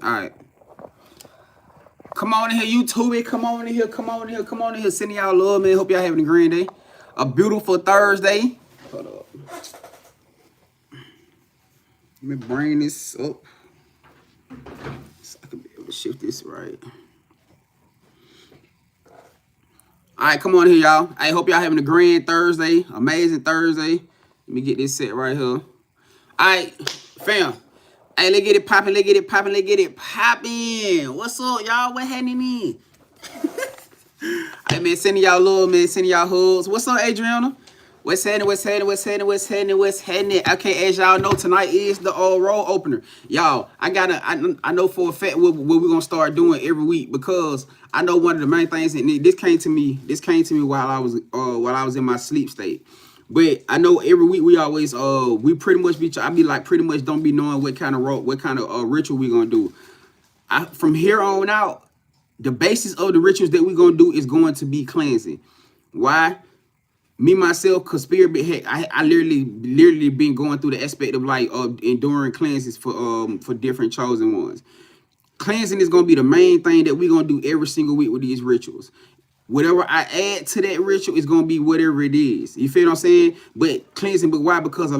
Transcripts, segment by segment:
All right. Come on in here, YouTube. Come on in here. Come on in here. Come on in here. Sending y'all love, man. Hope y'all having a grand day. A beautiful Thursday. Hold up. Let me bring this up so I can be able to shift this right. All right, come on here, y'all. I hope y'all having a grand Thursday. Amazing Thursday. Let me get this set right here. All right, fam. Hey, let's get it popping. Let's get it popping. Let's get it popping. What's up, y'all? What happening? Hey, man, sending y'all love, man. Sending y'all hugs. What's up, Adriana? What's happening? What's happening? What's happening? What's happening? What's happening? Okay, as y'all know, tonight is the roll opener. Y'all, I know for a fact what we're gonna start doing every week, because I know one of the main things, and this came to me while I was in my sleep state. But I know every week we always we pretty much I be like pretty much don't be knowing what kind of ritual we gonna do. From here on out, the basis of the rituals that we're gonna do is going to be cleansing. Why? Me myself, cause spirit, I literally been going through the aspect of like enduring cleanses for different chosen ones. Cleansing is gonna be the main thing that we're gonna do every single week with these rituals. Whatever I add to that ritual is gonna be whatever it is. You feel what I'm saying? But cleansing, but why? Because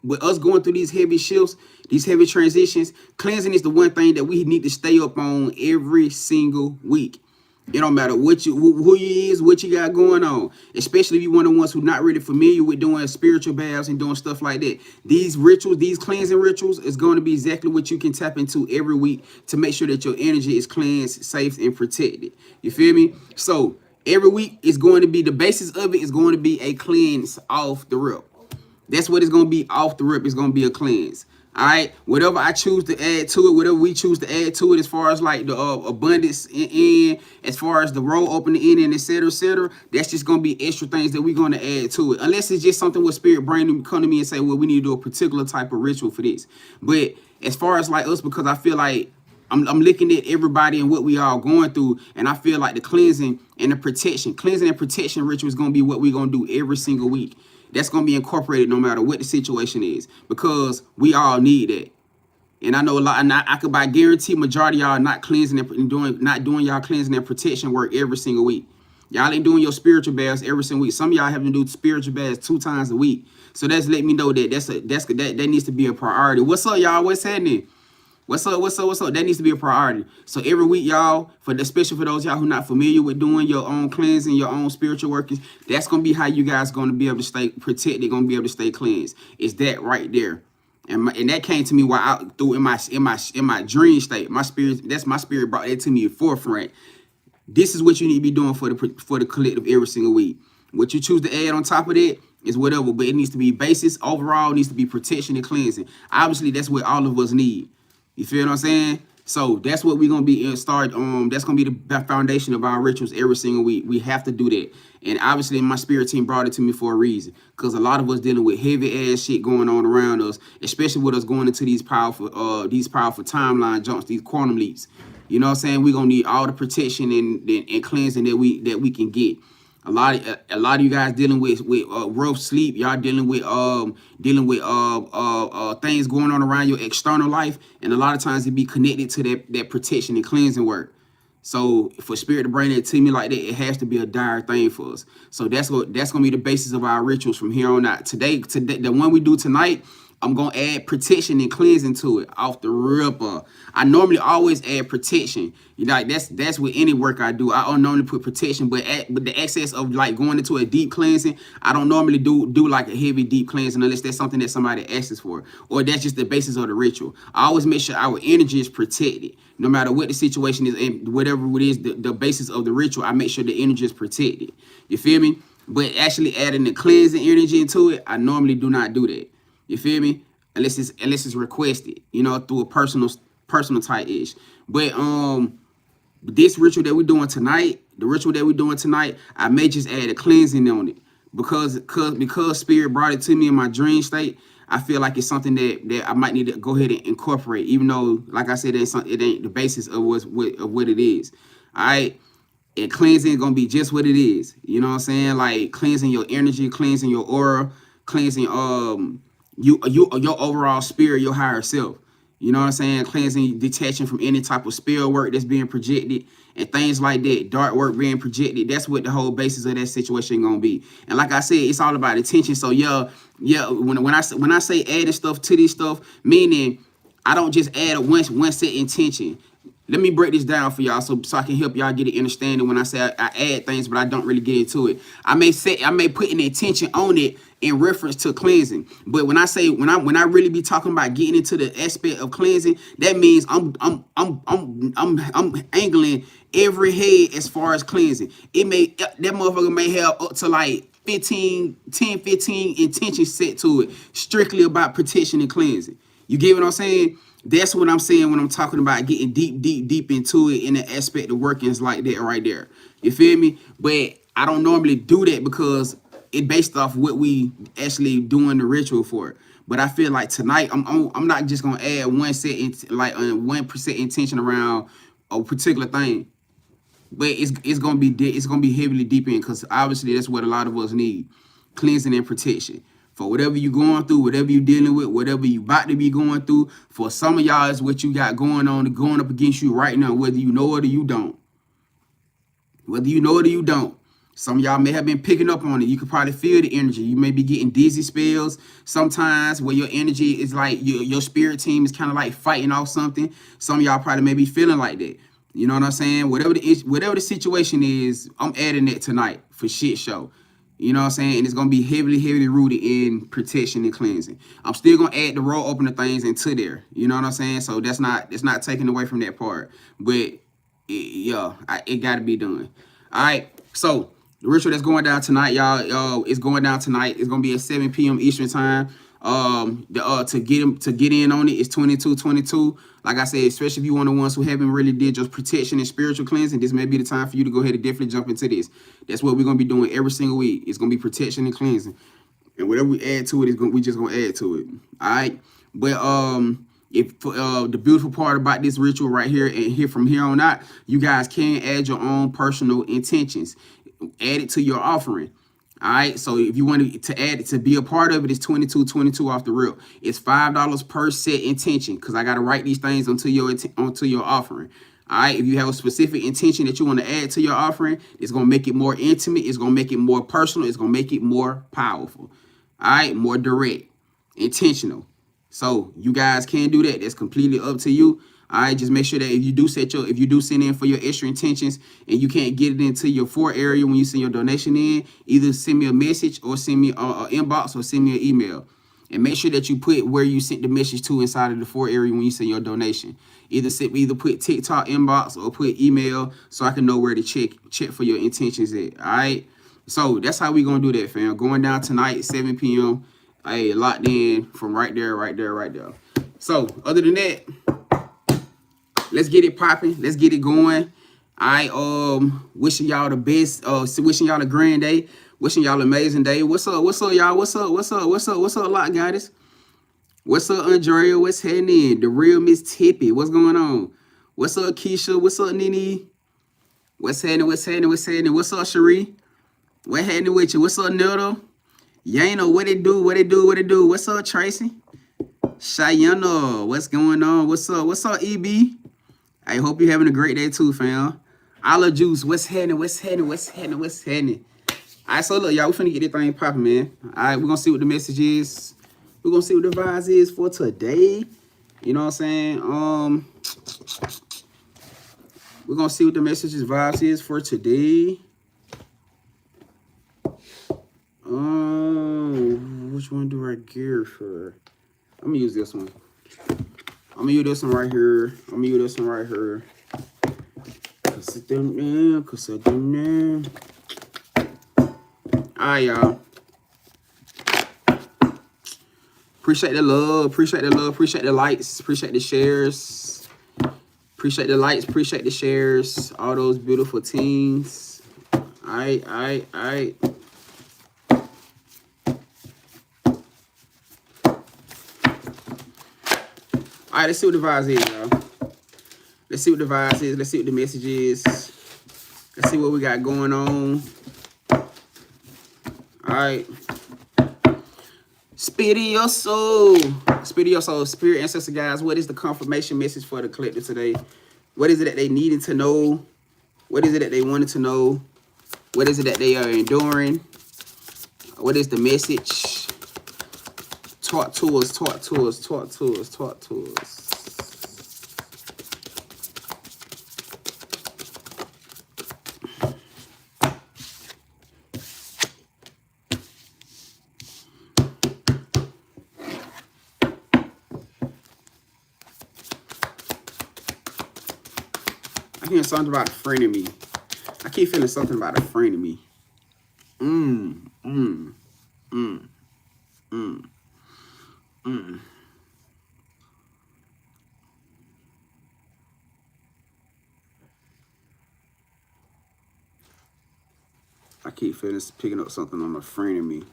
with us going through these heavy shifts, these heavy transitions, cleansing is the one thing that we need to stay up on every single week. It don't matter what who you is, what you got going on. Especially if you're one of the ones who's not really familiar with doing spiritual baths and doing stuff like that. These rituals, these cleansing rituals, is going to be exactly what you can tap into every week to make sure that your energy is cleansed, safe, and protected. You feel me? So every week is going to be, the basis of it is going to be a cleanse off the rip. That's what it's going to be off the rip. It's going to be a cleanse. All right, whatever I choose to add to it, whatever we choose to add to it, as far as like the abundance in, as far as the roll opening in, and etc., that's just gonna be extra things that we're gonna add to it. Unless it's just something with spirit brain come to me and say, well, we need to do a particular type of ritual for this. But as far as like us, because I feel like I'm looking at everybody and what we all going through, and I feel like the cleansing and protection ritual is gonna be what we're gonna do every single week. That's going to be incorporated no matter what the situation is, because we all need that. And I know a lot, and I could guarantee majority of y'all not cleansing and doing y'all cleansing and protection work every single week. Y'all ain't doing your spiritual baths every single week. Some of y'all having to do spiritual baths 2 times a week. So that's letting me know that that needs to be a priority. What's up, y'all? What's happening? What's up? That needs to be a priority. So every week, y'all, especially for those y'all who not familiar with doing your own cleansing, your own spiritual workings, that's gonna be how you guys gonna be able to stay protected, gonna be able to stay cleansed. It's that right there. And that came to me while out through in my dream state. My spirit brought that to me forefront. This is what you need to be doing for the collective every single week. What you choose to add on top of that is whatever, but it needs to be basis overall. It needs to be protection and cleansing. Obviously, that's what all of us need. You feel what I'm saying? So that's what we're gonna be that's gonna be the foundation of our rituals every single week. We have to do that. And obviously my spirit team brought it to me for a reason, because a lot of us dealing with heavy ass shit going on around us, especially with us going into these powerful timeline jumps, these quantum leaps. You know what I'm saying? We're gonna need all the protection and cleansing that we can get. A lot of you guys dealing with rough sleep. Y'all dealing with things going on around your external life, and a lot of times it be connected to that protection and cleansing work. So for spirit to bring it to me like that, it has to be a dire thing for us. So that's gonna be the basis of our rituals from here on out. Today, the one we do tonight, I'm gonna add protection and cleansing to it off the ripper. I normally always add protection. You know, like that's with any work I do. I don't normally put protection, but the excess of like going into a deep cleansing, I don't normally do like a heavy deep cleansing unless that's something that somebody asks for, or that's just the basis of the ritual. I always make sure our energy is protected, no matter what the situation is, and whatever it is, the basis of the ritual. I make sure the energy is protected. You feel me? But actually adding the cleansing energy into it, I normally do not do that. You feel me? Unless it's requested, you know, through a personal type ish. But this ritual that we're doing tonight, I may just add a cleansing on it, because spirit brought it to me in my dream state. I feel like it's something that I might need to go ahead and incorporate, even though, like I said, it ain't the basis of what it is. All right. And cleansing gonna be just what it is. You know what I'm saying? Like cleansing your energy, cleansing your aura, cleansing your overall spirit, your higher self. You know what I'm saying? Cleansing, detaching from any type of spell work that's being projected and things like that. Dark work being projected. That's what the whole basis of that situation gonna be. And like I said, it's all about attention. So yeah. When I say adding stuff to this stuff, meaning I don't just add a one set intention. Let me break this down for y'all so I can help y'all get an understanding when I say I add things, but I don't really get into it. I may put an intention on it in reference to cleansing. But when I really be talking about getting into the aspect of cleansing, that means I'm angling every head as far as cleansing. That motherfucker may have up to like 15 intentions set to it, strictly about protection and cleansing. You get what I'm saying? That's what I'm saying when I'm talking about getting deep into it in the aspect of workings like that right there. You feel me? But I don't normally do that because it based off what we actually doing the ritual for. But I feel like tonight I'm not just gonna add one set 1% intention around a particular thing. But it's gonna be heavily deep in, because obviously that's what a lot of us need: cleansing and protection for whatever you're going through, whatever you're dealing with, whatever you about to be going through. For some of y'all, it's what you got going on, going up against you right now, whether you know it or you don't. Whether you know it or you don't. Some of y'all may have been picking up on it. You could probably feel the energy. You may be getting dizzy spells sometimes where your energy is like your spirit team is kind of like fighting off something. Some of y'all probably may be feeling like that. You know what I'm saying? Whatever the situation is, I'm adding it tonight for shit show. You know what I'm saying? And it's going to be heavily rooted in protection and cleansing. I'm still going to add the roll opener things into there. You know what I'm saying? So it's not taken away from that part. But it got to be done. All right. So the ritual that's going down tonight, y'all, it's going down tonight. It's going to be at 7 p.m. Eastern time. To get in on it is 2222. Like I said, especially if you one of the ones who haven't really did just protection and spiritual cleansing, this may be the time for you to go ahead and definitely jump into this. That's what we're gonna be doing every single week. It's gonna be protection and cleansing, and whatever we add to it we just gonna add to it. All right, but the beautiful part about this ritual right here, and here from here on out, you guys can add your own personal intentions. Add it to your offering. All right, so if you want to add it, to be a part of it, it's $22.22 off the rip. It's $5 per set intention, because I got to write these things onto your offering. All right, if you have a specific intention that you want to add to your offering, it's going to make it more intimate. It's going to make it more personal. It's going to make it more powerful. All right, more direct, intentional. So you guys can do that. That's completely up to you. All right, just make sure that if you do send in for your extra intentions and you can't get it into your for area when you send your donation in, either send me a message or send me an inbox or send me an email. And make sure that you put where you sent the message to inside of the for area when you send your donation. Either put TikTok inbox or put email so I can know where to check for your intentions at. All right, so that's how we gonna do that, fam. Going down tonight, 7 p.m. Hey, locked in from right there. So other than that, let's get it popping. Let's get it going. I wishing y'all the best. Wishing y'all a grand day. Wishing y'all an amazing day. What's up, y'all? What's up, lot guys? What's up, Andrea? What's happening? The real Miss Tippy. What's going on? What's up, Keisha? What's up, Nene? What's happening? What's up, Cherie? What happening with you? What's up, Nildo? Yano, what it do? What's up, Tracy? Shayana, what's going on? What's up, EB? I hope you're having a great day too, fam. Alla Juice, what's happening? All right, so look, y'all, we finna get this thing popping, man. All right, we're gonna see what the message is. We're gonna see what the vibes is for today. You know what I'm saying? We're gonna see what the vibes is for today. Which one do I gear for? I'm gonna use this one. I'm gonna use this one right here. Cause it done there. Alright, y'all. Appreciate the love. Appreciate the likes. Appreciate the shares. Appreciate the likes. Appreciate the shares. All those beautiful teens. Alright. All right, let's see what the vibes is, y'all. Let's see what the vibes is. Let's see what the message is. Let's see what we got going on. All right. Spirit of your soul. Spirit of your soul, spirit ancestor guys, what is the confirmation message for the collective today? What is it that they needed to know? What is it that they wanted to know? What is it that they are enduring? What is the message? Talk to us, talk to us, talk to us, talk to us. I hear something about a friend of me. I keep feeling something about a friend of me. I keep feeling picking up something on a friend of me.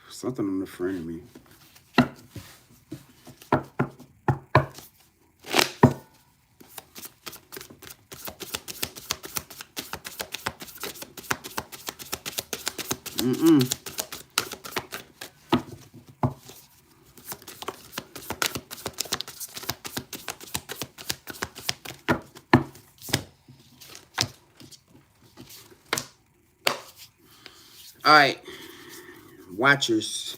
Something on a friend of me. All right, watchers.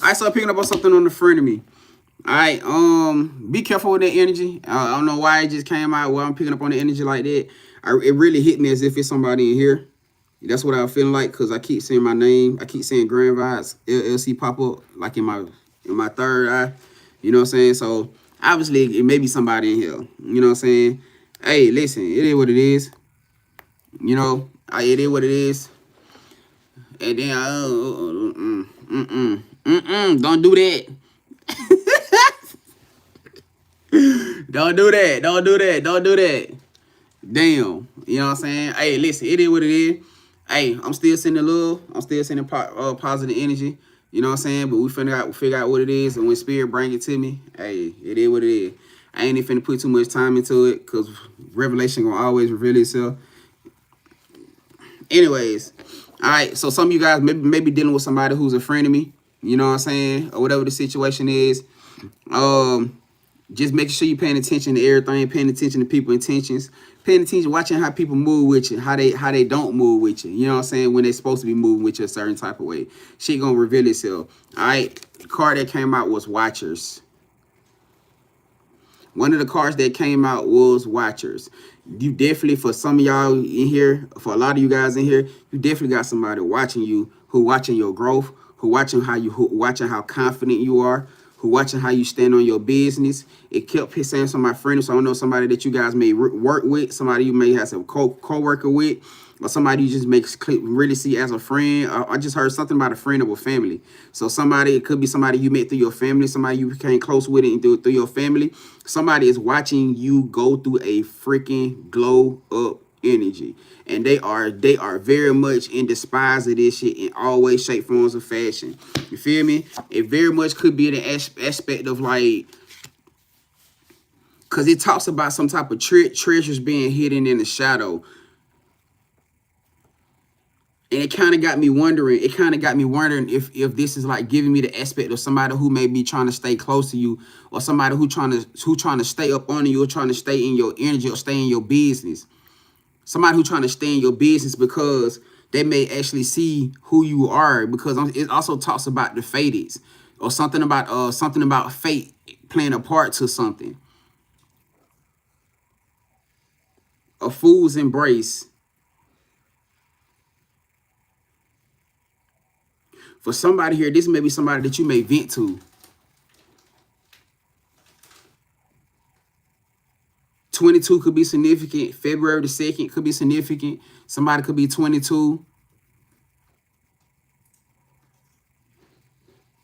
I started picking up on something on the friend of me. All right, be careful with that energy. I don't know why it just came out where I'm picking up on the energy like that. It really hit me as if it's somebody in here. That's what I was feeling like because I keep seeing my name. I keep seeing Grandvibes LLC pop up like in my third eye. You know what I'm saying? So obviously it may be somebody in here. You know what I'm saying? Hey, listen, it is what it is. You know, it is what it is. And then, don't do that. Don't do that. Don't do that. Don't do that. Damn. You know what I'm saying? Hey, listen, it is what it is. Hey, I'm still sending love. I'm still sending positive energy. You know what I'm saying? But we figure out what it is. And when spirit bring it to me, hey, it is what it is. I ain't even finna put too much time into it because revelation gonna always reveal itself. Anyways, all right, so some of you guys maybe dealing with somebody who's a friend of me, you know what I'm saying, or whatever the situation is. Just making sure you're paying attention to everything, paying attention to people's intentions, paying attention, watching how people move with you, how they don't move with you. You know what I'm saying? When they're supposed to be moving with you a certain type of way. Shit gonna reveal itself. All right, the card that came out was Watchers. One of the cards that came out was Watchers. You definitely, for some of y'all in here, for a lot of you guys in here, you definitely got somebody watching you, who watching your growth, who watching how confident you are, who watching how you stand on your business. It kept saying some of my friends, so I know somebody that you guys may work with, somebody you may have some co-worker with, or somebody you just really see as a friend. I just heard something about a friend of a family. So it could be somebody you met through your family, somebody you became close with and through your family. Somebody is watching you go through a freaking glow up energy. And they are very much in despise of this shit in all ways, shape, forms, of fashion. You feel me? It very much could be the aspect of like, because it talks about some type of treasures being hidden in the shadow. And it kind of got me wondering. If this is like giving me the aspect of somebody who may be trying to stay close to you, or somebody who trying to stay up on you, or trying to stay in your energy, or stay in your business. Somebody who trying to stay in your business because they may actually see who you are. Because it also talks about the fated, or something about fate playing a part to something. A fool's embrace. For somebody here, this may be somebody that you may vent to. 22 could be significant. February the 2nd could be significant. Somebody could be 22.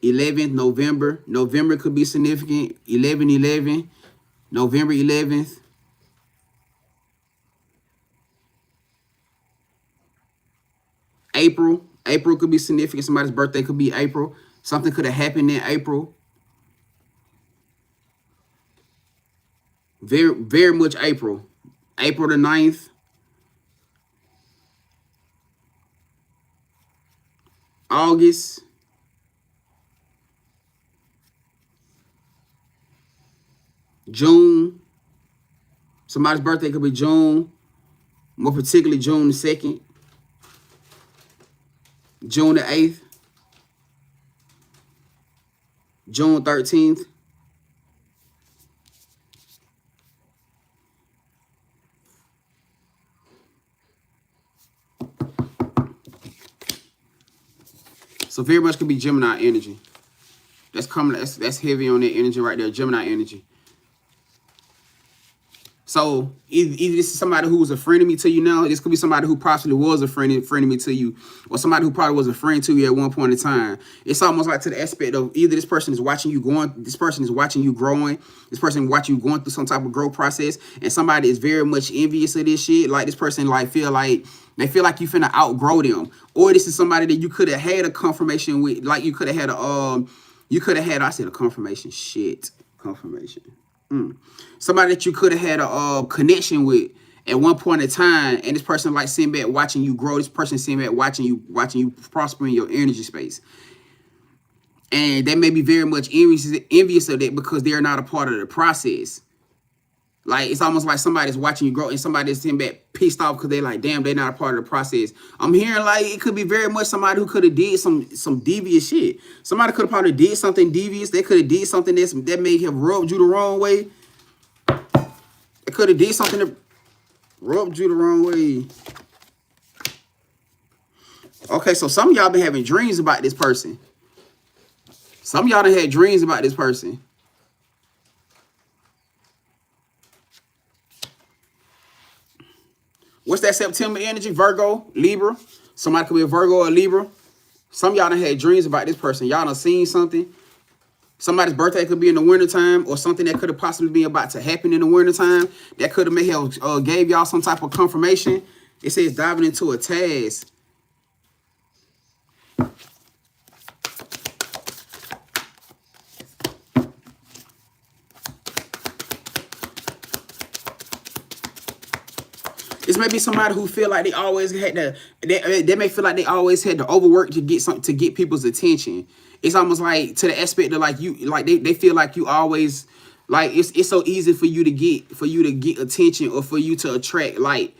11th, November. November could be significant. 11/11. November 11th. April. April could be significant. Somebody's birthday could be April. Something could have happened in April. Very much April. April the 9th. August. June. Somebody's birthday could be June. More particularly June the 2nd. June the 8th. June 13th. So very much could be Gemini energy. That's coming. That's heavy on that energy right there. Gemini energy. So either this is somebody who was a frenemy to you now. This could be somebody who possibly was a frenemy to you, or somebody who probably was a friend to you at one point in time. It's almost like to the aspect of either this person is watching you going, this person is watching you growing, this person watching you going through some type of growth process, and somebody is very much envious of this shit. Like this person like feel like they feel like you finna outgrow them, or this is somebody that you could have had a confirmation with, like you could have had I said a confirmation shit confirmation. Somebody that you could have had a connection with at one point in time, and this person like sitting back watching you grow. This person sitting back watching you prosper in your energy space, and they may be very much envious of that because they're not a part of the process. Like it's almost like somebody's watching you grow, and somebody's sitting back pissed off because they're like, damn, they're not a part of the process. I'm hearing like it could be very much somebody who could have did some devious shit. Somebody could have probably did something devious. They could have did something that may have rubbed you the wrong way. They could have did something that rubbed you the wrong way. Okay, so some of y'all been having dreams about this person. Some of y'all done had dreams about this person. What's that September energy? Virgo, Libra. Somebody could be a Virgo or a Libra. Some of y'all done had dreams about this person. Y'all done seen something. Somebody's birthday could be in the wintertime, or something that could have possibly been about to happen in the wintertime. That could have maybe gave y'all some type of confirmation. It says diving into a task. This may be somebody who feel like they always had to. They may feel like they always had to overwork to get something, to get people's attention. It's almost like to the aspect of like you, like they feel like you always, like it's so easy for you to get attention, or for you to attract light.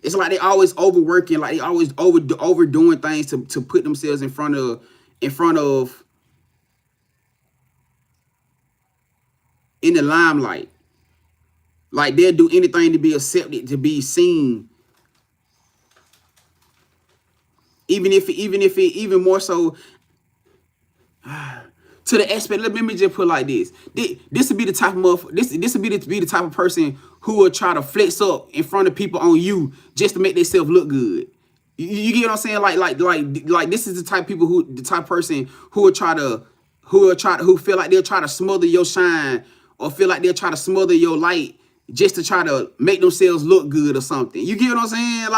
It's like they always overworking, like they always overdoing things to put themselves in front of in the limelight. Like they'll do anything to be accepted, to be seen. Even more so to the aspect. Let me just put it like this. This would be the type of this would be the type of person who will try to flex up in front of people on you just to make themselves look good. You get what I'm saying? Like this is the type of people the type of person who feel like they'll try to smother your shine, or feel like they'll try to smother your light just to try to make themselves look good or something. You get what I'm saying?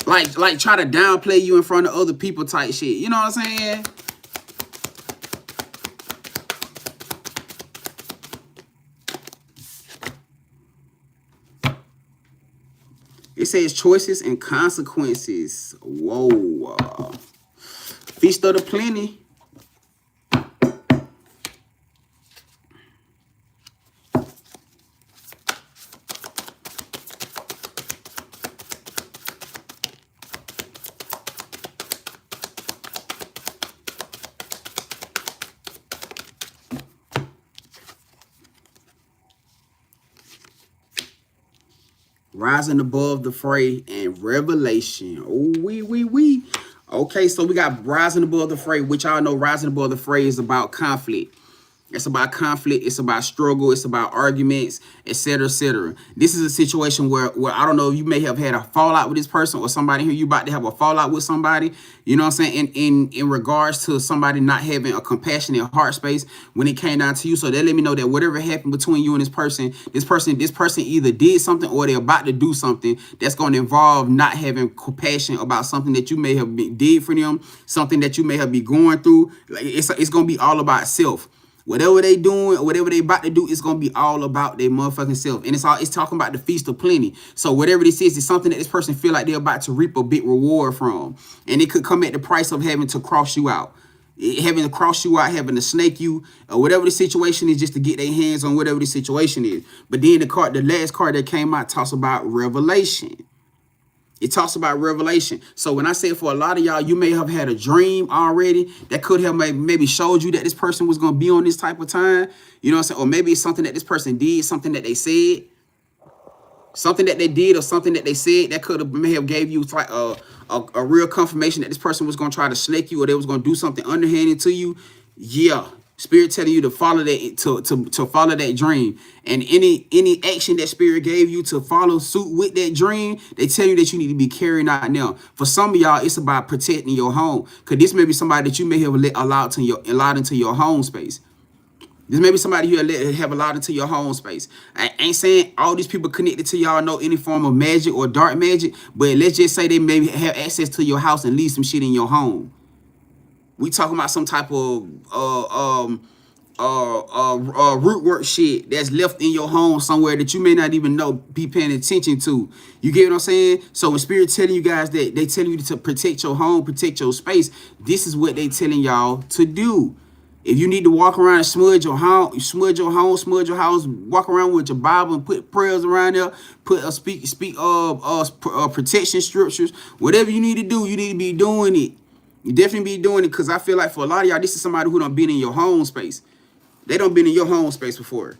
Like try to downplay you in front of other people type shit. You know what I'm saying? It says choices and consequences. Whoa. Feast of the plenty. Rising above the fray and revelation. Oh, we. Okay, so we got rising above the fray, which y'all know rising above the fray is about conflict. It's about conflict. It's about struggle. It's about arguments, etc., etc. This is a situation where I don't know, you may have had a fallout with this person, or somebody here, you about to have a fallout with somebody. You know what I'm saying? In regards to somebody not having a compassionate heart space when it came down to you. So they let me know that whatever happened between you and this person either did something or they're about to do something that's going to involve not having compassion about something that you may have did for them, something that you may have been going through. Like it's going to be all about self. Whatever they doing, or whatever they about to do, it's gonna be all about their motherfucking self. And it's talking about the feast of plenty. So whatever this is something that this person feel like they're about to reap a big reward from. And it could come at the price of having to cross you out. Having to cross you out, having to snake you, or whatever the situation is, just to get their hands on whatever the situation is. But then the last card that came out talks about revelation. It talks about revelation. So when I say for a lot of y'all, you may have had a dream already that could have maybe showed you that this person was going to be on this type of time. You know what I'm saying? Or maybe it's something that this person did, something that they said, something that they did or something that they said that could have may have gave you like a real confirmation that this person was going to try to snake you, or they was going to do something underhanded to you. Yeah. Spirit telling you to follow that, to follow that dream. And any action that Spirit gave you to follow suit with that dream, they tell you that you need to be carrying out now. For some of y'all, it's about protecting your home. Because this may be somebody that you may have allowed into your home space. This may be somebody you have allowed into your home space. I ain't saying all these people connected to y'all know any form of magic or dark magic, but let's just say they maybe have access to your house and leave some shit in your home. We talking about some type of root work shit that's left in your home somewhere that you may not even know, be paying attention to. You get what I'm saying? So when Spirit telling you guys that they telling you to protect your home, protect your space, this is what they telling y'all to do. If you need to walk around and smudge your house, walk around with your Bible and put prayers around there, put protection scriptures, whatever you need to do, you need to be doing it. You definitely be doing it, because I feel like for a lot of y'all, this is somebody who done been in your home space. They done been in your home space before.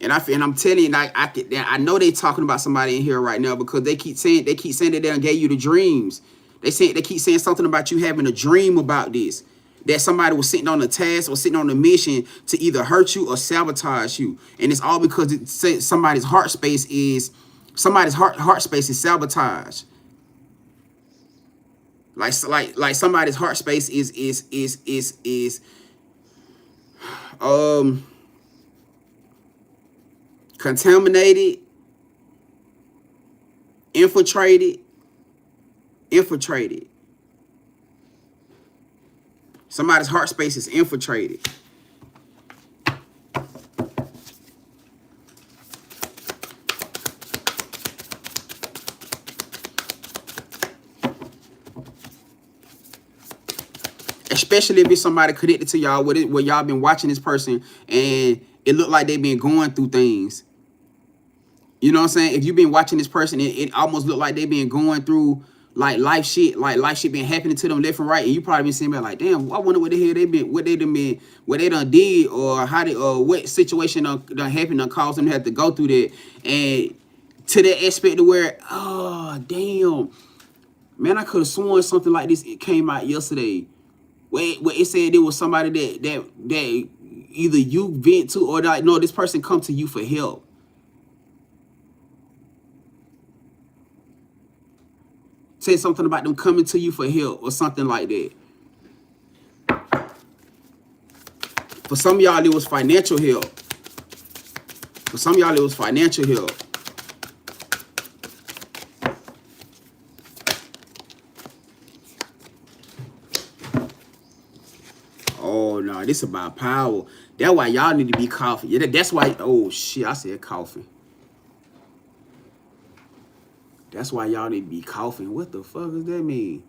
And I'm telling you, I know they talking about somebody in here right now, because they keep saying that they done gave you the dreams. They keep saying something about you having a dream about this. That somebody was sitting on a task or sitting on a mission to either hurt you or sabotage you. And it's all because somebody's heart space is sabotage. Like somebody's heart space is contaminated, infiltrated. Somebody's heart space is infiltrated. Especially if it's somebody connected to y'all, where y'all been watching this person and it looked like they've been going through things. You know what I'm saying? If you've been watching this person, it almost looked like they've been going through like life shit been happening to them left and right, and you probably been sitting there like, damn, I wonder what the hell what they done did, or how they, or what situation done happened and caused them to have to go through that. And to that aspect of where, oh damn, man, I could have sworn something like this came out yesterday. Where it said it was somebody that either you vent to, or like, no, this person come to you for help. Say something about them coming to you for help or something like that. For some of y'all, it was financial help. Oh no, this is about power. That's why y'all need to be coughing. Yeah, that's why. Oh shit, I said coughing. That's why y'all need to be coughing. What the fuck does that mean?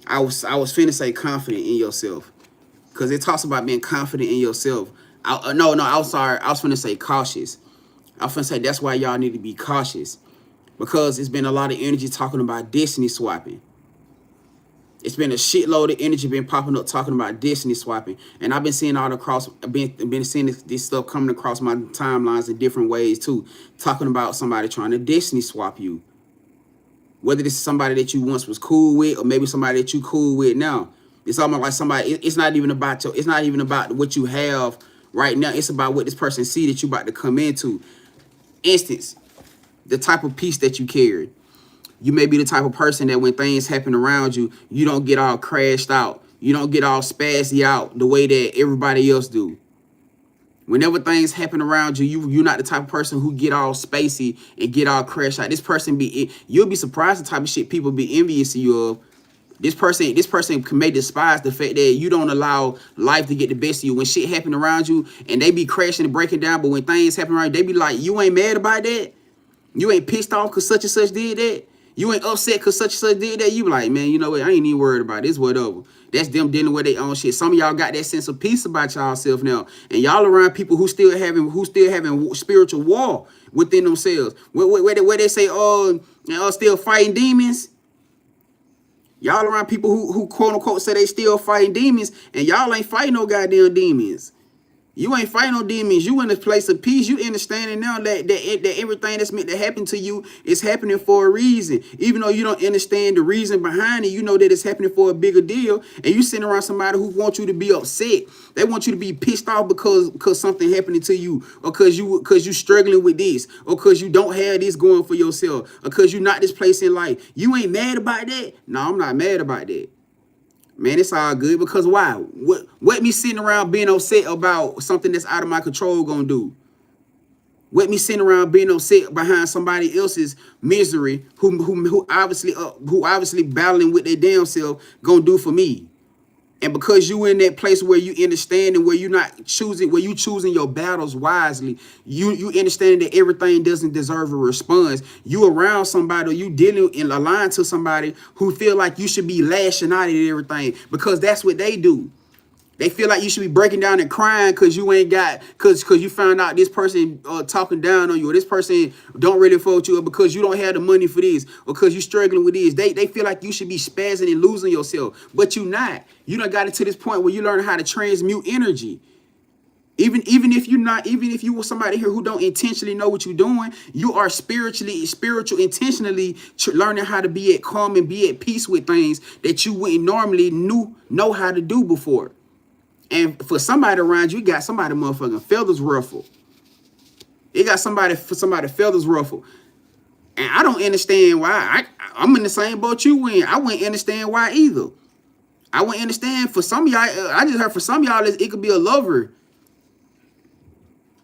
I was finna say confident in yourself, because it talks about being confident in yourself. No, I was sorry. I was finna say cautious. I was finna say that's why y'all need to be cautious, because it's been a lot of energy talking about destiny swapping. It's been a shitload of energy been popping up talking about destiny swapping. And I've been seeing been seeing this stuff coming across my timelines in different ways too. Talking about somebody trying to destiny swap you. Whether this is somebody that you once was cool with, or maybe somebody that you cool with now. It's almost like somebody, it's not even about it's not even about what you have right now. It's about what this person see that you about to come into. Instance, the type of peace that you carry. You may be the type of person that when things happen around you, you don't get all crashed out. You don't get all spazzy out the way that everybody else do. Whenever things happen around you, you're not the type of person who get all spacey and get all crashed out. This person you'll be surprised the type of shit people be envious of you of. This person may despise the fact that you don't allow life to get the best of you. When shit happen around you and they be crashing and breaking down, but when things happen around you, they be like, you ain't mad about that? You ain't pissed off because such and such did that? You ain't upset because such and such did that? You be like, man, you know what? I ain't even worried about this, whatever. That's them dealing with their own shit. Some of y'all got that sense of peace about y'allself now. And y'all around people who still having spiritual war within themselves. Where they say, still fighting demons. Y'all around people who quote unquote say they still fighting demons, and y'all ain't fighting no goddamn demons. You ain't fighting no demons. You in a place of peace. You understanding now that everything that's meant to happen to you is happening for a reason. Even though you don't understand the reason behind it, you know that it's happening for a bigger deal. And you sitting around somebody who wants you to be upset. They want you to be pissed off because something happening to you, or because you struggling with this, or because you don't have this going for yourself, or because you're not this place in life. You ain't mad about that? No, I'm not mad about that. Man, it's all good, because why? What me sitting around being upset about something that's out of my control gonna do? What me sitting around being upset behind somebody else's misery who obviously battling with their damn self gonna do for me? And because you in that place where you understand and where you choosing your battles wisely, you understand that everything doesn't deserve a response. You around somebody, or you dealing and aligned to somebody who feel like you should be lashing out at everything, because that's what they do. They feel like you should be breaking down and crying because you ain't got, because you found out this person talking down on you, or this person don't really fuck with you, or because you don't have the money for this, or because you struggling with this. They feel like you should be spazzing and losing yourself, but you not. You done got it to this point where you learn how to transmute energy. Even if you were somebody here who don't intentionally know what you're doing, you are spiritual intentionally learning how to be at calm and be at peace with things that you wouldn't normally know how to do before. And for somebody around you, got somebody motherfucking feathers ruffled. It got somebody feathers ruffled. And I don't understand why. I'm in the same boat you in. I wouldn't understand why either. I wouldn't understand. For some of y'all, I just heard for some of y'all, it could be a lover.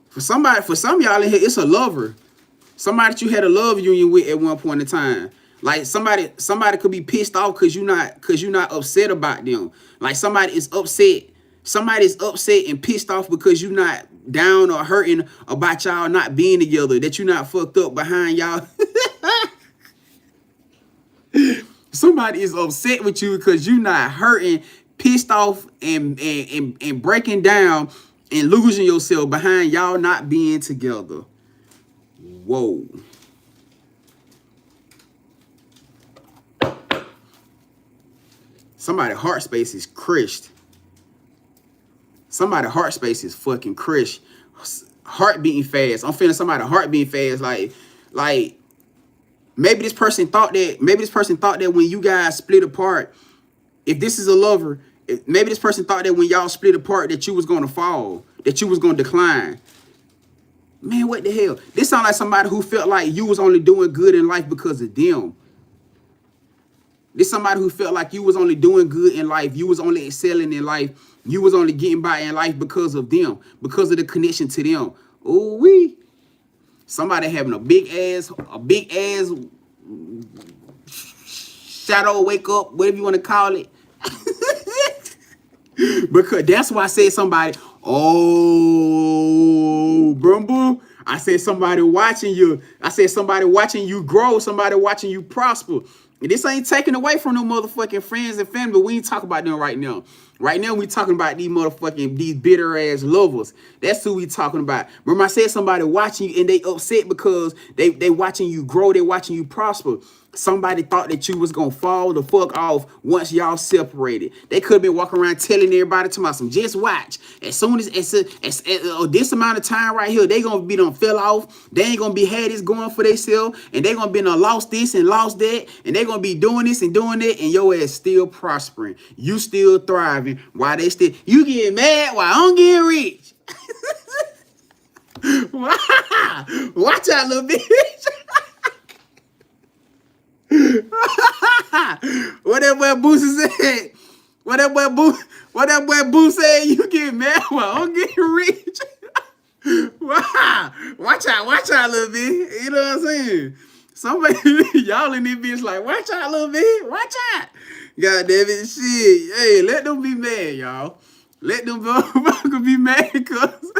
For some of y'all in here, it's a lover. Somebody that you had a love union with at one point in time. Like somebody could be pissed off because you're not upset about them. Like somebody is upset. Somebody's upset and pissed off because you're not down or hurting about y'all not being together, that you're not fucked up behind y'all. Somebody is upset with you because you're not hurting, pissed off, and breaking down and losing yourself behind y'all not being together. Whoa. Somebody's heart space is crushed. Somebody's heart space is fucking crushed. Heart beating fast. I'm feeling somebody's heart beating fast. Like maybe this person thought that when you guys split apart, if this is a lover, maybe this person thought that when y'all split apart that you was gonna fall, that you was gonna decline. Man, what the hell? This sounds like somebody who felt like you was only doing good in life because of them. This somebody who felt like you was only doing good in life. You was only excelling in life. You was only getting by in life because of them, because of the connection to them. Ooh wee. Somebody having a big ass shadow wake up, whatever you want to call it. Because that's why I said somebody, oh, Brumble. I said somebody watching you. I said somebody watching you grow, somebody watching you prosper. And this ain't taken away from no motherfucking friends and family, but we ain't talking about them right now. Right now, we talking about these bitter ass lovers. That's who we talking about. Remember, I said somebody watching you and they upset because they watching you grow, they watching you prosper. Somebody thought that you was gonna fall the fuck off once y'all separated. They could have been walking around telling everybody to myself, just watch. As soon as this amount of time right here, they gonna be done fell off. They ain't gonna be had this going for themselves, and they gonna be done lost this and lost that, and they gonna gonna be doing this and doing that, and your ass still prospering. You still thriving. While they still, you get mad while I'm getting rich. Watch out, little bitch. What that boy Boosie said? What that boy Boo said? You get mad while I'm getting rich. Watch out, little bit. You know what I'm saying? Somebody, y'all in this bitch like, watch out, little bit. Watch out. God damn it, shit. Hey, let them be mad, y'all. Let them motherfuckers be mad, cuz.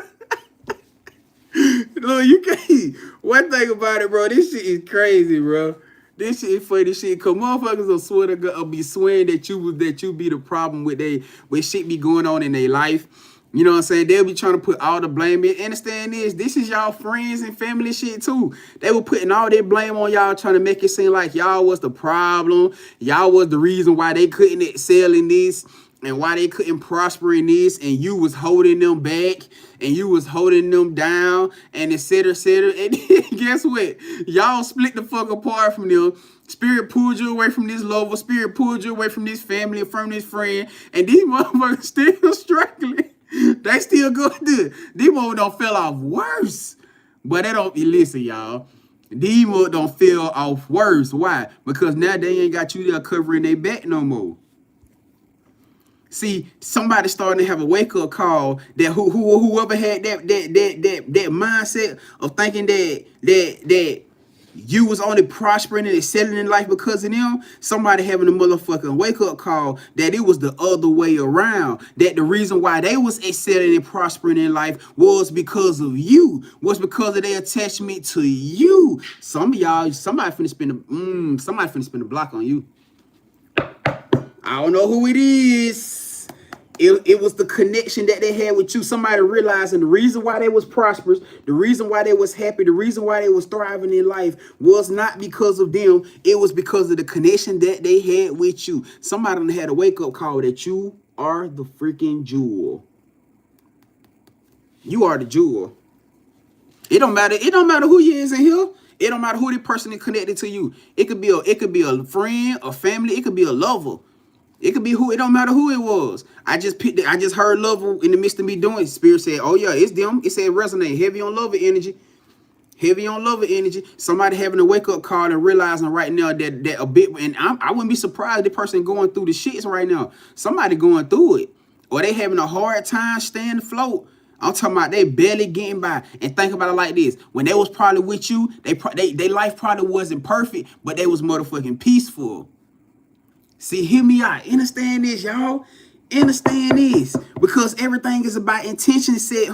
Look, you can't. One thing about it, bro, this shit is crazy, bro. This shit is funny shit. Cause motherfuckers will swear to God, be swearing that you be the problem with shit be going on in their life. You know what I'm saying? They'll be trying to put all the blame in. Understand this is y'all friends and family shit too. They were putting all their blame on y'all, trying to make it seem like y'all was the problem. Y'all was the reason why they couldn't excel in this and why they couldn't prosper in this, and you was holding them back and you was holding them down and et cetera, et cetera. And guess what? Y'all split the fuck apart from them. Spirit pulled you away from this lover. Spirit pulled you away from this family, from this friend. And these motherfuckers still struggling. They still going through it. These motherfuckers don't feel off worse. But they don't, listen, y'all. These motherfuckers don't feel off worse. Why? Because now they ain't got you there covering their back no more. See, somebody starting to have a wake-up call that whoever had that mindset of thinking that you was only prospering and excelling in life because of them, somebody having a motherfucking wake-up call that it was the other way around. That the reason why they was excelling and prospering in life was because of you, was because of their attachment to you. Some of y'all, somebody finna spend a block on you. I don't know who it is. It was the connection that they had with you. Somebody realizing the reason why they was prosperous, the reason why they was happy, the reason why they was thriving in life was not because of them. It was because of the connection that they had with you. Somebody had a wake-up call that you are the freaking jewel. You are the jewel. It don't matter who you is in here. It don't matter who the person is connected to you. It could be a friend, a family, it could be a lover. It could be who, it don't matter who it was. I just heard lover in the midst of me doing it. Spirit said, oh yeah, it's them. It said resonate, heavy on lover energy. Heavy on lover energy. Somebody having a wake-up call and realizing right now that a bit, and I wouldn't be surprised the person going through the shits right now. Somebody going through it. Or they having a hard time staying afloat. I'm talking about they barely getting by. And think about it like this. When they was probably with you, they life probably wasn't perfect, but they was motherfucking peaceful. See, hear me out. Understand this, y'all. Understand this. Because everything is about intention said,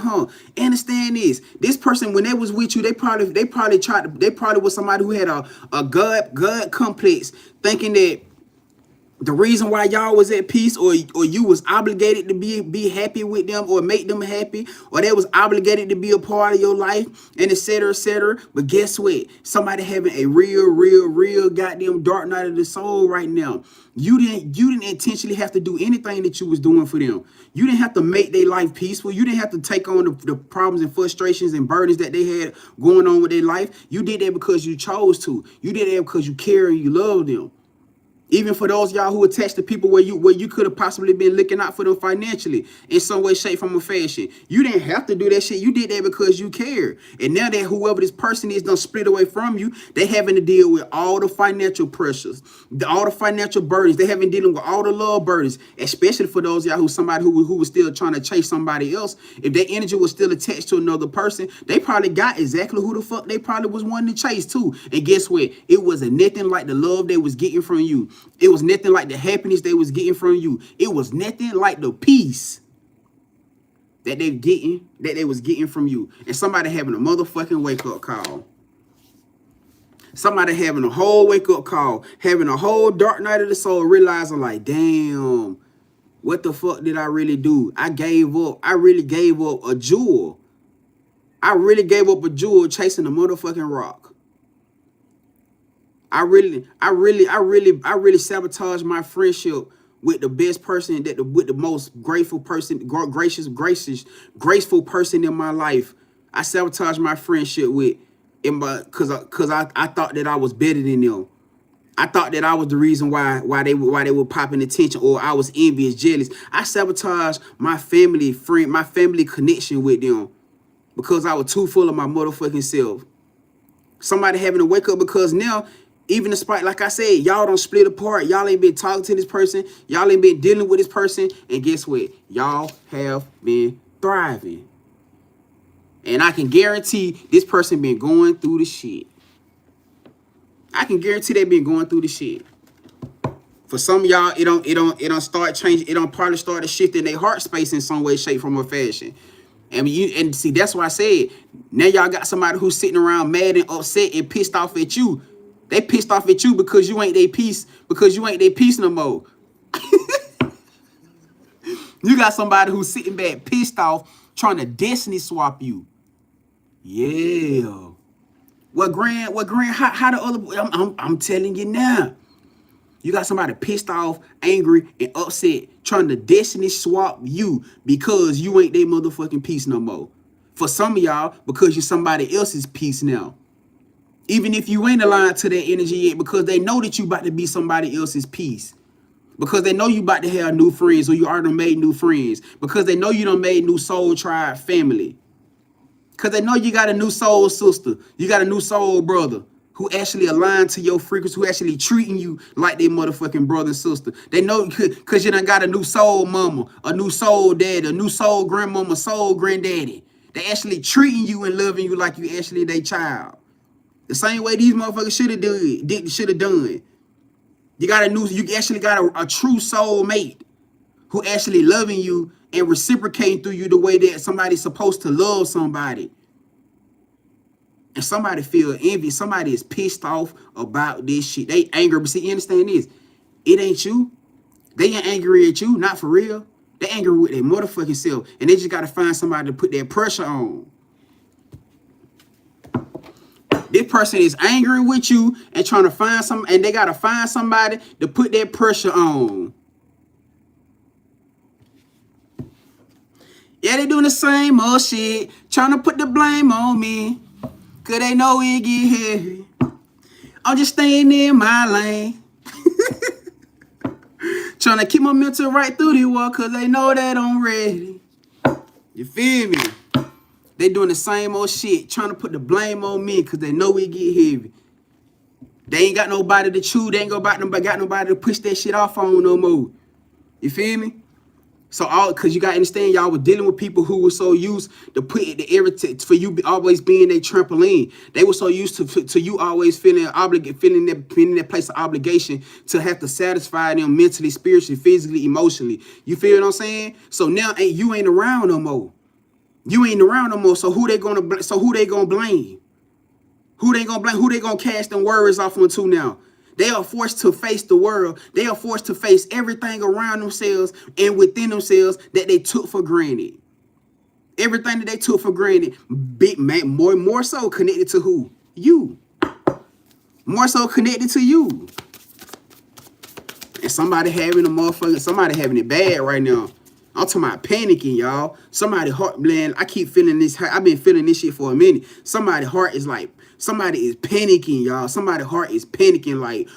Understand this. This person, when they was with you, they probably was somebody who had a God complex, thinking that the reason why y'all was at peace, or you was obligated to be happy with them or make them happy, or they was obligated to be a part of your life, and et cetera, et cetera. But guess what? Somebody having a real goddamn dark night of the soul right now. You didn't intentionally have to do anything that you was doing for them. You didn't have to make their life peaceful. You didn't have to take on the problems and frustrations and burdens that they had going on with their life. You did that because you chose to. You did that because you care and you love them. Even for those y'all who attached to people where you could have possibly been looking out for them financially in some way, shape, form, or fashion. You didn't have to do that shit. You did that because you cared. And now that whoever this person is done split away from you, they having to deal with all the financial pressures, all the financial burdens. They having dealing with all the love burdens, especially for those y'all who was still trying to chase somebody else. If their energy was still attached to another person, they probably got exactly who the fuck they probably was wanting to chase too. And guess what? It wasn't nothing like the love they was getting from you. It was nothing like the happiness they was getting from you. It was nothing like the peace that they was getting from you. And somebody having a motherfucking wake-up call. Somebody having a whole wake-up call, having a whole dark night of the soul, realizing like, damn, what the fuck did I really do? I gave up. I really gave up a jewel. I really gave up a jewel chasing a motherfucking rock. I really sabotaged my friendship with the best person, with the most grateful person, graceful person in my life. I sabotaged my friendship with, because I thought that I was better than them. I thought that I was the reason why they were popping attention, or I was envious, jealous. I sabotaged my family my family connection with them because I was too full of my motherfucking self. Somebody having to wake up because now, even despite, like I said, y'all don't split apart. Y'all ain't been talking to this person. Y'all ain't been dealing with this person. And guess what? Y'all have been thriving. And I can guarantee this person been going through the shit. I can guarantee they been going through the shit. For some of y'all, it don't start changing. It don't probably start to shift in their heart space in some way, shape, form, or fashion. And see, that's why I said, now y'all got somebody who's sitting around mad and upset and pissed off at you. They pissed off at you because you ain't their peace, because you ain't their peace no more. You got somebody who's sitting back pissed off, trying to destiny swap you. Yeah. How the other, I'm telling you now. You got somebody pissed off, angry, and upset, trying to destiny swap you because you ain't their motherfucking piece no more. For some of y'all, because you're somebody else's piece now. Even if you ain't aligned to their energy yet, because they know that you about to be somebody else's piece. Because they know you about to have new friends, or you already made new friends. Because they know you done made new soul tribe family. Because they know you got a new soul sister. You got a new soul brother who actually aligned to your frequency, who actually treating you like they motherfucking brother and sister. They know because you done got a new soul mama, a new soul daddy, a new soul grandmama, soul granddaddy. They actually treating you and loving you like you actually their child. The same way these motherfuckers should have done. You actually got a true soul mate who actually loving you and reciprocating through you the way that somebody's supposed to love somebody. And somebody feel envy. Somebody is pissed off about this shit. They angry. But see, you understand this? It ain't you. They ain't angry at you. Not for real. They angry with their motherfucking self. And they just got to find somebody to put that pressure on. This person is angry with you and trying to find and they got to find somebody to put that pressure on. Yeah, they doing the same old shit. Trying to put the blame on me. Cause they know it get heavy. I'm just staying in my lane. Trying to keep my mental right through the wall. Cause they know that I'm ready. You feel me? They doing the same old shit. Trying to put the blame on me. Cause they know it get heavy. They ain't got nobody to chew. They ain't got nobody to push that shit off on no more. You feel me? So cause you gotta understand, y'all were dealing with people who were so used to put it the irritate for you always being a trampoline. They were so used to you always feeling that place of obligation to have to satisfy them mentally, spiritually, physically, emotionally. You feel what I'm saying? So now you ain't around no more. You ain't around no more. So who they gonna blame? Who they gonna blame? Who they gonna cast them worries off onto now? They are forced to face the world. They are forced to face everything around themselves and within themselves that they took for granted. Everything that they took for granted, more so connected to who? You. More so connected to you. And somebody having it bad right now. I'm talking about panicking, y'all. Somebody heart, man, I keep feeling this. I've been feeling this shit for a minute. Somebody heart is like, somebody is panicking, y'all. Somebody heart is panicking, like,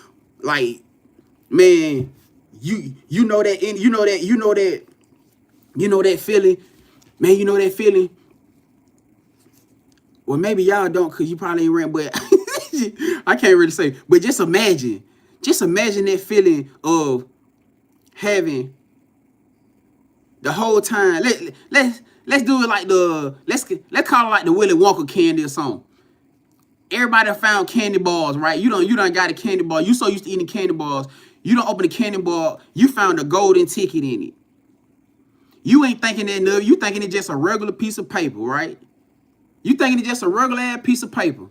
man, you know that feeling, man. You know that feeling. Well, maybe y'all don't, cause you probably ain't ran, but I can't really say. But just imagine that feeling of having the whole time. Let's do it like let's call it like the Willy Wonka candy or something. Everybody found candy bars, right? You done got a candy bar. You so used to eating candy bars. You don't open the candy bar. You found a golden ticket in it. You ain't thinking that enough. You thinking it's just a regular piece of paper, right? You thinking it's just a regular ass piece of paper.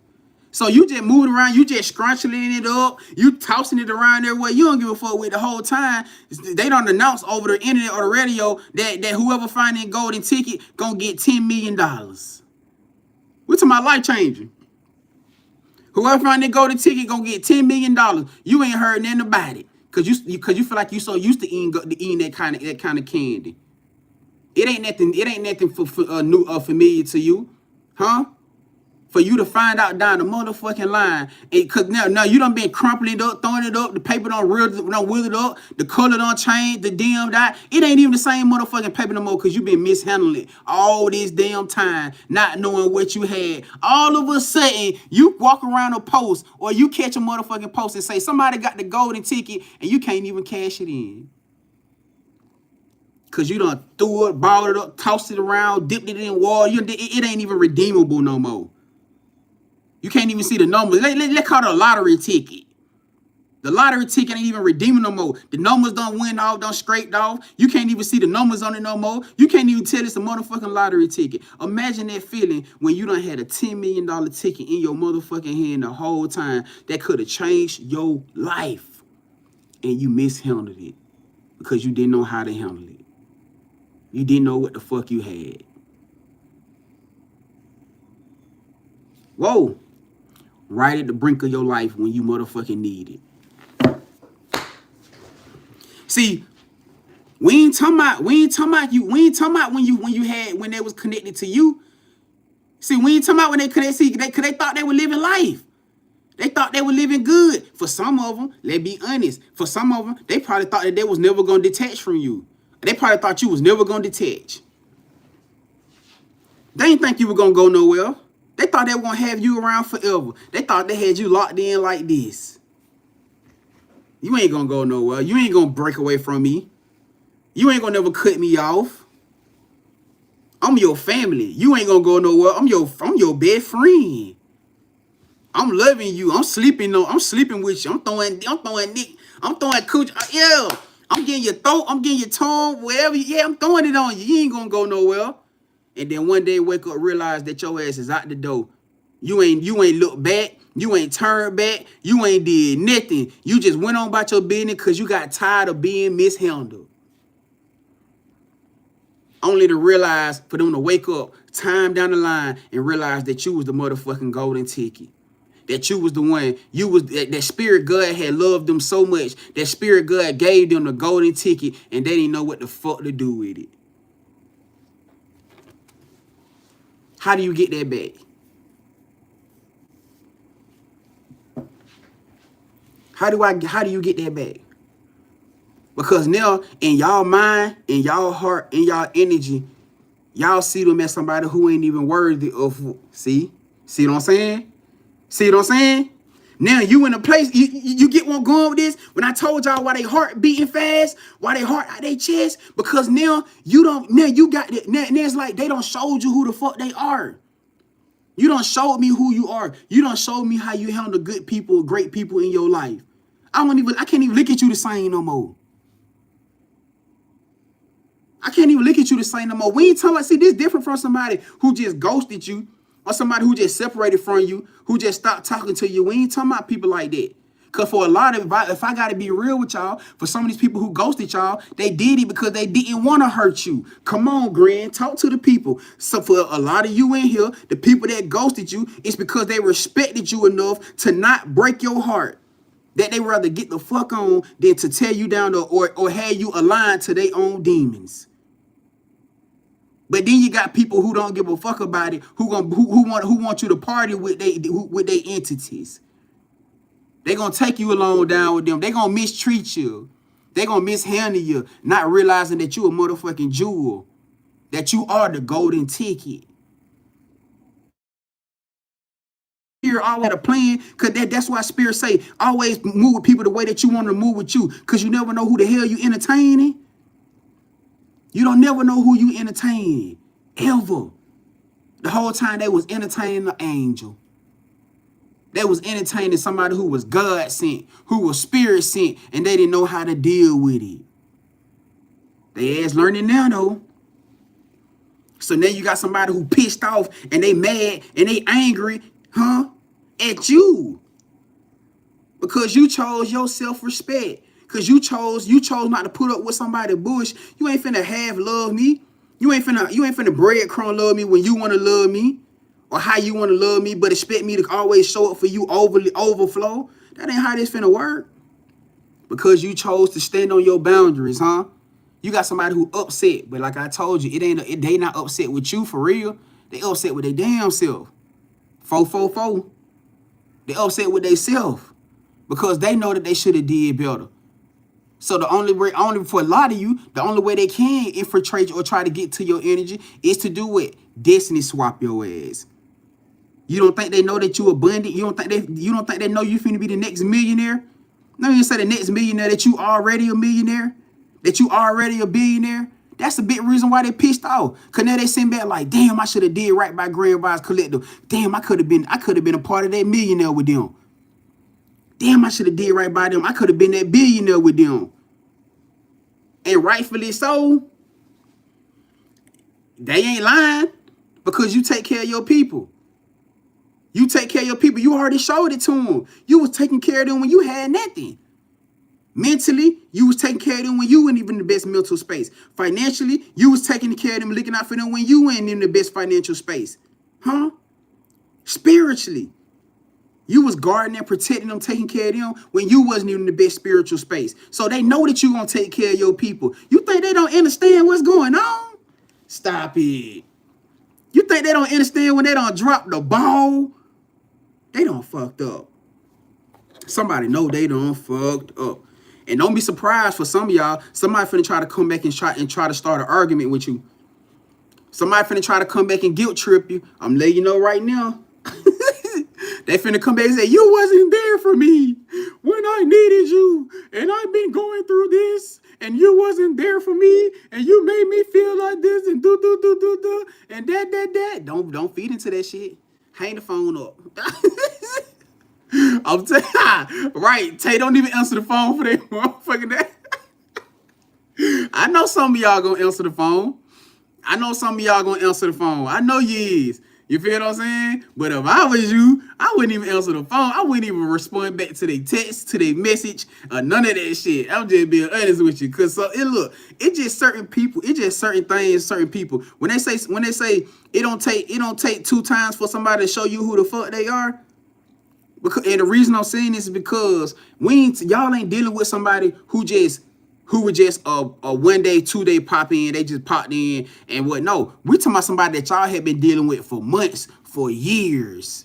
So you just moving around, you just scrunching it up, you tossing it around everywhere. You don't give a fuck with the whole time. They don't announce over the internet or the radio that whoever find that golden ticket gonna get $10 million. We're talking about life changing. Whoever find that golden ticket gonna get $10 million. You ain't heard nothing about it. Cause you feel like you so used to eating that kind of candy. It ain't nothing for new or familiar to you. Huh? for you to find out down the motherfucking line. Cause now you done been crumpling it up, throwing it up, the paper done withered up, the color done changed, the damn dot. It ain't even the same motherfucking paper no more because you been mishandling it all this damn time, not knowing what you had. All of a sudden, you walk around a post or you catch a motherfucking post and say somebody got the golden ticket and you can't even cash it in. Cause you done threw it, balled it up, tossed it around, dipped it in water. It ain't even redeemable no more. You can't even see the numbers. Let's call it a lottery ticket. The lottery ticket ain't even redeeming no more. The numbers done went off, done scraped off. You can't even see the numbers on it no more. You can't even tell it's a motherfucking lottery ticket. Imagine that feeling when you done had a $10 million ticket in your motherfucking hand the whole time that could have changed your life. And you mishandled it because you didn't know how to handle it. You didn't know what the fuck you had. Whoa. Right at the brink of your life when you motherfucking need it. See, we ain't talking about when they was connected to you. See, we ain't talking about when they connected. See, they thought they were living life. They thought they were living good. For some of them, let's be honest. For some of them, they probably thought that they was never gonna detach from you. They probably thought you was never gonna detach. They didn't think you were gonna go nowhere. They thought they were going to have you around forever. They thought they had you locked in like this. You ain't going to go nowhere. You ain't going to break away from me. You ain't going to never cut me off. I'm your family. You ain't going to go nowhere. I'm your best friend. I'm loving you. I'm sleeping with you. I'm throwing Nick. I'm throwing cooch. Yeah. I'm getting your throat. I'm getting your tongue. Wherever. Yeah, I'm throwing it on you. You ain't going to go nowhere. And then one day wake up, realize that your ass is out the door. You ain't look back. You ain't turned back. You ain't did nothing. You just went on about your business because you got tired of being mishandled. Only to realize, for them to wake up time down the line and realize that you was the motherfucking golden ticket. That you was the one, that spirit God had loved them so much. That spirit God gave them the golden ticket and they didn't know what the fuck to do with it. How do you get that back? How do you get that back? Because now in y'all mind, in y'all heart, in y'all energy, y'all see them as somebody who ain't even worthy of. See what I'm saying? See what I'm saying? Now you in a place, you get what I'm going with this? When I told y'all why they heart beating fast, why they heart out their chest, because now you got it. Now it's like they don't showed you who the fuck they are. You don't show me who you are. You don't show me how you handle good people, great people in your life. I can't even look at you the same no more. I can't even look at you the same no more. We ain't talking about, see, this different from somebody who just ghosted you or somebody who just separated from you, who just stopped talking to you. We ain't talking about people like that. Because for a lot of, if I got to be real with y'all, for some of these people who ghosted y'all, they did it because they didn't want to hurt you. Come on, Grand, talk to the people. So for a lot of you in here, the people that ghosted you, it's because they respected you enough to not break your heart. That they rather get the fuck on than to tear you down or have you aligned to their own demons. But then you got people who don't give a fuck about it, who want you to party with their entities. They gonna take you along down with them. They gonna mistreat you. They gonna mishandle you, not realizing that you a motherfucking jewel, that you are the golden ticket. Spirit always had a plan, because that's why Spirit say always move with people the way that you want to move with you, because you never know who the hell you entertaining. You don't never know who you entertaining, ever. The whole time they was entertaining an angel. They was entertaining somebody who was God sent, who was Spirit sent, and they didn't know how to deal with it. They ass learning now though. So now you got somebody who pissed off and they mad and they angry, at you. Because you chose your self-respect. Because you chose not to put up with somebody bush. You ain't finna half love me. You ain't finna breadcrumb love me when you want to love me. Or how you want to love me, but expect me to always show up for you overflow. That ain't how this finna work. Because you chose to stand on your boundaries, You got somebody who upset, but like I told you, they not upset with you for real. They upset with their damn self. 444. They upset with themselves because they know that they should have did better. So the only for a lot of you, the only way they can infiltrate you or try to get to your energy is to do what? Destiny swap your ass. You don't think they know that you abundant? You don't think they know you finna be the next millionaire? No, you say the next millionaire, that you already a millionaire, that you already a billionaire. That's the big reason why they pissed off. Cause now they sitting back like, damn, I should have did right by Grandvibes Collective. Damn, I could have been a part of that millionaire with them. Damn, I should have did right by them. I could have been that billionaire with them. And rightfully so. They ain't lying because you take care of your people. You take care of your people. You already showed it to them. You was taking care of them when you had nothing. Mentally, you was taking care of them when you weren't even in the best mental space. Financially, you was taking care of them, looking out for them when you weren't in the best financial space. Huh? Spiritually, you was guarding them, protecting them, taking care of them when you wasn't even in the best spiritual space. So they know that you gonna take care of your people. You think they don't understand what's going on? Stop it. You think they don't understand when they don't drop the ball? They done fucked up. Somebody know they done fucked up. And don't be surprised for some of y'all, somebody finna try to come back and try to start an argument with you. Somebody finna try to come back and guilt trip you. I'm letting you know right now. They finna come back and say, you wasn't there for me when I needed you. And I've been going through this. And you wasn't there for me. And you made me feel like this. And do. And that. Don't feed into that shit. Hang the phone up. I'm telling you, right? Tay don't even answer the phone for that motherfucking that. I know some of y'all gonna answer the phone. I know you is. You feel what I'm saying? But if I was you, I wouldn't even answer the phone. I wouldn't even respond back to their text, to their message, or none of that shit. I'm just being honest with you. Cause it's just certain people, it's just certain things, certain people. When they say it don't take 2 times for somebody to show you who the fuck they are. Because, and the reason I'm saying this is because y'all ain't dealing with somebody who would just a 1 day, 2 day pop in, they just popped in and what. No, we talking about somebody that y'all have been dealing with for months, for years.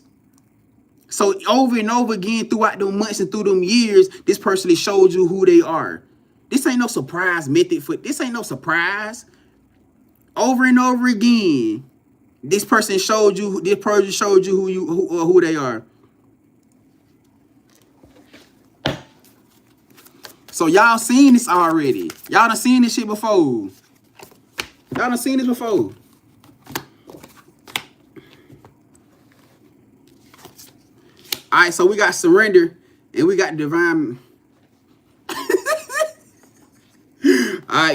So over and over again throughout them months and through them years, this person has showed you who they are. This ain't no surprise method this ain't no surprise. Over and over again, this person showed you who they are. So y'all seen this already. Y'all done seen this shit before. All right, so we got surrender and we got divine. All right,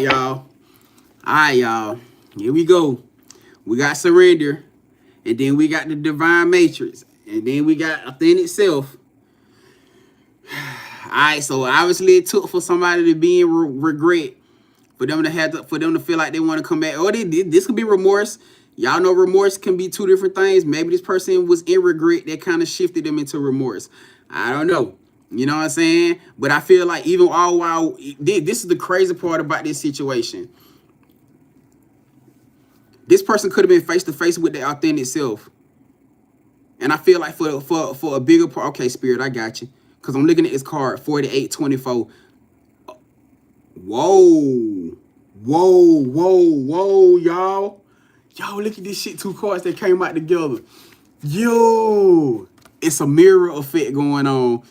y'all. Here we go. We got surrender, and then we got the divine matrix, and then we got authentic self. All right, so obviously it took for somebody to be in regret, for them to feel like they want to come back. Or this could be remorse. Y'all know remorse can be 2 different things. Maybe this person was in regret that kind of shifted them into remorse. I don't know. You know what I'm saying? But I feel like even all while this is the crazy part about this situation. This person could have been face to face with their authentic self. And I feel like for a bigger part, okay, Spirit, I got you. Because I'm looking at this card, 4824. Whoa, y'all. Y'all, look at this shit, 2 cards that came out together. Yo, it's a mirror effect going on.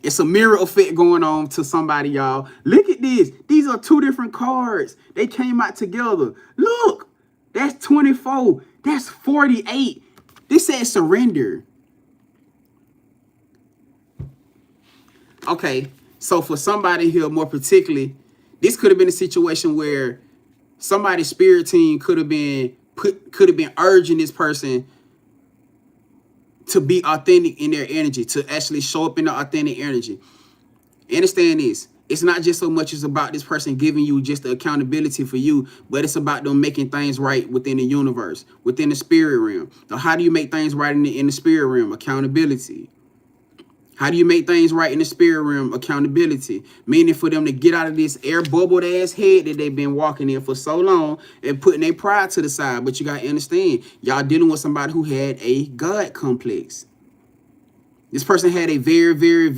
It's a mirror effect going on to somebody, y'all. Look at this. These are 2 different cards. They came out together. Look, that's 24. That's 48. This says surrender. Okay, so for somebody here more particularly, this could have been a situation where somebody's spirit team could have been urging this person to be authentic in their energy, to actually show up in the authentic energy. Understand this. It's not just so much as about this person giving you just the accountability for you, but it's about them making things right within the universe, within the spirit realm. Now, how do you make things right in the spirit realm? Accountability. How do you make things right in the spirit realm? Accountability. Meaning for them to get out of this air bubbled ass head that they've been walking in for so long and putting their pride to the side. But you got to understand, y'all dealing with somebody who had a God complex. This person had a very, very,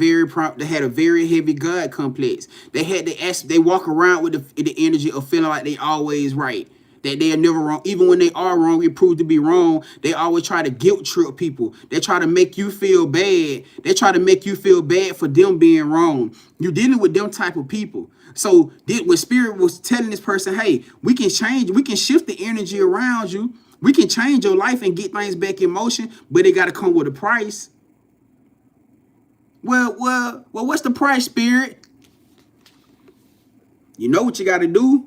they had a very heavy God complex. They walk around with the energy of feeling like they always right. That they are never wrong. Even when they are wrong, it proved to be wrong. They always try to guilt trip people. They try to make you feel bad. They try to make you feel bad for them being wrong. You're dealing with them type of people. So when Spirit was telling this person, hey, we can change, we can shift the energy around you. We can change your life and get things back in motion, but it got to come with a price. Well, what's the price, Spirit? You know what you got to do.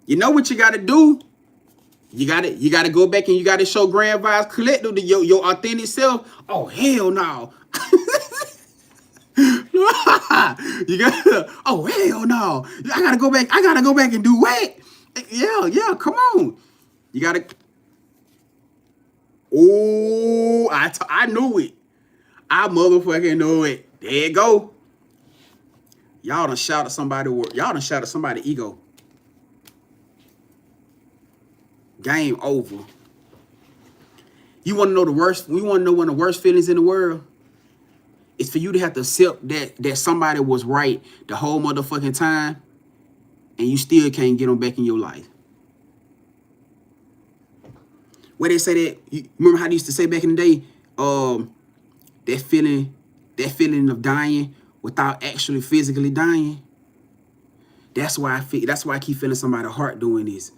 You know what you got to do. You got to go back and you got to show Grand Vibes Collective to your authentic self. Oh, hell no. You got to, oh, hell no. I got to go back. I got to go back and do what? Yeah, come on. You got to. Oh, I knew it. I motherfucking knew it. There you go. Y'all done shouted somebody. Y'all done shouted somebody ego. Game over. You want to know the worst? We want to know one of the worst feelings in the world? It's for you to have to accept that somebody was right the whole motherfucking time, and you still can't get them back in your life. Where they say that, you remember how they used to say back in the day, that feeling of dying without actually physically dying. That's why I keep feeling somebody's heart doing this.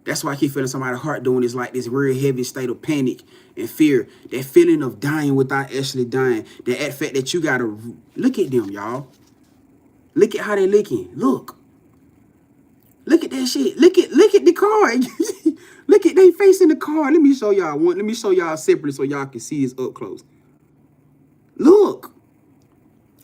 That's why I keep feeling somebody's heart doing this, like this real heavy state of panic and fear. That feeling of dying without actually dying. That fact that you gotta look at them, y'all. Look at how they looking. Look at that shit. Look at the card. Look at they face in the card. Let me show y'all one. Let me show y'all separately so y'all can see it up close. Look.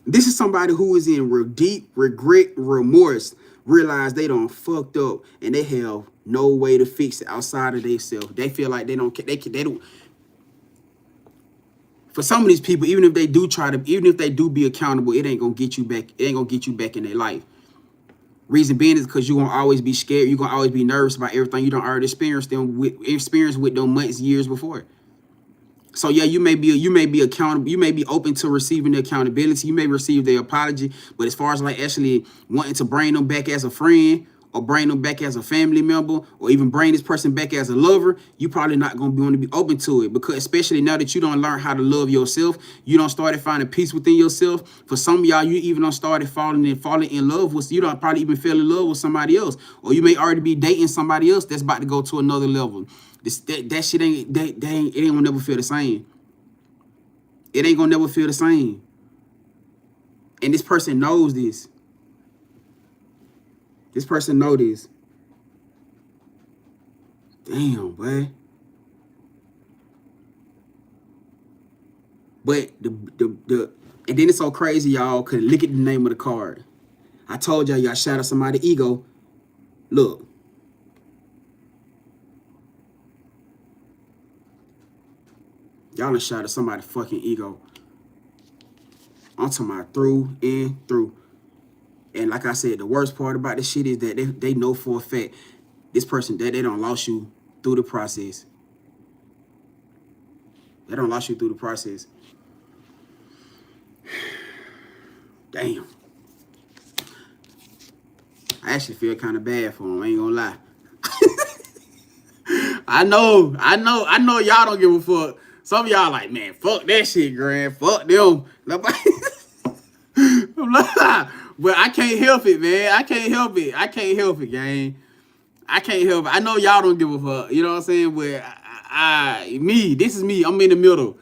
This is somebody who is in deep regret, remorse, realize they done fucked up and they have no way to fix it outside of themselves. They feel like they don't. For some of these people, even if they do be accountable, it ain't gonna get you back. It ain't gonna get you back in their life. Reason being is because you're gonna always be scared. You're gonna always be nervous about everything you don't already experience with them months, years before. So yeah, you may be accountable. You may be open to receiving the accountability. You may receive the apology, but as far as like actually wanting to bring them back as a friend or bring them back as a family member or even bring this person back as a lover, you probably not going to want to be open to it, because especially now that you don't learn how to love yourself, you don't started finding peace within yourself. For some of y'all, you even don't started falling in love with, you don't probably even fell in love with somebody else, or you may already be dating somebody else that's about to go to another level. That shit ain't, it ain't gonna never feel the same. It ain't gonna never feel the same. And this person knows this. This person know this. Damn, boy. But and then it's so crazy, y'all, cause look at the name of the card. I told y'all shout out somebody's ego. Look. Y'all done shot at somebody's fucking ego. I'm talking about through and through. And like I said, the worst part about this shit is that they know for a fact this person, that they don't lost you through the process. They don't lost you through the process. Damn. I actually feel kind of bad for them, I ain't gonna lie. I know y'all don't give a fuck. Some of y'all like, man, fuck that shit, Grand. Fuck them. But I can't help it, man. I can't help it, gang. I can't help it. I know y'all don't give a fuck. You know what I'm saying? But this is me. I'm in the middle.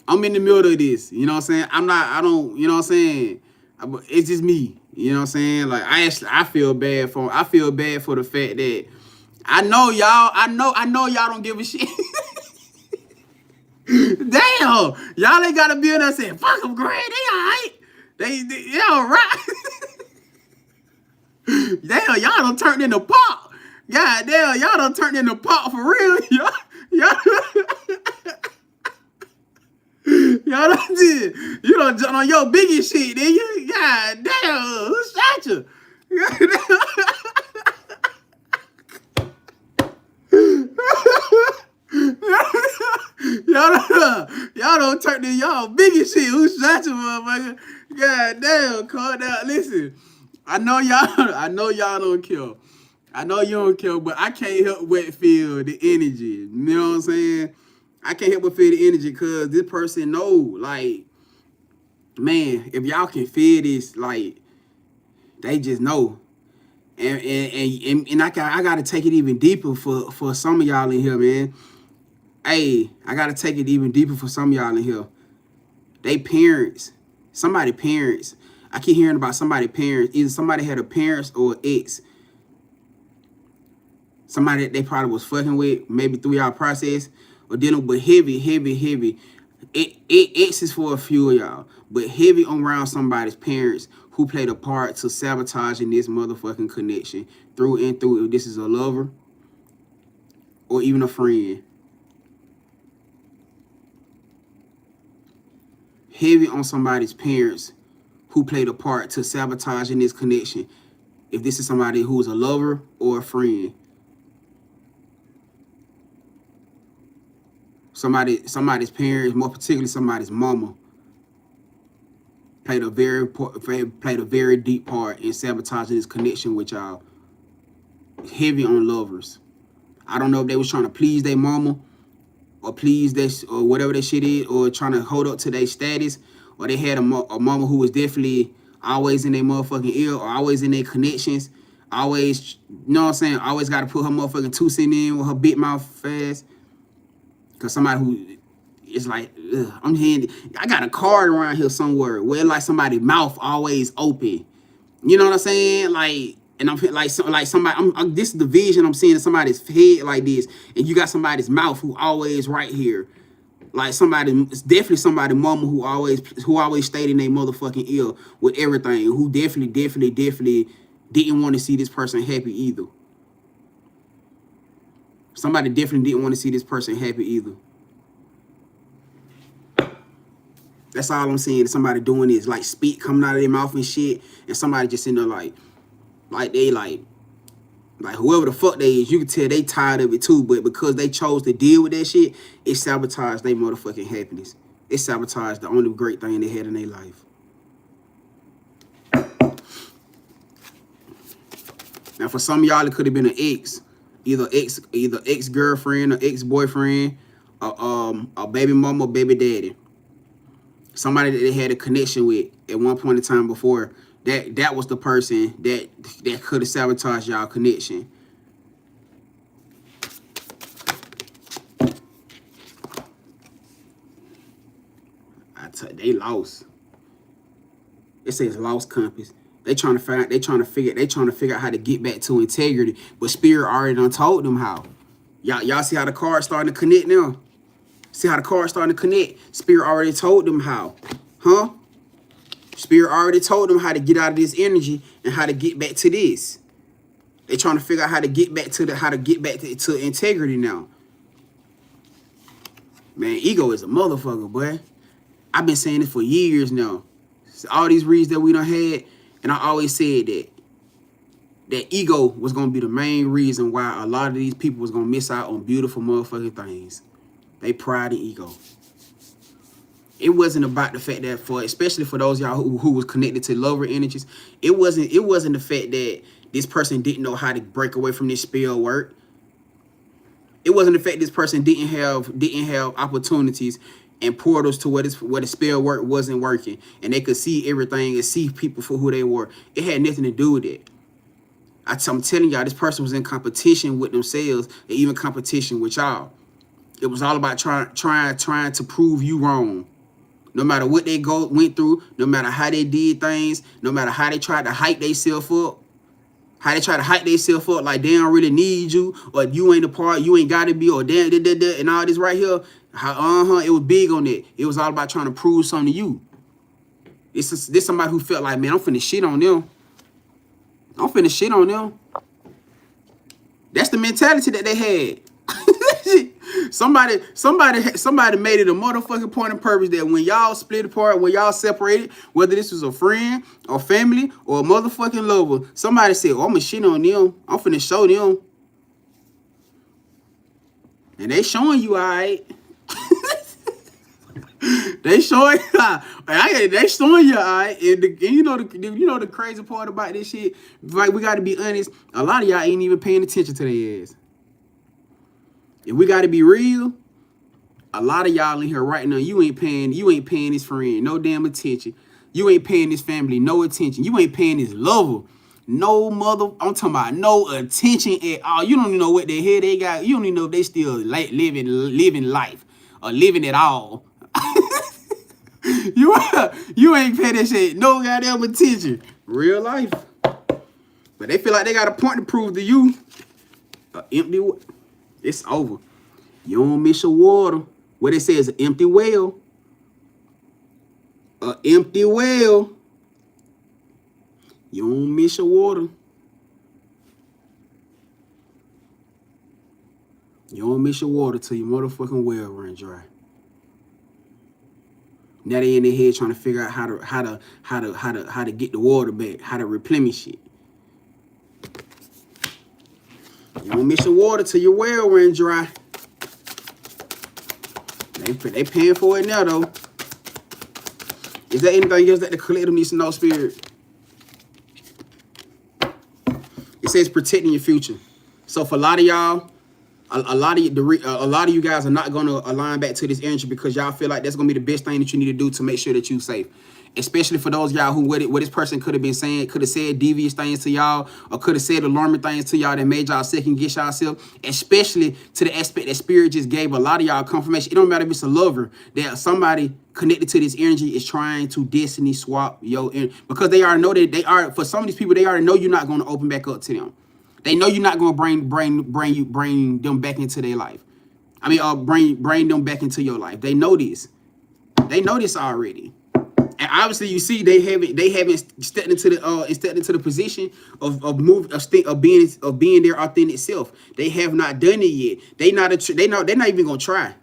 I'm in the middle of this. You know what I'm saying? You know what I'm saying? It's just me. You know what I'm saying? Like, I feel bad for the fact that I know y'all don't give a shit. Damn, y'all ain't gotta be in there saying, fuck them, Grand, they all right. They all right. Damn, y'all done turned into pop. God damn, y'all done turned into pop for real. Y'all Y'all done did. You done jumped on your biggest shit, then you. God damn, who shot you? Y'all don't turn to y'all biggest shit. Who shot you, motherfucker? God damn, calm down. Listen, I know y'all don't kill. I know you don't kill, but I can't help but feel the energy. You know what I'm saying? I can't help but feel the energy because this person know, like, man, if y'all can feel this, like, they just know. And I gotta take it even deeper for some of y'all in here, man. Hey, I gotta take it even deeper for some of y'all in here. They parents, somebody parents. I keep hearing about somebody parents. Either somebody had a parents or ex. Somebody that they probably was fucking with, maybe through y'all process, or dealing with heavy. Ex is for a few of y'all, but heavy on around somebody's parents who played a part to sabotaging this motherfucking connection through and through. If this is a lover or even a friend. Heavy on somebody's parents who played a part to sabotaging this connection. If this is somebody who is a lover or a friend. Somebody's parents, more particularly somebody's mama, played a very deep part in sabotaging this connection with y'all. Heavy on lovers. I don't know if they was trying to please their mama or please this or whatever that shit is, or trying to hold up to their status, or they had a mama who was definitely always in their motherfucking ear or always in their connections. Always, you know what I'm saying? Always got to put her motherfucking 2 cents in with her big mouth fast. Cause somebody who is like, ugh, I got a card around here somewhere where like somebody's mouth always open. You know what I'm saying? Like, and I'm like somebody. This is the vision I'm seeing in somebody's head like this, and you got somebody's mouth who always right here, like somebody. It's definitely somebody mama who always stayed in their motherfucking ear with everything. Who definitely didn't want to see this person happy either. Somebody definitely didn't want to see this person happy either. That's all I'm saying. Somebody doing this, like spit coming out of their mouth and shit, and somebody just in there like they like whoever the fuck they is, you can tell they tired of it too. But because they chose to deal with that shit, it sabotaged their motherfucking happiness. It sabotaged the only great thing they had in their life. Now, for some of y'all, it could have been an ex. Either ex-girlfriend or ex-boyfriend, a baby mama or baby daddy. Somebody that they had a connection with at one point in time before. That was the person that could have sabotaged y'all connection. They lost. It says lost compass. They trying to figure out how to get back to integrity. But Spirit already done told them how. Y'all see how the card's starting to connect now? See how the card's starting to connect? Spirit already told them how. Huh? Spirit already told them how to get out of this energy and how to get back to this. They trying to figure out how to get back to integrity now. Man, ego is a motherfucker, boy. I've been saying this for years now. All these reads that we done had. And I always said that ego was going to be the main reason why a lot of these people was going to miss out on beautiful motherfucking things. They pride and ego. It wasn't about the fact that especially for those y'all who was connected to lower energies, it wasn't the fact that this person didn't know how to break away from this spell work. It wasn't the fact this person didn't have opportunities and portals to where the spell work wasn't working, and they could see everything and see people for who they were. It had nothing to do with it. I'm telling y'all, this person was in competition with themselves and even competition with y'all. It was all about trying to prove you wrong. No matter what they went through, no matter how they did things, no matter how they tried to hype themselves up, like they don't really need you, or you ain't a part, you ain't got to be, or damn, and all this right here. It was big on that. It was all about trying to prove something to you. This somebody who felt like, man, I'm finna shit on them. That's the mentality that they had. Somebody made it a motherfucking point of purpose that when y'all split apart, when y'all separated, whether this was a friend or family or a motherfucking lover, somebody said, oh, I'm gonna shit on them. I'm finna show them. And they showing you, all right. They showing they showing you, all right. And you know the crazy part about this shit, like, we gotta be honest, a lot of y'all ain't even paying attention to their ass. If we gotta be real, a lot of y'all in here right now, you ain't paying this friend no damn attention. You ain't paying this family no attention. You ain't paying this lover no I'm talking about no attention at all. You don't even know what the hell they got. You don't even know if they still living life or living at all. You ain't paying that shit no goddamn attention. Real life. But they feel like they got a point to prove to you. Empty. It's over. You don't miss your water. What it says, an empty well. An empty well. You don't miss your water. You don't miss your water till your motherfucking well run dry. Now they in their head trying to figure out how to get the water back, how to replenish it. You don't miss your water till your well run dry. They paying for it now though. Is there anything else that the collective needs to know, Spirit? It says protecting your future. So for a lot of y'all, a lot of you guys are not going to align back to this energy because y'all feel like that's going to be the best thing that you need to do to make sure that you're safe. Especially for those y'all who what this person could have been saying, could have said devious things to y'all, or could have said alarming things to y'all that made y'all second guess yourself. Especially to the aspect that Spirit just gave a lot of y'all confirmation. It don't matter if it's a lover, that somebody connected to this energy is trying to destiny swap your energy, because they already know that they are, for some of these people, they already know you're not going to open back up to them. They know you're not going to bring them back into their life. I mean, bring them back into your life. They know this. They know this already. And obviously, you see, they haven't stepped into the position of being their authentic self. They have not done it yet. They're not even gonna try.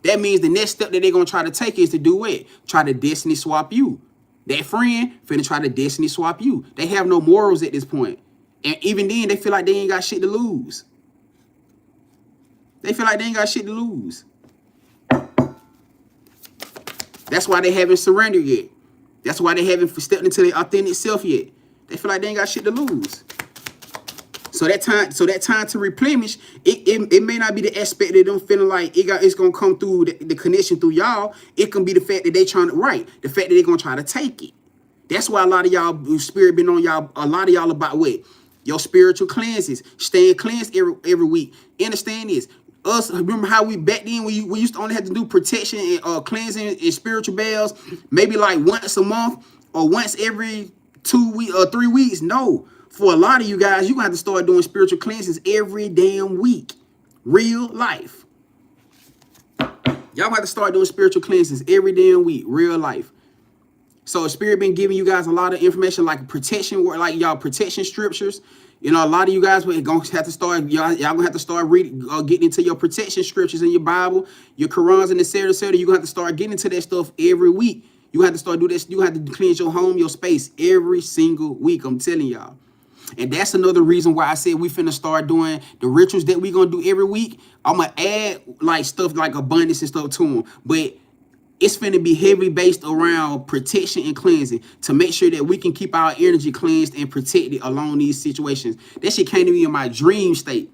That means the next step that they're gonna try to take is to do what? Try to destiny swap you. That friend finna try to destiny swap you. They have no morals at this point. And even then, they feel like they ain't got shit to lose. They feel like they ain't got shit to lose. That's why they haven't surrendered yet. That's why they haven't stepped into their authentic self yet. They feel like they ain't got shit to lose. So that time to replenish, it may not be the aspect that them feeling like it's gonna come through the connection through y'all. It can be the fact that they trying to the fact that they gonna try to take it. That's why a lot of y'all Spirit been on y'all. A lot of y'all about what? Your spiritual cleanses, staying cleansed every week. Understand this. Us, remember how we back then we used to only have to do protection and cleansing and spiritual baths maybe like once a month or once every 2 weeks or 3 weeks. No, for a lot of you guys, you're gonna have to start doing spiritual cleanses every damn week. Real life. Y'all gonna have to start doing spiritual cleanses every damn week. Real life. So Spirit been giving you guys a lot of information like protection, like y'all protection scriptures. You know, a lot of you guys are gonna have to start. Y'all gonna have to start reading, getting into your protection scriptures in your Bible, your Qurans, and etc. You gonna have to start getting into that stuff every week. You have to start do this. You have to cleanse your home, your space every single week. I'm telling y'all. And that's another reason why I said we finna start doing the rituals that we gonna do every week. I'm gonna add like stuff like abundance and stuff to them, but it's finna be heavily based around protection and cleansing to make sure that we can keep our energy cleansed and protected along these situations. That shit came to me in my dream state.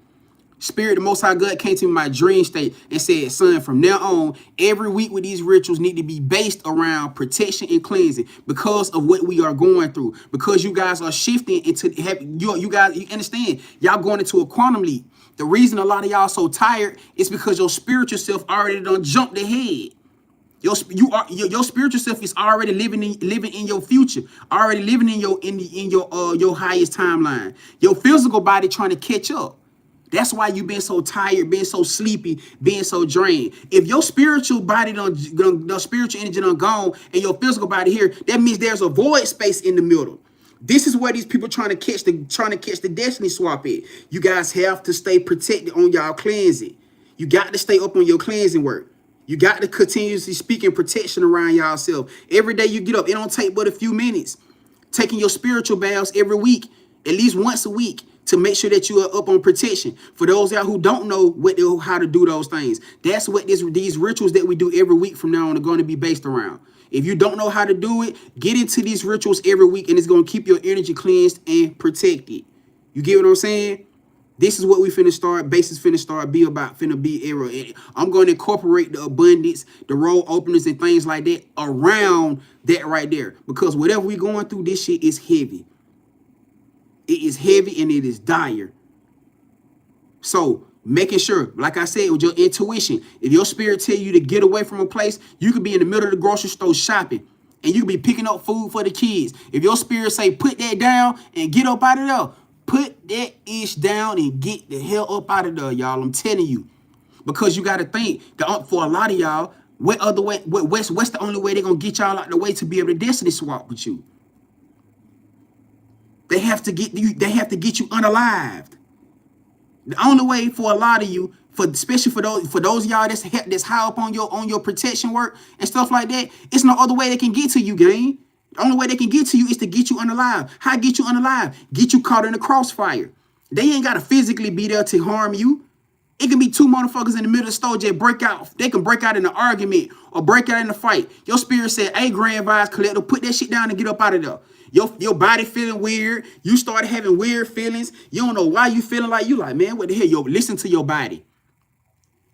Spirit, the Most High God came to me in my dream state and said, son, from now on, every week with these rituals need to be based around protection and cleansing because of what we are going through. Because you guys are shifting into, you understand, y'all going into a quantum leap. The reason a lot of y'all so tired is because your spiritual self already done jumped ahead. Your spiritual self is already living in your future, already living in your highest timeline. Your physical body trying to catch up. That's why you been so tired, being so sleepy, being so drained. If your spiritual body the spiritual energy done gone, and your physical body here, that means there's a void space in the middle. This is where these people trying to catch the destiny swap at. You guys have to stay protected on y'all cleansing. You got to stay up on your cleansing work. You got to continuously speaking protection around yourself. Every day you get up, it don't take but a few minutes. Taking your spiritual baths every week, at least once a week, to make sure that you are up on protection. For those out who don't know how to do those things, that's what these rituals that we do every week from now on are going to be based around. If you don't know how to do it, get into these rituals every week, and it's going to keep your energy cleansed and protected. You get what I'm saying? This is what we finna start. Basis finna start be about. Finna be era. I'm going to incorporate the abundance, the road openers, and things like that around that right there. Because whatever we going through, this shit is heavy. It is heavy and it is dire. So making sure, like I said, with your intuition, if your spirit tell you to get away from a place, you could be in the middle of the grocery store shopping, and you could be picking up food for the kids. If your spirit say put that down and get up out of there, put that ish down and get the hell up out of there, y'all. I'm telling you. Because you got to think, for a lot of y'all, what's the only way they're going to get y'all out the way to be able to destiny swap with you? They have to get you unalived. The only way for a lot of you, especially for those y'all that's high up on your protection work and stuff like that, it's no other way they can get to you, gang. The only way they can get to you is to get you unalive. How get you unalive? Get you caught in the crossfire. They ain't got to physically be there to harm you. It can be two motherfuckers in the middle of the store just break out. They can break out in an argument or break out in a fight. Your spirit said, hey, Grandvibes Collective, put that shit down and get up out of there. Your body feeling weird. You start having weird feelings. You don't know why you feeling like you like, man, what the hell? Yo, listen to your body.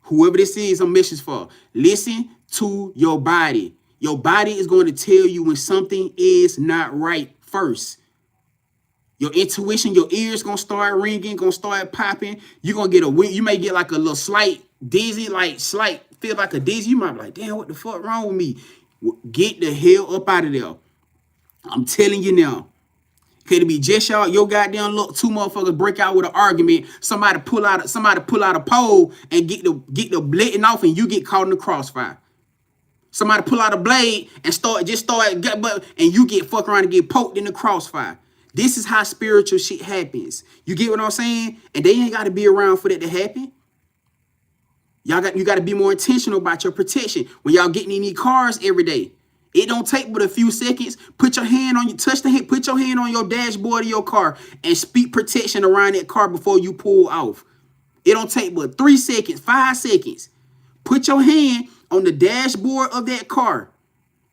Whoever this is, I'm missions for. Listen to your body. Your body is going to tell you when something is not right first. Your intuition, your ears going to start ringing, going to start popping. You're going to get you may get like a little slight dizzy, feel like a dizzy. You might be like, damn, what the fuck wrong with me? Get the hell up out of there. I'm telling you now. Could it be just your goddamn look, two motherfuckers break out with an argument, somebody pull out a pole and get the letting off, and you get caught in the crossfire. Somebody pull out a blade and start and you get fuck around and get poked in the crossfire. This is how spiritual shit happens. You get what I'm saying? And they ain't got to be around for that to happen. You got to be more intentional about your protection. When y'all getting in these cars every day, it don't take but a few seconds. Put your hand on your dashboard of your car and speak protection around that car before you pull off. It don't take but 3 seconds, 5 seconds. Put your hand on the dashboard of that car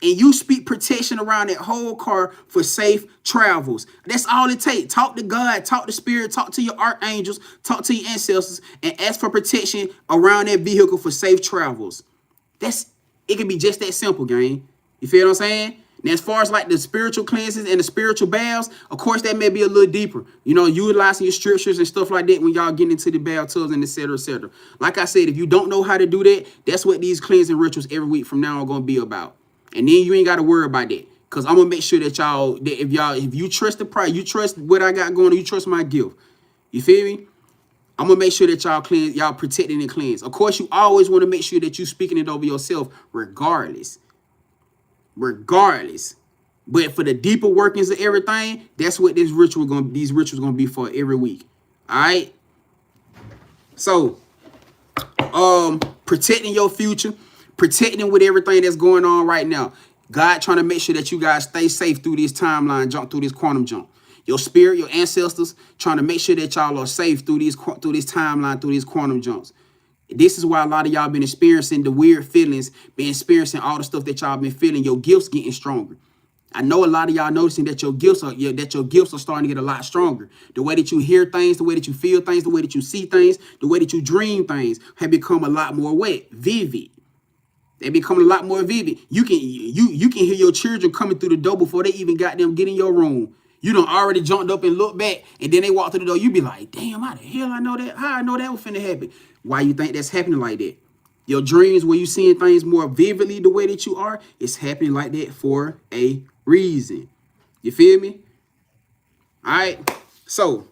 and you speak protection around that whole car for safe travels. That's all it takes. Talk to God, talk to spirit, talk to your archangels, talk to your ancestors, and ask for protection around that vehicle for safe travels. It can be just that simple, gang. You feel what I'm saying? Now, as far as like the spiritual cleanses and the spiritual baths, of course, that may be a little deeper. You know, utilizing your scriptures and stuff like that when y'all get into the bathtubs and et cetera, et cetera. Like I said, if you don't know how to do that, that's what these cleansing rituals every week from now are going to be about. And then you ain't got to worry about that. Because I'm going to make sure that if you trust the price, you trust what I got going on, you trust my gift. You feel me? I'm going to make sure that y'all protecting and cleanse. Of course, you always want to make sure that you speaking it over yourself regardless. But for the deeper workings of everything, that's what these rituals gonna be for every week. All right. So, protecting your future, protecting with everything that's going on right now. God trying to make sure that you guys stay safe through this timeline, jump through this quantum jump. Your spirit, your ancestors, trying to make sure that y'all are safe through this timeline, through these quantum jumps. This is why a lot of y'all been experiencing the weird feelings, been experiencing all the stuff that y'all been feeling. Your gifts getting stronger. I know a lot of y'all noticing that your gifts are starting to get a lot stronger. The way that you hear things, the way that you feel things, the way that you see things, the way that you dream things have become a lot more vivid. They become a lot more vivid. You can hear your children coming through the door before they even got them get in your room. You done already jumped up and looked back, and then they walk through the door. You be like, damn, how the hell I know that? How I know that was finna happen? Why you think that's happening like that? Your dreams, where you seeing things more vividly the way that you are, it's happening like that for a reason. You feel me? All right. So,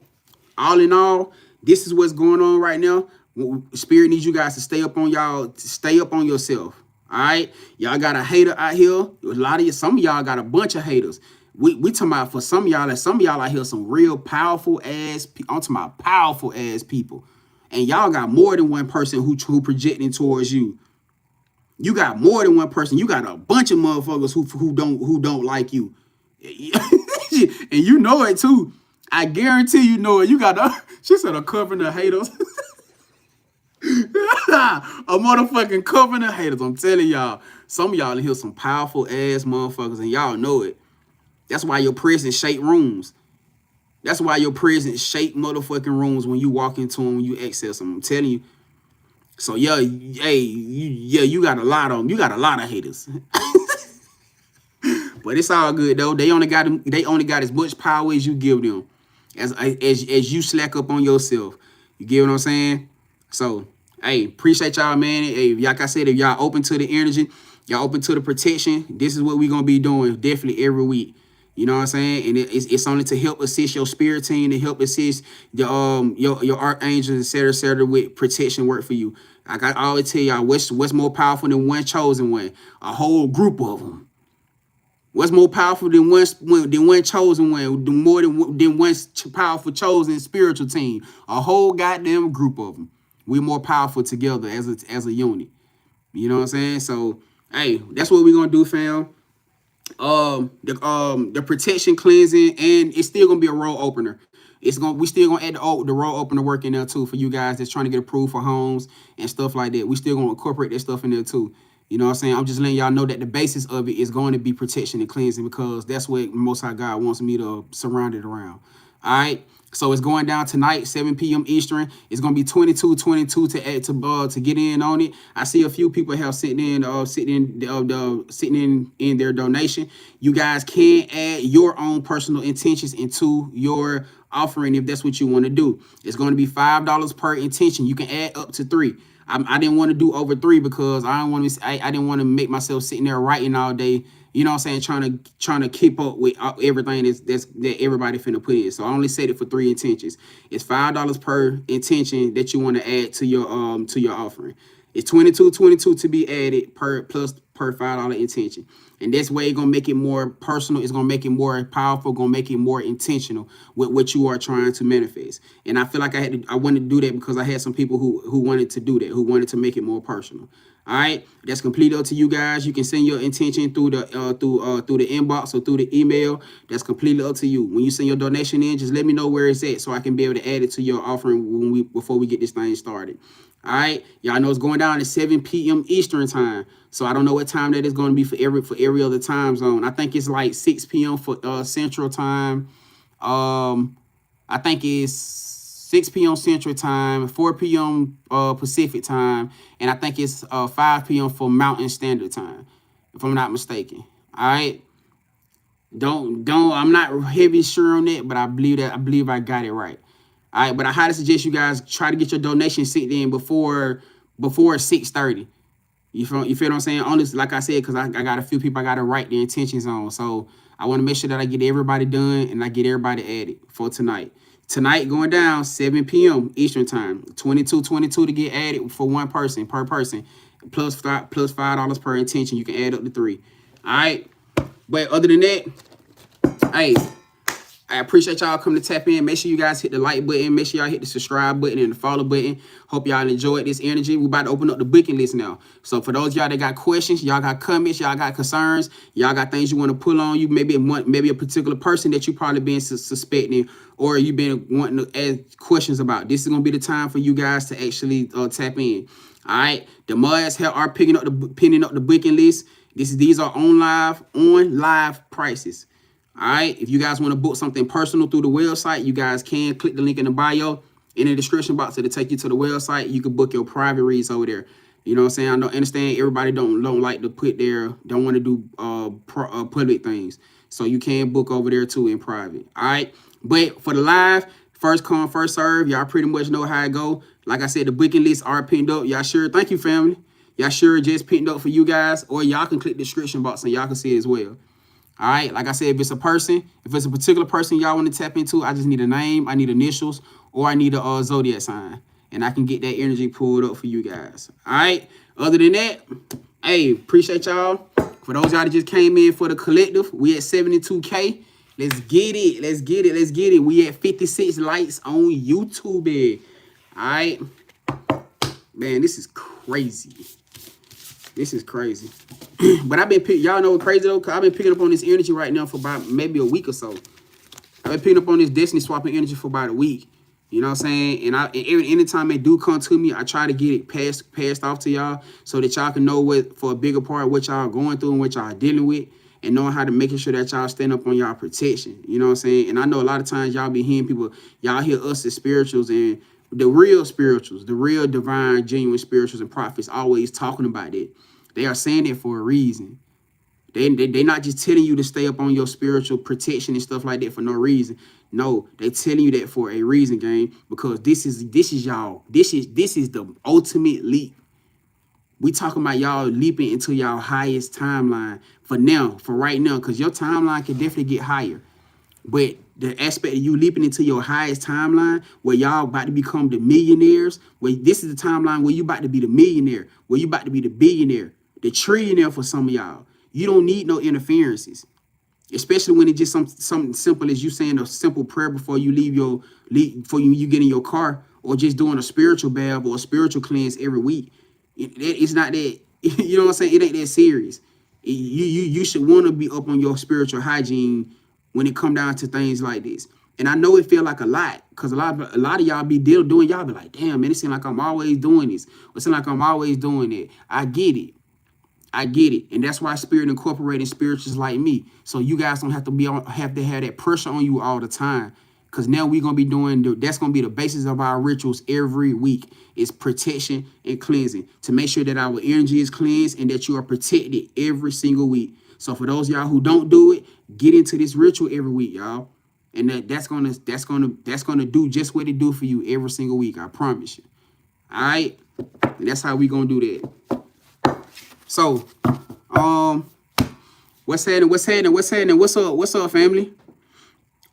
all in all, this is what's going on right now. Spirit needs you guys to stay up on yourself. All right. Y'all got a hater out here. Some of y'all got a bunch of haters. We talking about for some of y'all out here, some real powerful ass. I'm talking about powerful ass people. And y'all got more than one person who projecting towards you. You got more than one person. You got a bunch of motherfuckers who don't like you. And you know it too. I guarantee you know it. You got she said a covenant of haters. A motherfucking covenant of haters. I'm telling y'all. Some of y'all in here some powerful ass motherfuckers, and y'all know it. That's why your presence shake rooms. That's why your presence shake motherfucking rooms when you walk into them, when you access them. I'm telling you. So yeah, hey, you got a lot of them. You got a lot of haters. But it's all good though. They only got as much power as you give them. As you slack up on yourself. You get what I'm saying? So, hey, appreciate y'all, man. Hey, like I said, if y'all open to the energy, y'all open to the protection, this is what we're gonna be doing definitely every week. You know what I'm saying? And it's only to help assist your spirit team, to help assist your archangels, et cetera, with protection work for you. Like I always tell y'all, what's more powerful than one chosen one? A whole group of them. What's more powerful than one chosen one? More than one powerful chosen spiritual team? A whole goddamn group of them. We're more powerful together as a unit. You know what I'm saying? So, hey, that's what we're gonna do, fam. The protection cleansing, and it's still gonna be a roll opener. We still gonna add the roll opener work in there too for you guys that's trying to get approved for homes and stuff like that. We still gonna incorporate that stuff in there too. You know what I'm saying? I'm just letting y'all know that the basis of it is going to be protection and cleansing, because that's what Most High God wants me to surround it around. All right. So it's going down tonight, 7 p.m. Eastern. It's gonna be 22 to add to get in on it. I see a few people have sitting in their donation. You guys can add your own personal intentions into your offering if that's what you want to do. It's going to be $5 per intention. You can add up to 3. I didn't want to do over 3 because I didn't want to make myself sitting there writing all day. You know what I'm saying? Trying to keep up with everything that everybody finna put in. So I only set it for 3 intentions. It's $5 per intention that you want to add to your offering. It's $22 to be added per $5 intention. And this way it's gonna make it more personal, it's gonna make it more powerful, gonna make it more intentional with what you are trying to manifest. And I feel like I wanted to do that because I had some people who wanted to do that, who wanted to make it more personal. All right, that's completely up to you guys. You can send your intention through the inbox or through the email. That's completely up to you. When you send your donation in, just let me know where it's at so I can be able to add it to your offering before we get this thing started. All right, y'all know it's going down at 7 p.m. Eastern time. So I don't know what time that is going to be for every other time zone. I think it's like 6 p.m. for Central time. I think it's 6 p.m. Central time, 4 p.m. Pacific time, and I think it's 5 p.m. for Mountain Standard Time, if I'm not mistaken. All right. I'm not heavy sure on that, but I believe I got it right. All right, but I highly suggest you guys try to get your donation sent in before 6:30. You feel what I'm saying? Honestly, like I said, because I got a few people I got to write their intentions on. So I want to make sure that I get everybody done and I get everybody added for tonight. Tonight going down 7 p.m. Eastern time. $22 to get added for one person per person, plus $5 per intention. You can add up to 3. All right. But other than that, hey, I appreciate y'all coming to tap in. Make sure you guys hit the like button. Make sure y'all hit the subscribe button and the follow button. Hope y'all enjoyed this energy. We're about to open up the booking list now. So for those of y'all that got questions, y'all got comments, y'all got concerns, y'all got things you want to pull on you, maybe a particular person that you probably been suspecting or you've been wanting to ask questions about. This is going to be the time for you guys to actually tap in. All right. The mods are pinning up the booking list. These are on live prices. All right, if you guys want to book something personal through the website, you guys can click the link in the bio in the description box. It'll take you to the website. You can book your private reads over there. You know what I'm saying? I don't understand everybody don't like to don't want to do public things. So you can book over there too in private. All right, but for the live, first come, first serve. Y'all pretty much know how it go. Like I said, the booking lists are pinned up. Y'all sure? Thank you, family. Y'all sure just pinned up for you guys, or y'all can click the description box and y'all can see it as well. All right, like I said, if it's a particular person y'all want to tap into, I just need a name, I need initials, or I need a zodiac sign, and I can get that energy pulled up for you guys. All right, other than that, hey, appreciate y'all. For those y'all that just came in for the collective, we at 72K. Let's get it. We at 56 likes on YouTube. All right. Man, this is crazy. This is crazy. But I've been y'all know what crazy though? Cause I've been picking up on this energy right now for about maybe a week or so. I've been picking up on this destiny swapping energy for about a week. You know what I'm saying? And anytime they do come to me, I try to get it passed off to y'all so that y'all can know what, for a bigger part, what y'all going through and what y'all dealing with, and knowing how to making sure that y'all stand up on y'all protection. You know what I'm saying? And I know a lot of times y'all be hearing people, y'all hear us as spirituals and the real spirituals, the real divine, genuine spirituals and prophets always talking about it. They are saying it for a reason. They not just telling you to stay up on your spiritual protection and stuff like that for no reason. No, they telling you that for a reason, gang. Because this is y'all. This is the ultimate leap. We talking about y'all leaping into y'all highest timeline for now, for right now, because your timeline can definitely get higher. But the aspect of you leaping into your highest timeline, where y'all about to become the millionaires, where this is the timeline where you about to be the millionaire, where you about to be the billionaire, the trillionaire for some of y'all. You don't need no interferences, especially when it's just something simple as you saying a simple prayer before you before you get in your car, or just doing a spiritual bath or a spiritual cleanse every week. It's not that, you know what I'm saying? It ain't that serious. You should want to be up on your spiritual hygiene when it come down to things like this. And I know it feel like a lot, because a lot of y'all be doing, y'all be like, damn, man, it seems like I'm always doing this. It seems like I'm always doing it. I get it. And that's why Spirit incorporating spirituals like me. So you guys don't have to have that pressure on you all the time. Because now we're going to be doing, that's going to be the basis of our rituals every week. Is protection and cleansing. To make sure that our energy is cleansed and that you are protected every single week. So for those of y'all who don't do it, get into this ritual every week, y'all. And that's gonna do just what it do for you every single week. I promise you. All right? And that's how we going to do that. So, what's happening? What's up, family?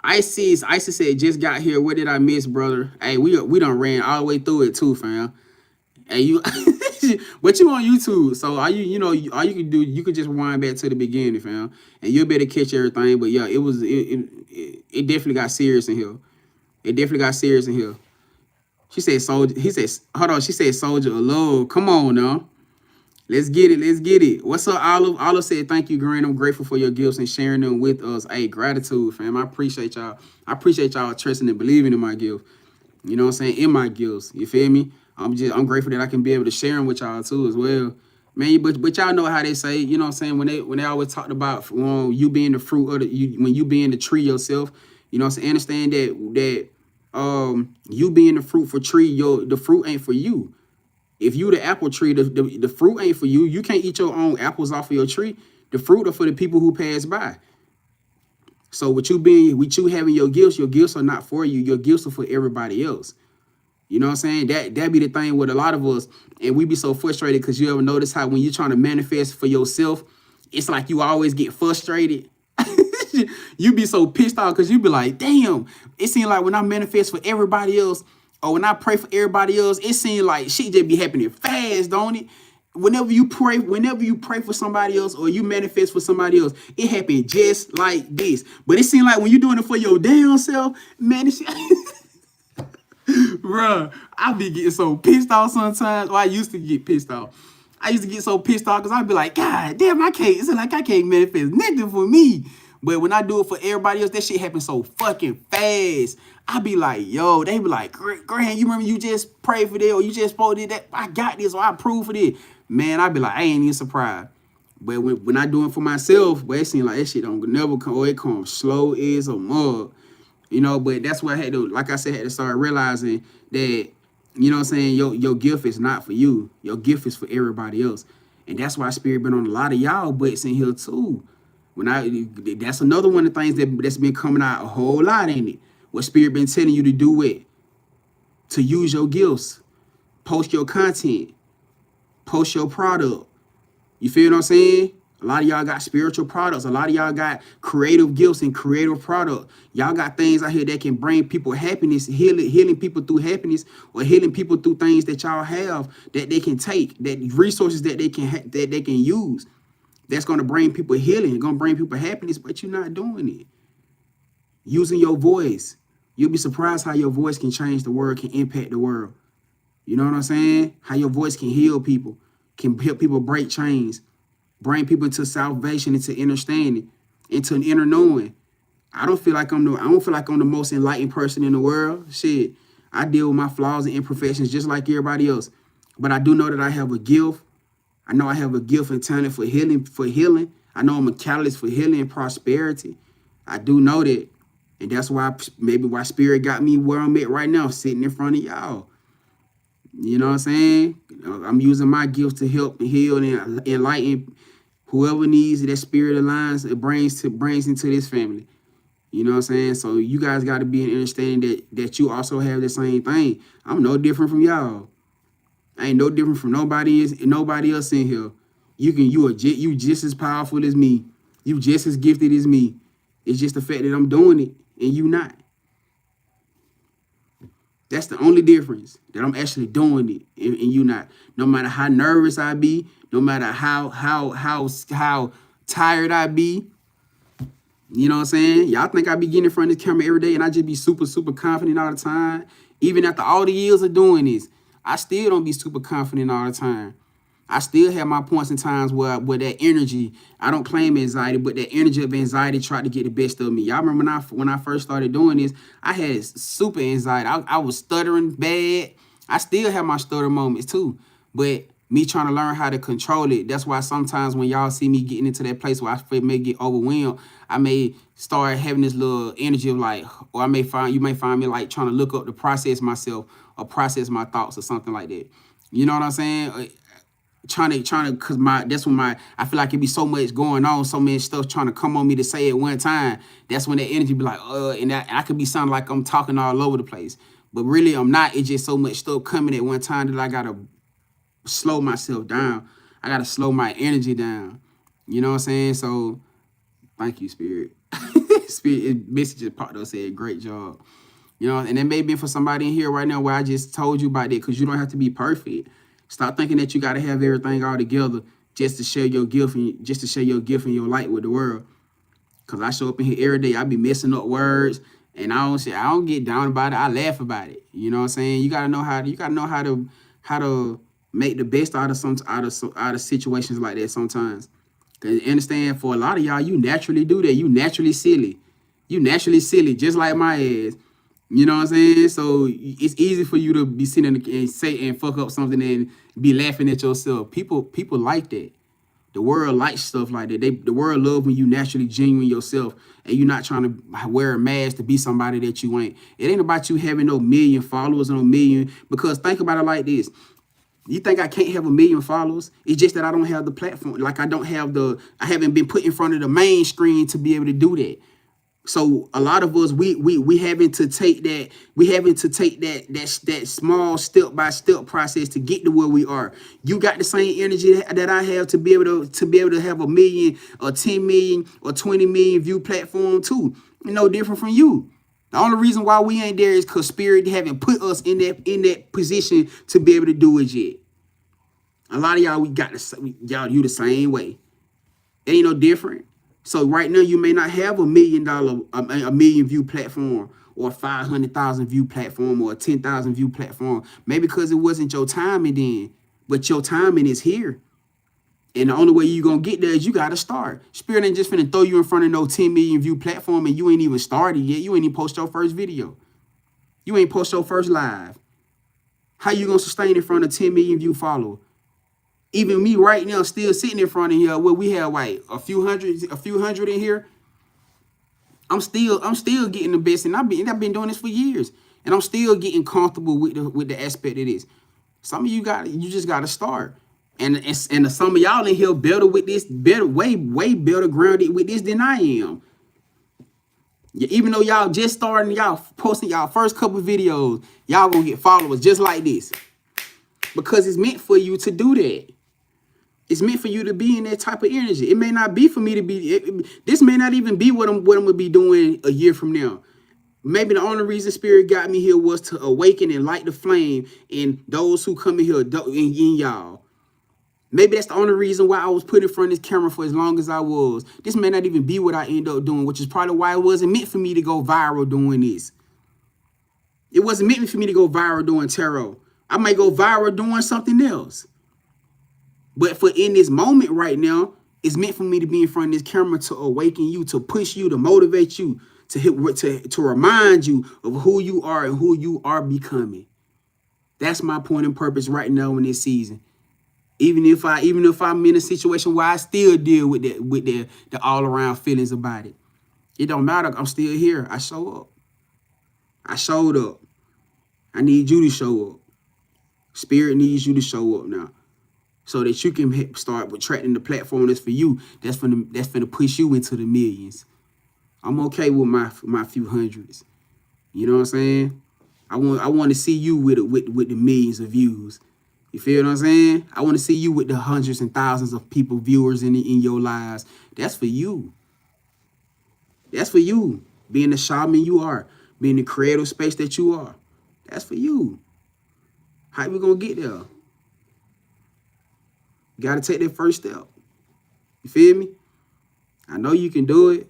Isis said, just got here. What did I miss, brother? Hey, we done ran all the way through it too, fam. Hey, you, but you on YouTube, so all you can do, you could just wind back to the beginning, fam, and you'll be able to catch everything. But yeah, it definitely got serious in here. It definitely got serious in here. She said, soldier. He says, hold on. She said, soldier of love. Come on now. Let's get it. What's up, Olive? Olive said, thank you, Grand. I'm grateful for your gifts and sharing them with us. Hey, gratitude, fam. I appreciate y'all. I appreciate y'all trusting and believing in my gift. You know what I'm saying? In my gifts. You feel me? I'm grateful that I can be able to share them with y'all too as well. Man, but y'all know how they say, you know what I'm saying? When they always talked about you being the fruit of when you being the tree yourself, you know what I'm saying? Understand that you being the fruitful tree, the fruit ain't for you. If you the apple tree, the fruit ain't for you. You can't eat your own apples off of your tree. The fruit are for the people who pass by. So with you having your gifts are not for you. Your gifts are for everybody else. You know what I'm saying? That be the thing with a lot of us. And we be so frustrated because you ever notice how when you're trying to manifest for yourself, it's like you always get frustrated. You be so pissed off because you be like, damn, it seems like when I manifest for everybody else, or when I pray for everybody else, it seems like shit just be happening fast, don't it? Whenever you pray for somebody else or you manifest for somebody else, it happened just like this. But it seems like when you're doing it for your damn self, man, this shit, bruh, I be getting so pissed off sometimes. Well, I used to get pissed off. I used to get so pissed off because I'd be like, God damn, it's like I can't manifest nothing for me. But when I do it for everybody else, that shit happens so fucking fast. I be like, yo, they be like, Grand, you remember you just prayed for that or you just spoke to that? I got this or I approved for this. Man, I be like, I ain't even surprised. But when I do it for myself, but it seems like that shit don't never come, or it comes slow as a mug. You know, but that's what I had to, like I said, had to start realizing that, you know what I'm saying, your gift is not for you. Your gift is for everybody else. And that's why Spirit been on a lot of y'all butts in here too. That's another one of the things that's been coming out a whole lot, ain't it? What Spirit been telling you to do it. To use your gifts. Post your content. Post your product. You feel what I'm saying? A lot of y'all got spiritual products. A lot of y'all got creative gifts and creative product. Y'all got things out here that can bring people happiness, healing people through happiness, or healing people through things that y'all have that they can take, that resources that they can use. That's going to bring people healing, going to bring people happiness, but you're not doing it. Using your voice. You'll be surprised how your voice can change the world, can impact the world. You know what I'm saying? How your voice can heal people, can help people break chains, bring people into salvation, into understanding, into an inner knowing. I don't feel like I'm the most enlightened person in the world. Shit, I deal with my flaws and imperfections just like everybody else. But I do know that I have a gift. I know I have a gift and talent for healing. I know I'm a catalyst for healing and prosperity. I do know that. And that's why maybe why Spirit got me where I'm at right now, sitting in front of y'all. You know what I'm saying? I'm using my gift to help and heal and enlighten whoever needs that Spirit aligns, it brings into this family. You know what I'm saying? So you guys got to be in understanding that you also have the same thing. I'm no different from y'all. I ain't no different from nobody else in here. You just as powerful as me. You just as gifted as me. It's just the fact that I'm doing it and you not. That's the only difference, that I'm actually doing it and you not. No matter how nervous I be, no matter how tired I be, you know what I'm saying? Y'all think I be getting in front of this camera every day and I just be super, super confident all the time? Even after all the years of doing this, I still don't be super confident all the time. I still have my points and times where that energy, I don't claim anxiety, but that energy of anxiety tried to get the best of me. Y'all remember when I first started doing this, I had super anxiety. I was stuttering bad. I still have my stutter moments too, but me trying to learn how to control it. That's why sometimes when y'all see me getting into that place where I may get overwhelmed, I may start having this little energy of like, or you may find me like trying to look up to process myself or process my thoughts or something like that. You know what I'm saying? Trying to, cause I feel like it be so much going on, so many stuff trying to come on me to say at one time. That's when that energy be like, and I could be sounding like I'm talking all over the place, but really I'm not. It's just so much stuff coming at one time that I gotta slow myself down. I gotta slow my energy down. You know what I'm saying? So, thank you, Spirit. Spirit, message just popped up, said, great job. You know, and it may be for somebody in here right now where I just told you about that, because you don't have to be perfect. Stop thinking that you got to have everything all together just to share your gift and your light with the world. Cause I show up in here every day, I be messing up words, and I don't get down about it. I laugh about it. You know what I'm saying? You gotta know how to make the best out of situations like that sometimes. Cause understand, for a lot of y'all, you naturally do that. You naturally silly. You naturally silly, just like my ass. You know what I'm saying? So it's easy for you to be sitting and say and fuck up something and be laughing at yourself. People like that. The world likes stuff like that. The world love when you naturally genuine yourself and you're not trying to wear a mask to be somebody that you ain't. It ain't about you having no million followers or no million, because think about it like this. You think I can't have 1 million followers? It's just that I don't have the platform. Like I haven't been put in front of the main screen to be able to do that. So a lot of us, we having to take that small step by step process to get to where we are. You got the same energy that I have to be able to have 1 million or 10 million or 20 million view platform too. No different from you. The only reason why we ain't there is because Spirit haven't put us in that position to be able to do it yet. A lot of y'all, you the same way. It ain't no different. So right now, you may not have $1 million, a million view platform, or 500,000 view platform, or a 10,000 view platform. Maybe because it wasn't your timing then, but your timing is here. And the only way you're going to get there is you got to start. Spirit ain't just finna throw you in front of no 10 million view platform and you ain't even started yet. You ain't even post your first video. You ain't post your first live. How you going to sustain in front of 10 million view followers? Even me right now, still sitting in front of here, where we have like a few hundred in here. I'm still getting the best, and I've been doing this for years, and I'm still getting comfortable with the aspect of this. Some of you just got to start, and some of y'all in here way better grounded with this than I am. Yeah, even though y'all just starting, y'all posting y'all first couple videos, y'all gonna get followers just like this, because it's meant for you to do that. It's meant for you to be in that type of energy. It may not be for me to be. This may not even be what I'm gonna be doing a year from now. Maybe the only reason Spirit got me here was to awaken and light the flame in those who come in here, in y'all. Maybe that's the only reason why I was put in front of this camera for as long as I was. This may not even be what I end up doing, which is probably why it wasn't meant for me to go viral doing this. It wasn't meant for me to go viral doing tarot. I might go viral doing something else. But for in this moment right now, it's meant for me to be in front of this camera to awaken you, to push you, to motivate you, to remind you of who you are and who you are becoming. That's my point and purpose right now in this season. Even if I'm in a situation where I still deal with the all around feelings about it. It don't matter. I'm still here. I show up. I showed up. I need you to show up. Spirit needs you to show up now, so that you can start attracting the platform that's for you. That's finna push you into the millions. I'm okay with my few hundreds. You know what I'm saying? I want to see you with the millions of views. You feel what I'm saying? I want to see you with the hundreds and thousands of people, viewers in your lives. That's for you. That's for you. Being the shaman you are, being the creative space that you are. That's for you. How we gonna get there? You gotta take that first step. You feel me? I know you can do it.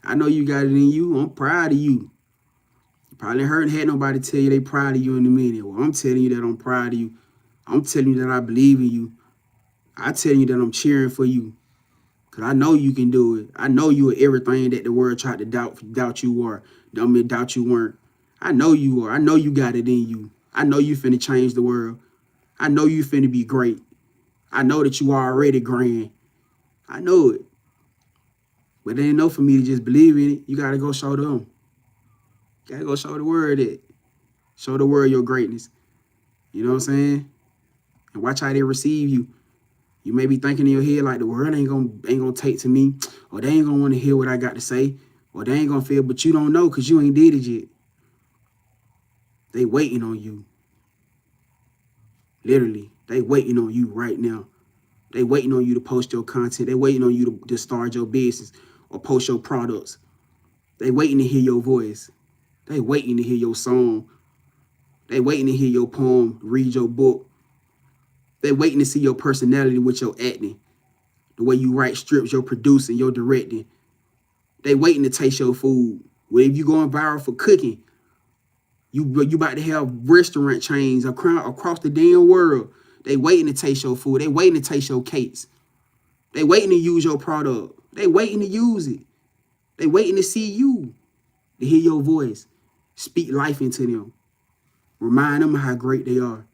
I know you got it in you. I'm proud of you. You probably had nobody tell you they proud of you in a minute. Well, I'm telling you that I'm proud of you. I'm telling you that I believe in you. I tell you that I'm cheering for you. Because I know you can do it. I know you are everything that the world tried to doubt you were. Doubt you weren't. I know you are. I know you got it in you. I know you finna change the world. I know you finna be great. I know that you are already grand. I know it. But it ain't enough for me to just believe in it. You got to go show them. You got to go show the world it. Show the world your greatness. You know what I'm saying? And watch how they receive you. You may be thinking in your head like the world ain't gonna take to me, or they ain't gonna want to hear what I got to say, or they ain't gonna feel, but you don't know because you ain't did it yet. They waiting on you. Literally, they waiting on you right now. They waiting on you to post your content. They waiting on you to start your business or post your products. They waiting to hear your voice. They waiting to hear your song. They waiting to hear your poem, read your book. They waiting to see your personality with your acting, the way you write scripts, your producing, your directing. They waiting to taste your food. Well, if you going viral for cooking, you about to have restaurant chains across the damn world. They waiting to taste your food. They waiting to taste your cakes. They waiting to use your product. They waiting to use it. They waiting to see you, to hear your voice. Speak life into them. Remind them how great they are.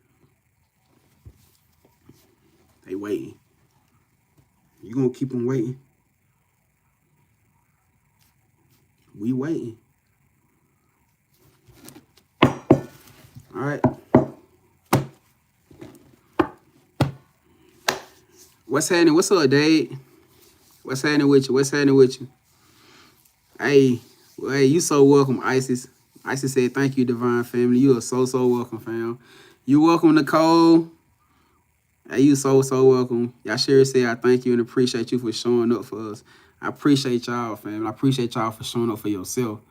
They waiting. You gonna keep them waiting? We waiting. All right. What's happening? What's up, Dave? What's happening with you? What's happening with you? Hey, well, hey, you so welcome, Isis. Isis said, thank you, Divine Family. You are so welcome, fam. You welcome, Nicole. Hey, you so welcome. Yashira said, I thank you and appreciate you for showing up for us. I appreciate y'all, fam. I appreciate y'all for showing up for yourself.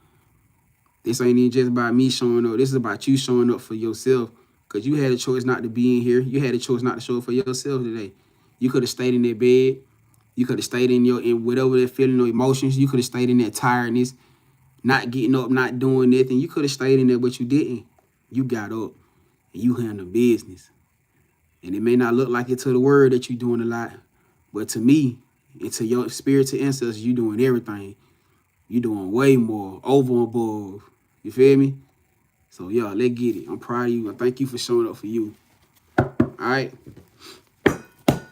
This ain't even just about me showing up. This is about you showing up for yourself. Because you had a choice not to be in here. You had a choice not to show up for yourself today. You could have stayed in that bed. You could have stayed in whatever that feeling or emotions. You could have stayed in that tiredness, not getting up, not doing nothing. You could have stayed in there, but you didn't. You got up and you handled business. And it may not look like it to the world that you're doing a lot, but to me and to your spiritual ancestors, you doing everything. You doing way more, over and above. You feel me? So, yeah, let's get it. I'm proud of you. I thank you for showing up for you. All right?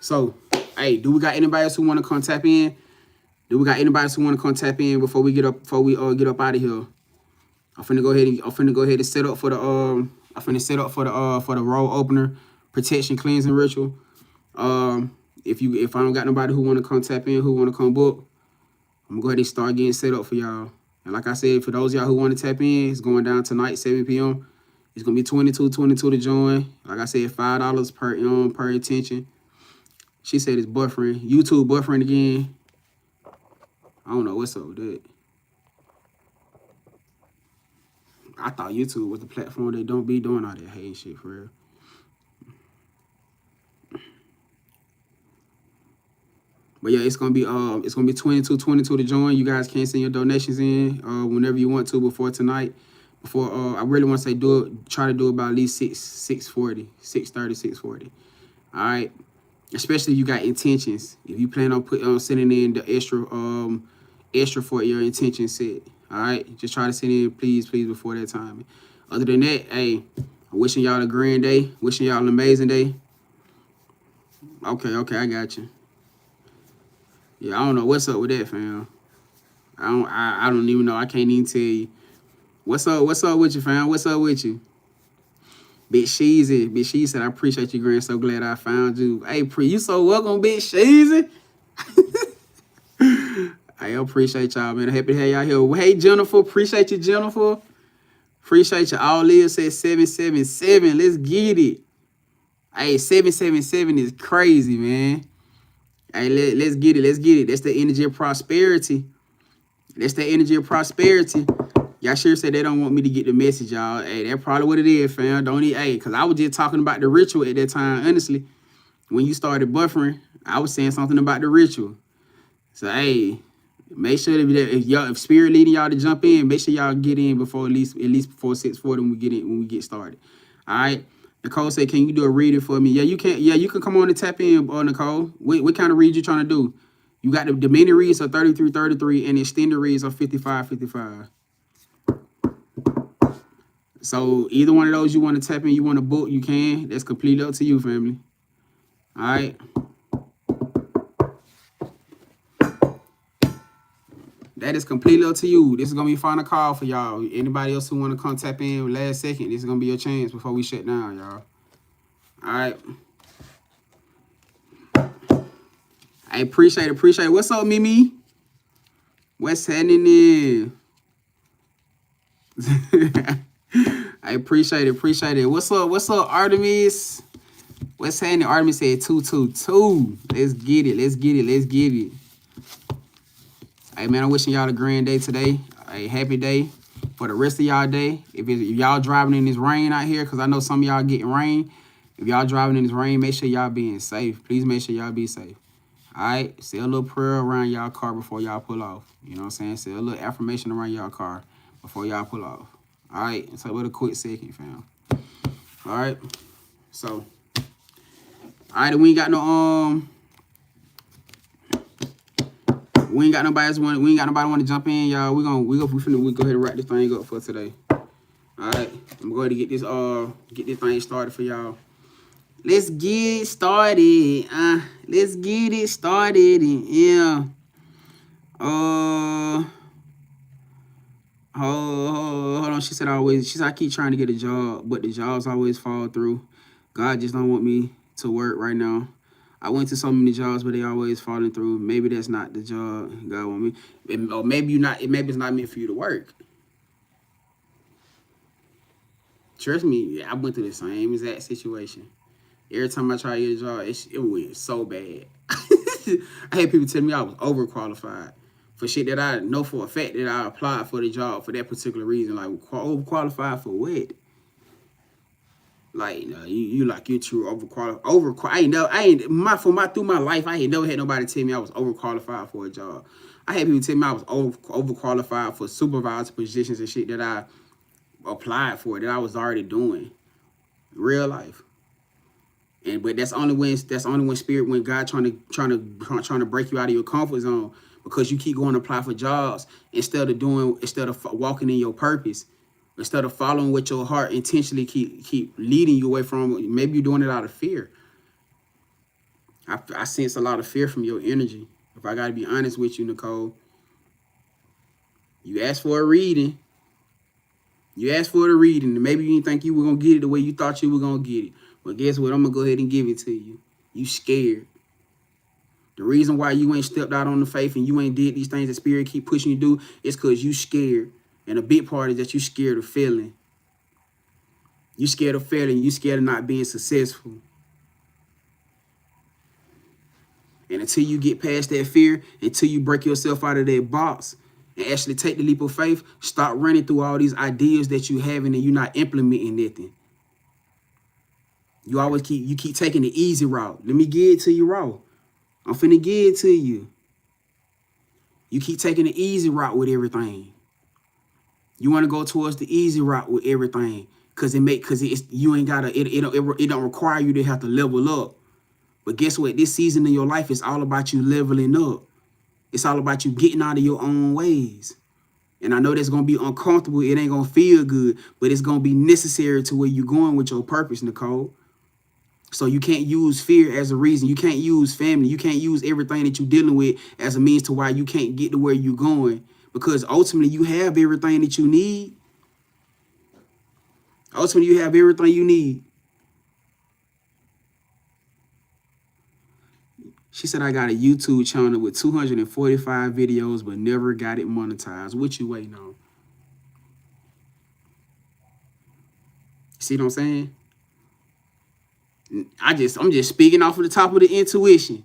So, hey, do we got anybody else who want to come tap in? Do we got anybody else who want to come tap in before we get up out of here? I'm finna go ahead and set up for the roll opener protection cleansing ritual. If I don't got nobody who want to come tap in, who want to come book, I'm gonna go ahead and start getting set up for y'all. And like I said, for those of y'all who want to tap in, it's going down tonight, 7 p.m. It's gonna be $22 to join. Like I said, $5 per attention. She said it's buffering. YouTube buffering again. I don't know what's up with that. I thought YouTube was the platform that don't be doing all that hate shit for real. But yeah, it's gonna be $22 to join. You guys can send your donations in whenever you want to before tonight. before I really want to say try to do it by at least 6:30, 6:30, 6:40. All right. Especially if you got intentions. If you plan on sending in the extra for your intention set. All right. Just try to send in please before that time. Other than that, hey, I'm wishing y'all a grand day. Wishing y'all an amazing day. Okay, I got you. Yeah, I don't know what's up with that, fam. I don't even know. I can't even tell you. What's up with you, fam? What's up with you? Big Sheezy said, I appreciate you, Grand. So glad I found you. Hey, you so welcome, Big Sheezy. I appreciate y'all, man. Happy to have y'all here. Hey, Jennifer. Appreciate you, Jennifer. Appreciate you. All Liz said 777. Let's get it. Hey, 777 is crazy, man. Hey, let's get it. Let's get it. That's the energy of prosperity. That's the energy of prosperity. Y'all sure said they don't want me to get the message, y'all. Hey, that's probably what it is, fam. Don't need, hey, because I was just talking about the ritual at that time, honestly. When you started buffering, I was saying something about the ritual. So, hey, make sure if spirit leading y'all to jump in, make sure y'all get in before at least before 6:40 when we get started. All right. Nicole said, can you do a reading for me? Yeah, you can. Yeah, you can come on and tap in, Nicole. What kind of read you trying to do? You got the mini reads are 33, and the extended reads are 55. So either one of those you want to tap in, you want to book, you can. That's completely up to you, family. All right. That is completely up to you. This is going to be final call for y'all. Anybody else who want to come tap in last second, this is going to be your chance before we shut down, y'all. All right. I appreciate it. What's up, Mimi? What's happening? I appreciate it. What's up, Artemis? What's happening? Artemis said 222. Let's get it. Hey, man, I'm wishing y'all a grand day today. A happy day for the rest of y'all day. If y'all driving in this rain out here, because I know some of y'all getting rain. If y'all driving in this rain, make sure y'all being safe. Please make sure y'all be safe. All right? Say a little prayer around y'all car before y'all pull off. You know what I'm saying? Say a little affirmation around y'all car before y'all pull off. All right? So with a quick second, fam. All right? So, all right, we ain't got no we ain't got nobody want to jump in, y'all. We go ahead and wrap this thing up for today. All right, I'm going to get this thing started for y'all. Let's get started. Let's get it started. Yeah. Hold on. She said I keep trying to get a job, but the jobs always fall through. God just don't want me to work right now. I went to so many jobs, but they always falling through. Maybe that's not the job God want me. Or maybe maybe it's not meant for you to work. Trust me, I went through the same exact situation. Every time I try to get a job, it went so bad. I had people tell me I was overqualified for shit that I know for a fact that I applied for the job for that particular reason. Like, overqualified for what? Like, you're too overqualified. Through my life, I ain't never had nobody tell me I was overqualified for a job. I had people tell me I was overqualified for supervisor positions and shit that I applied for, that I was already doing. Real life. But that's only when spirit, when God trying to break you out of your comfort zone, because you keep going to apply for jobs instead of walking in your purpose. Instead of following what your heart intentionally keep leading you away from. Maybe you're doing it out of fear. I sense a lot of fear from your energy. If I got to be honest with you, Nicole. You asked for a reading. And maybe you didn't think you were going to get it the way you thought you were going to get it. But guess what? I'm going to go ahead and give it to you. You scared. The reason why you ain't stepped out on the faith and you ain't did these things that spirit keep pushing you to do is because you scared. And a big part is that you scared of failing. You scared of failing. You scared of not being successful. And until you get past that fear, until you break yourself out of that box and actually take the leap of faith, stop running through all these ideas that you having and you're not implementing nothing. You keep taking the easy route. Let me give it to you raw. I'm finna give it to you. You keep taking the easy route with everything. You want to go towards the easy route with everything, cause you ain't gotta it don't require you to have to level up. But guess what? This season in your life is all about you leveling up. It's all about you getting out of your own ways. And I know that's gonna be uncomfortable. It ain't gonna feel good, but it's gonna be necessary to where you're going with your purpose, Nicole. So you can't use fear as a reason. You can't use family. You can't use everything that you're dealing with as a means to why you can't get to where you're going. Because ultimately you have everything that you need. Ultimately you have everything you need. She said, I got a YouTube channel with 245 videos, but never got it monetized. What you waiting on? See what I'm saying? I'm just speaking off of the top of the intuition.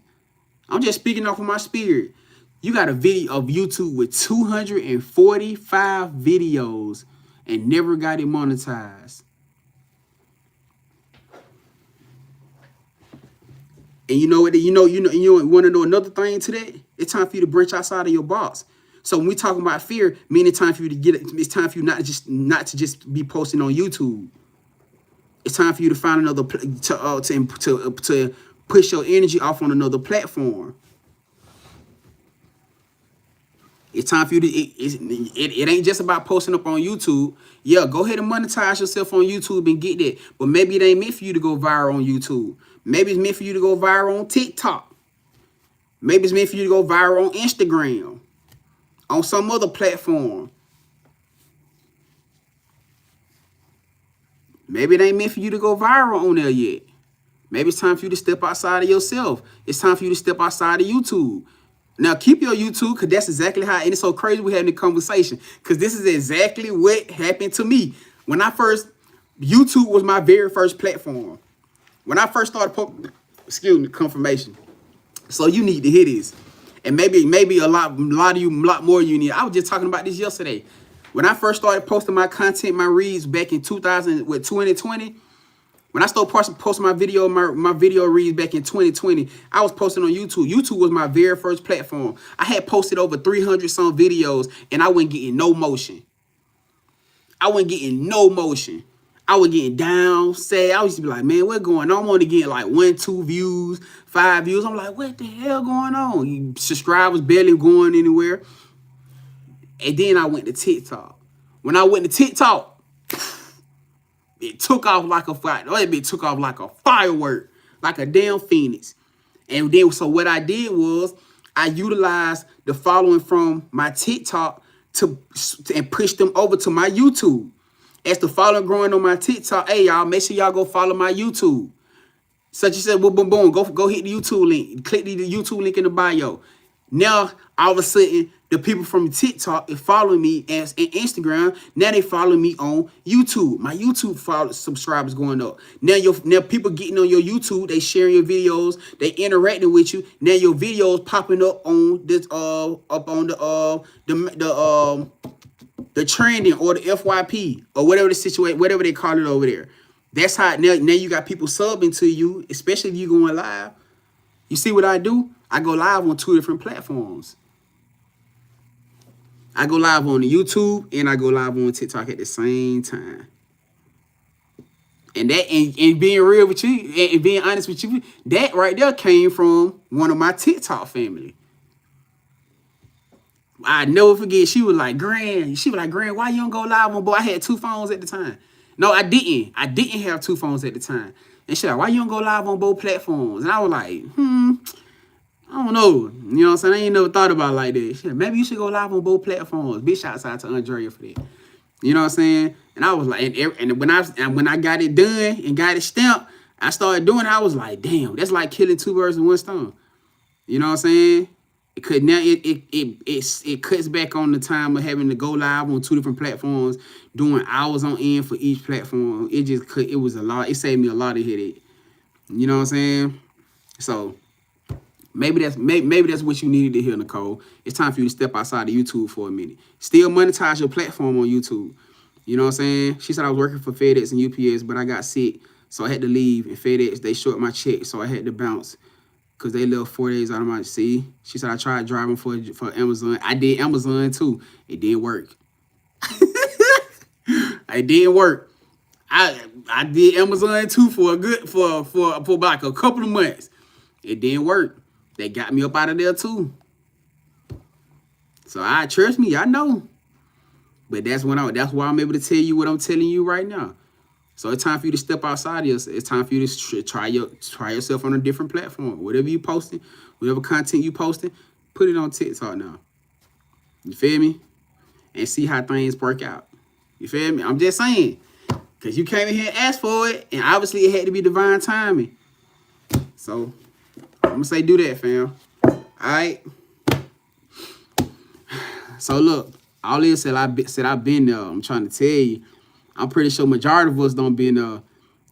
I'm just speaking off of my spirit. You got a video of YouTube with 245 videos and never got it monetized. And you know what? You want to know another thing to that? It's time for you to branch outside of your box. So when we talking about fear, meaning time for you to get it, it's time for you not to just be posting on YouTube. It's time for you to find another to push your energy off on another platform. It's time for you to. It ain't just about posting up on YouTube. Yeah, go ahead and monetize yourself on YouTube and get that. But maybe it ain't meant for you to go viral on YouTube. Maybe it's meant for you to go viral on TikTok. Maybe it's meant for you to go viral on Instagram, on some other platform. Maybe it ain't meant for you to go viral on there yet. Maybe it's time for you to step outside of yourself. It's time for you to step outside of YouTube. Now, keep your YouTube, because that's exactly how, and it's so crazy we're having a conversation, because this is exactly what happened to me. When I first, YouTube was my very first platform. When I first started, excuse me, confirmation. So you need to hear this. And maybe a lot more you need. I was just talking about this yesterday. When I first started posting my content, my reads back in 2020, when I started posting my video reads back in 2020, I was posting on YouTube. YouTube was my very first platform. I had posted over 300 some videos, and I wasn't getting no motion. I wasn't getting no motion. I was getting down, sad. I used to be like, man, what's going on? I'm only getting like 1, 2 views, 5 views. I'm like, what the hell going on? Subscribers barely going anywhere. And then I went to TikTok. When I went to TikTok, it took off like a fire. It took off like a firework, like a damn phoenix. And then, so what I did was I utilized the following from my TikTok and push them over to my YouTube. As the following growing on my TikTok, hey y'all, make sure y'all go follow my YouTube. Such and said, boom, boom, boom, go hit the YouTube link. Click the YouTube link in the bio. Now, all of a sudden, the people from TikTok is following me as in Instagram. Now they follow me on YouTube. My YouTube subscribers going up. Now people getting on your YouTube, they sharing your videos, they interacting with you. Now your videos popping up on this up on the trending or the FYP or whatever the situation, whatever they call it over there. That's how now you got people subbing to you, especially if you going live. You see what I do? I go live on 2 different platforms. I go live on YouTube and I go live on TikTok at the same time. And that and being real with you and being honest with you, that right there came from one of my TikTok family. I never forget. She was like, Grand, why you don't go live on both? I had 2 phones at the time. No, I didn't. I didn't have 2 phones at the time. And she like, why you don't go live on both platforms? And I was like, I don't know. You know what I'm saying? I ain't never thought about it like that. She like, maybe you should go live on both platforms. Big shouts out to Andrea for that. You know what I'm saying? And I was like, and when I got it done and got it stamped, I started doing it. I was like, damn, that's like killing 2 birds with 1 stone. You know what I'm saying? It cuts back on the time of having to go live on 2 different platforms, doing hours on end for each platform. It was a lot. It saved me a lot of headache. You know what I'm saying? So maybe that's what you needed to hear, Nicole. It's time for you to step outside of YouTube for a minute. Still monetize your platform on YouTube. You know what I'm saying? She said I was working for FedEx and UPS, but I got sick, so I had to leave. And FedEx, they short my check, so I had to bounce. Because they left 4 days out of my see. She said I tried driving for Amazon. I did Amazon too. It didn't work. It didn't work. I did Amazon too for a good for like a couple of months. It didn't work. They got me up out of there too. So I trust me, I know. But that's why I'm able to tell you what I'm telling you right now. So it's time for you to step outside of yourself. It's time for you to try yourself on a different platform. Whatever you posting, whatever content you posting, put it on TikTok now. You feel me? And see how things work out. You feel me? I'm just saying. Because you came in here and asked for it, and obviously it had to be divine timing. So I'm going to say do that, fam. All right? So look, all this said I've been there. I'm trying to tell you. I'm pretty sure majority of us don't been there.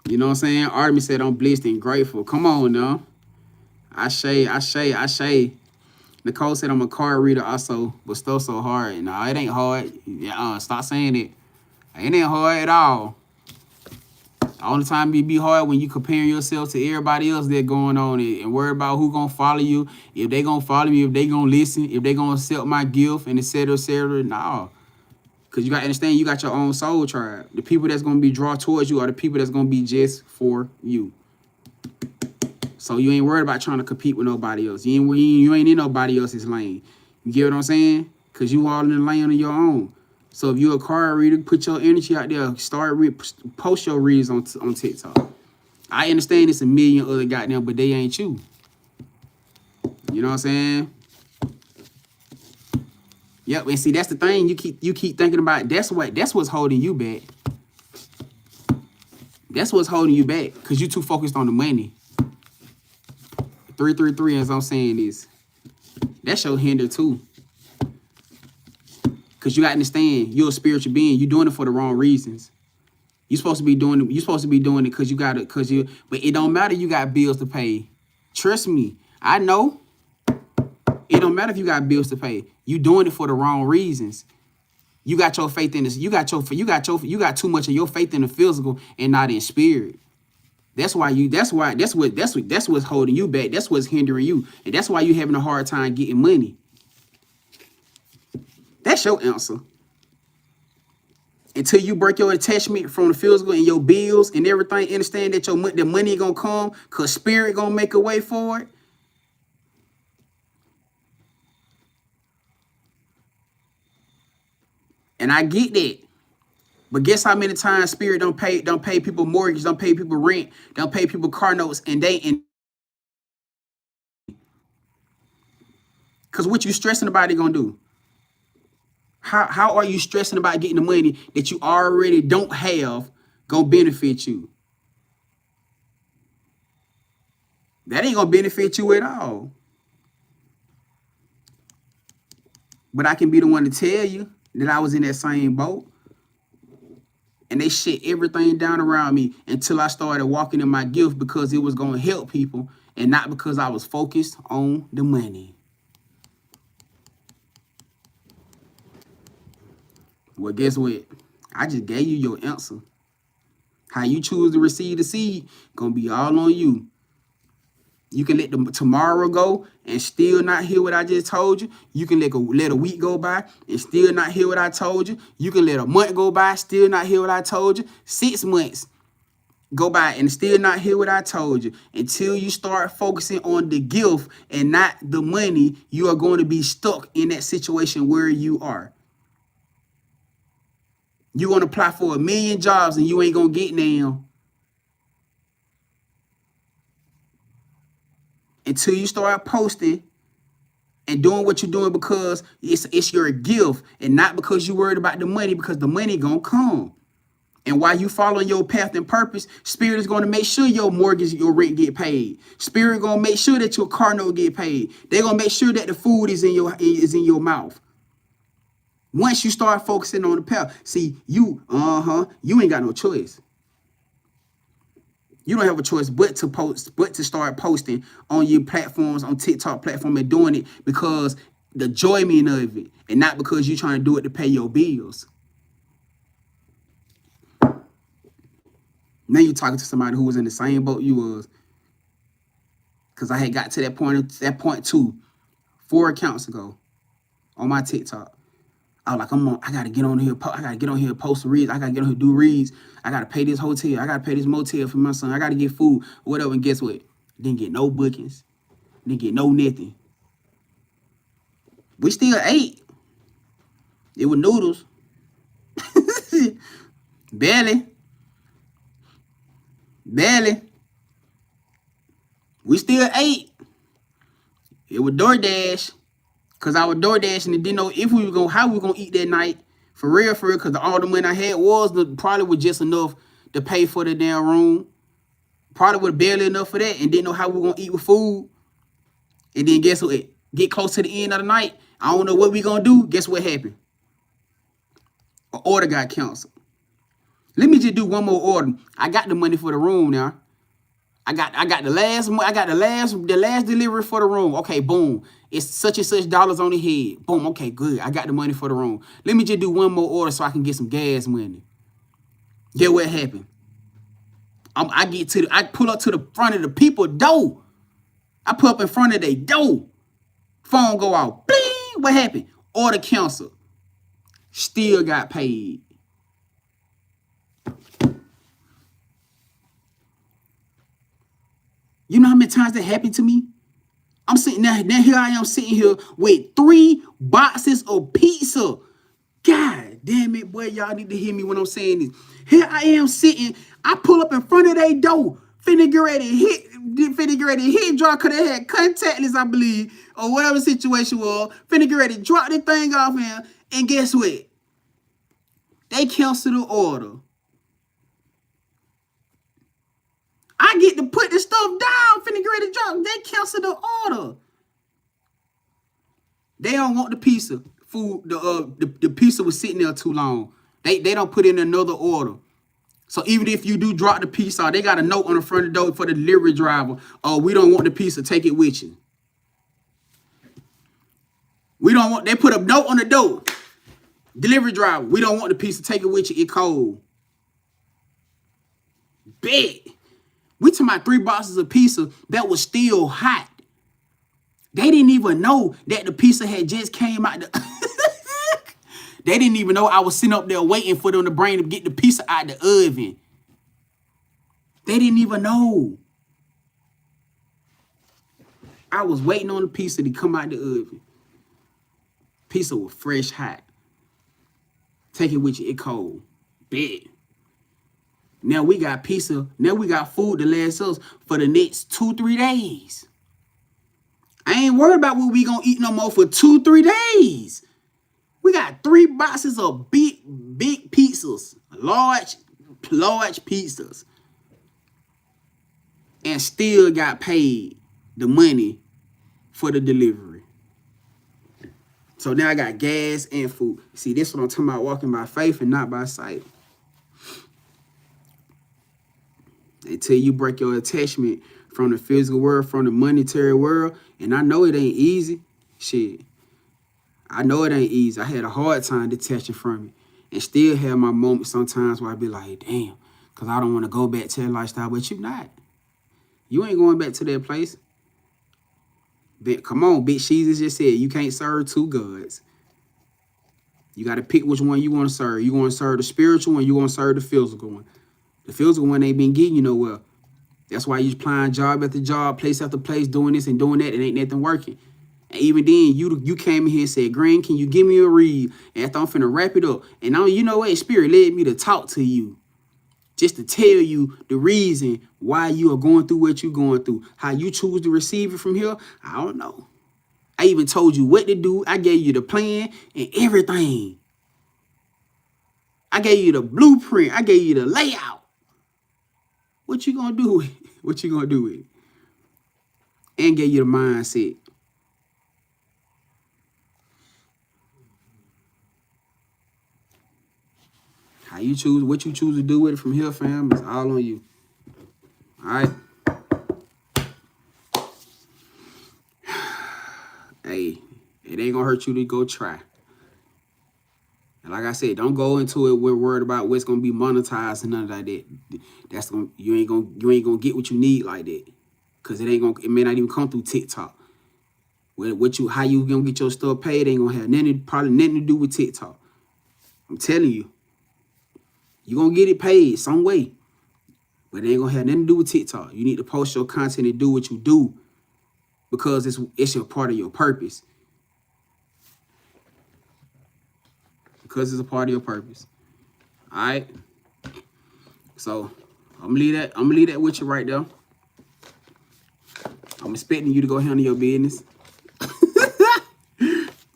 You know what I'm saying? Artemis said I'm blessed and grateful. Come on now. I say. Nicole said I'm a card reader also, but still so hard. No, it ain't hard. Stop saying it. It ain't hard at all. The only time it be hard when you comparing yourself to everybody else that going on and worry about who gonna follow you, if they gonna follow me, if they gonna listen, if they gonna accept my gift, and et cetera, et cetera. No. Because you got to understand, you got your own soul tribe. The people that's going to be drawn towards you are the people that's going to be just for you. So you ain't worried about trying to compete with nobody else. You ain't in nobody else's lane. You get what I'm saying? Because you all in the lane of your own. So if you're a card reader, put your energy out there. Post your reads on TikTok. I understand it's a million other goddamn, but they ain't you. You know what I'm saying? Yep, and see that's the thing. You keep thinking about that's what's holding you back. That's what's holding you back because you too focused on the money. 333, as I'm saying, is that's your hinder too. Because you got to understand, you're a spiritual being. You're doing it for the wrong reasons. You're supposed to be doing it. You're supposed to be doing it because you got it. But it don't matter. You got bills to pay. Trust me, I know. It don't matter if you got bills to pay. You doing it for the wrong reasons. You got your faith in this. You got too much of your faith in the physical and not in spirit. That's what's holding you back. That's what's hindering you. And that's why you having a hard time getting money. That's your answer. Until you break your attachment from the physical and your bills and everything, understand that the money gonna come because spirit gonna make a way for it. And I get that. But guess how many times spirit don't pay people mortgage, don't pay people rent, don't pay people car notes, because what you stressing about it gonna do? How are you stressing about getting the money that you already don't have gonna benefit you? That ain't gonna benefit you at all. But I can be the one to tell you that I was in that same boat. And they shit everything down around me until I started walking in my gift because it was going to help people and not because I was focused on the money. Well, guess what? I just gave you your answer. How you choose to receive the seed going to be all on you. You can let tomorrow go and still not hear what I just told you. You can let a week go by and still not hear what I told you. You can let a month go by, still not hear what I told you. 6 months go by and still not hear what I told you. Until you start focusing on the gift and not the money, you are going to be stuck in that situation where you are. You're going to apply for 1 million jobs and you ain't going to get now. Until you start posting and doing what you're doing because it's your gift and not because you're worried about the money, because the money gonna come. And while you following your path and purpose, spirit is going to make sure your mortgage, your rent get paid. Spirit going to make sure that your car note get paid. They're going to make sure that the food is in your mouth. Once you start focusing on the path, see, you ain't got no choice. You don't have a choice but to start posting on your platforms, on TikTok platform, and doing it because the enjoyment of it, and not because you're trying to do it to pay your bills. Now you're talking to somebody who was in the same boat you was. Because I had got to that point too, 4 accounts ago on my TikTok. I was like, I gotta get on here. I gotta get on here, post reads. I gotta get on here, do reads. I gotta pay this hotel. I gotta pay this motel for my son. I gotta get food, whatever. And guess what? Didn't get no bookings. Didn't get no nothing. We still ate. It was noodles. Barely. We still ate. It was DoorDash. Cause I was DoorDashing and didn't know if we were gonna how we were gonna eat that night. For real, cause all the money I had probably was just enough to pay for the damn room. Probably was barely enough for that and didn't know how we were gonna eat with food. And then guess what? Get close to the end of the night. I don't know what we gonna do. Guess what happened? An order got canceled. Let me just do one more order. I got the money for the room now. I got the last delivery for the room. Okay, boom. It's such and such dollars on the head. Boom. Okay, good. I got the money for the room. Let me just do one more order so I can get some gas money. Get what happened? I pull up to the front of the people door. I pull up in front of their door. Phone go out. Bling. What happened? Order canceled. Still got paid. You know how many times that happened to me? I'm sitting there, now here I am sitting here with 3 boxes of pizza. God damn it, boy, y'all need to hear me when I'm saying this. Here I am sitting, I pull up in front of their door, finna get ready to hit drop, because they had contactless, I believe, or whatever situation was, finna get ready to drop the thing off here, and guess what? They canceled the order. I get to put the stuff down, finna get ready to drop. They cancel the order. They don't want the pizza. Food, the pizza was sitting there too long. They don't put in another order. So even if you do drop the pizza, they got a note on the front of the door for the delivery driver. Oh, we don't want the pizza, take it with you. They put a note on the door. Delivery driver, we don't want the pizza, take it with you, it cold. Bet. We talking about 3 boxes of pizza that was still hot. They didn't even know that the pizza had just came out. They didn't even know I was sitting up there waiting for them to bring to get the pizza out the oven. They didn't even know. I was waiting on the pizza to come out the oven. Pizza was fresh, hot. Take it with you, it cold. Bet. Now we got pizza. Now we got food to last us for the next 2-3 days. I ain't worried about what we gonna eat no more for 2-3 days. We got 3 boxes of big pizzas, large pizzas, and still got paid the money for the delivery. So now I got gas and food. See, this is what I'm talking about, walking by faith and not by sight. Until you break your attachment from the physical world, from the monetary world. And I know it ain't easy. Shit. I know it ain't easy. I had a hard time detaching from it. And still have my moments sometimes where I be like, damn, because I don't want to go back to that lifestyle. But you not. You ain't going back to that place. But come on, Big Jesus just said you can't serve 2 gods. You got to pick which one you want to serve. You want to serve the spiritual one, you want to serve the physical one. The physical one ain't been getting you nowhere. That's why you applying job after job, place after place, doing this and doing that, and ain't nothing working. And even then, you came in here and said, Grand, can you give me a read? And after I'm finna wrap it up. And now, you know what? Spirit led me to talk to you. Just to tell you the reason why you are going through what you're going through. How you choose to receive it from here, I don't know. I even told you what to do. I gave you the plan and everything. I gave you the blueprint. I gave you the layout. What you gonna do with it? What you gonna do with it? And gave you the mindset. How you choose, what you choose to do with it from here, fam, is all on you. All right? Hey, it ain't gonna hurt you to go try. And like I said, don't go into it with worried about what's gonna be monetized and none of that. That's gonna you ain't gonna get what you need like that. Cause it may not even come through TikTok. How you gonna get your stuff paid ain't gonna have probably nothing to do with TikTok. I'm telling you. You gonna get it paid some way. But it ain't gonna have nothing to do with TikTok. You need to post your content and do what you do because it's your part of your purpose. Because it's a part of your purpose. All right. So I'm gonna leave that with you right there. I'm expecting you to go handle your business.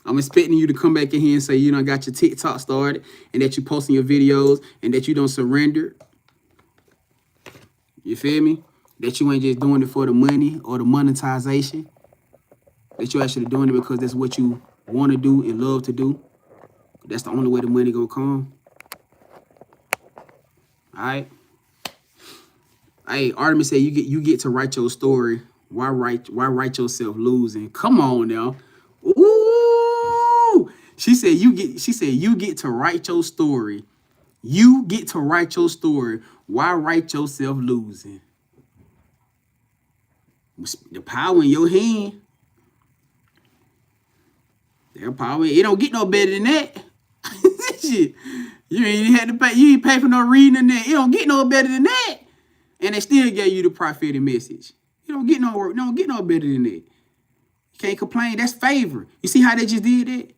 I'm expecting you to come back in here and say you done got your TikTok started and that you posting your videos and that you don't surrender. You feel me? That you ain't just doing it for the money or the monetization. That you actually doing it because that's what you want to do and love to do. That's the only way the money gonna come. All right. Hey, Artemis said you get to write your story. Why write yourself losing? Come on now. Ooh. She said you get to write your story. You get to write your story. Why write yourself losing? The power in your hand. Their power. It don't get no better than that. Shit. You ain't had to pay. You ain't pay for no reading in that. It don't get no better than that. And they still gave you the prophetic message. You don't get no better than that. You can't complain. That's favor. You see how they just did that?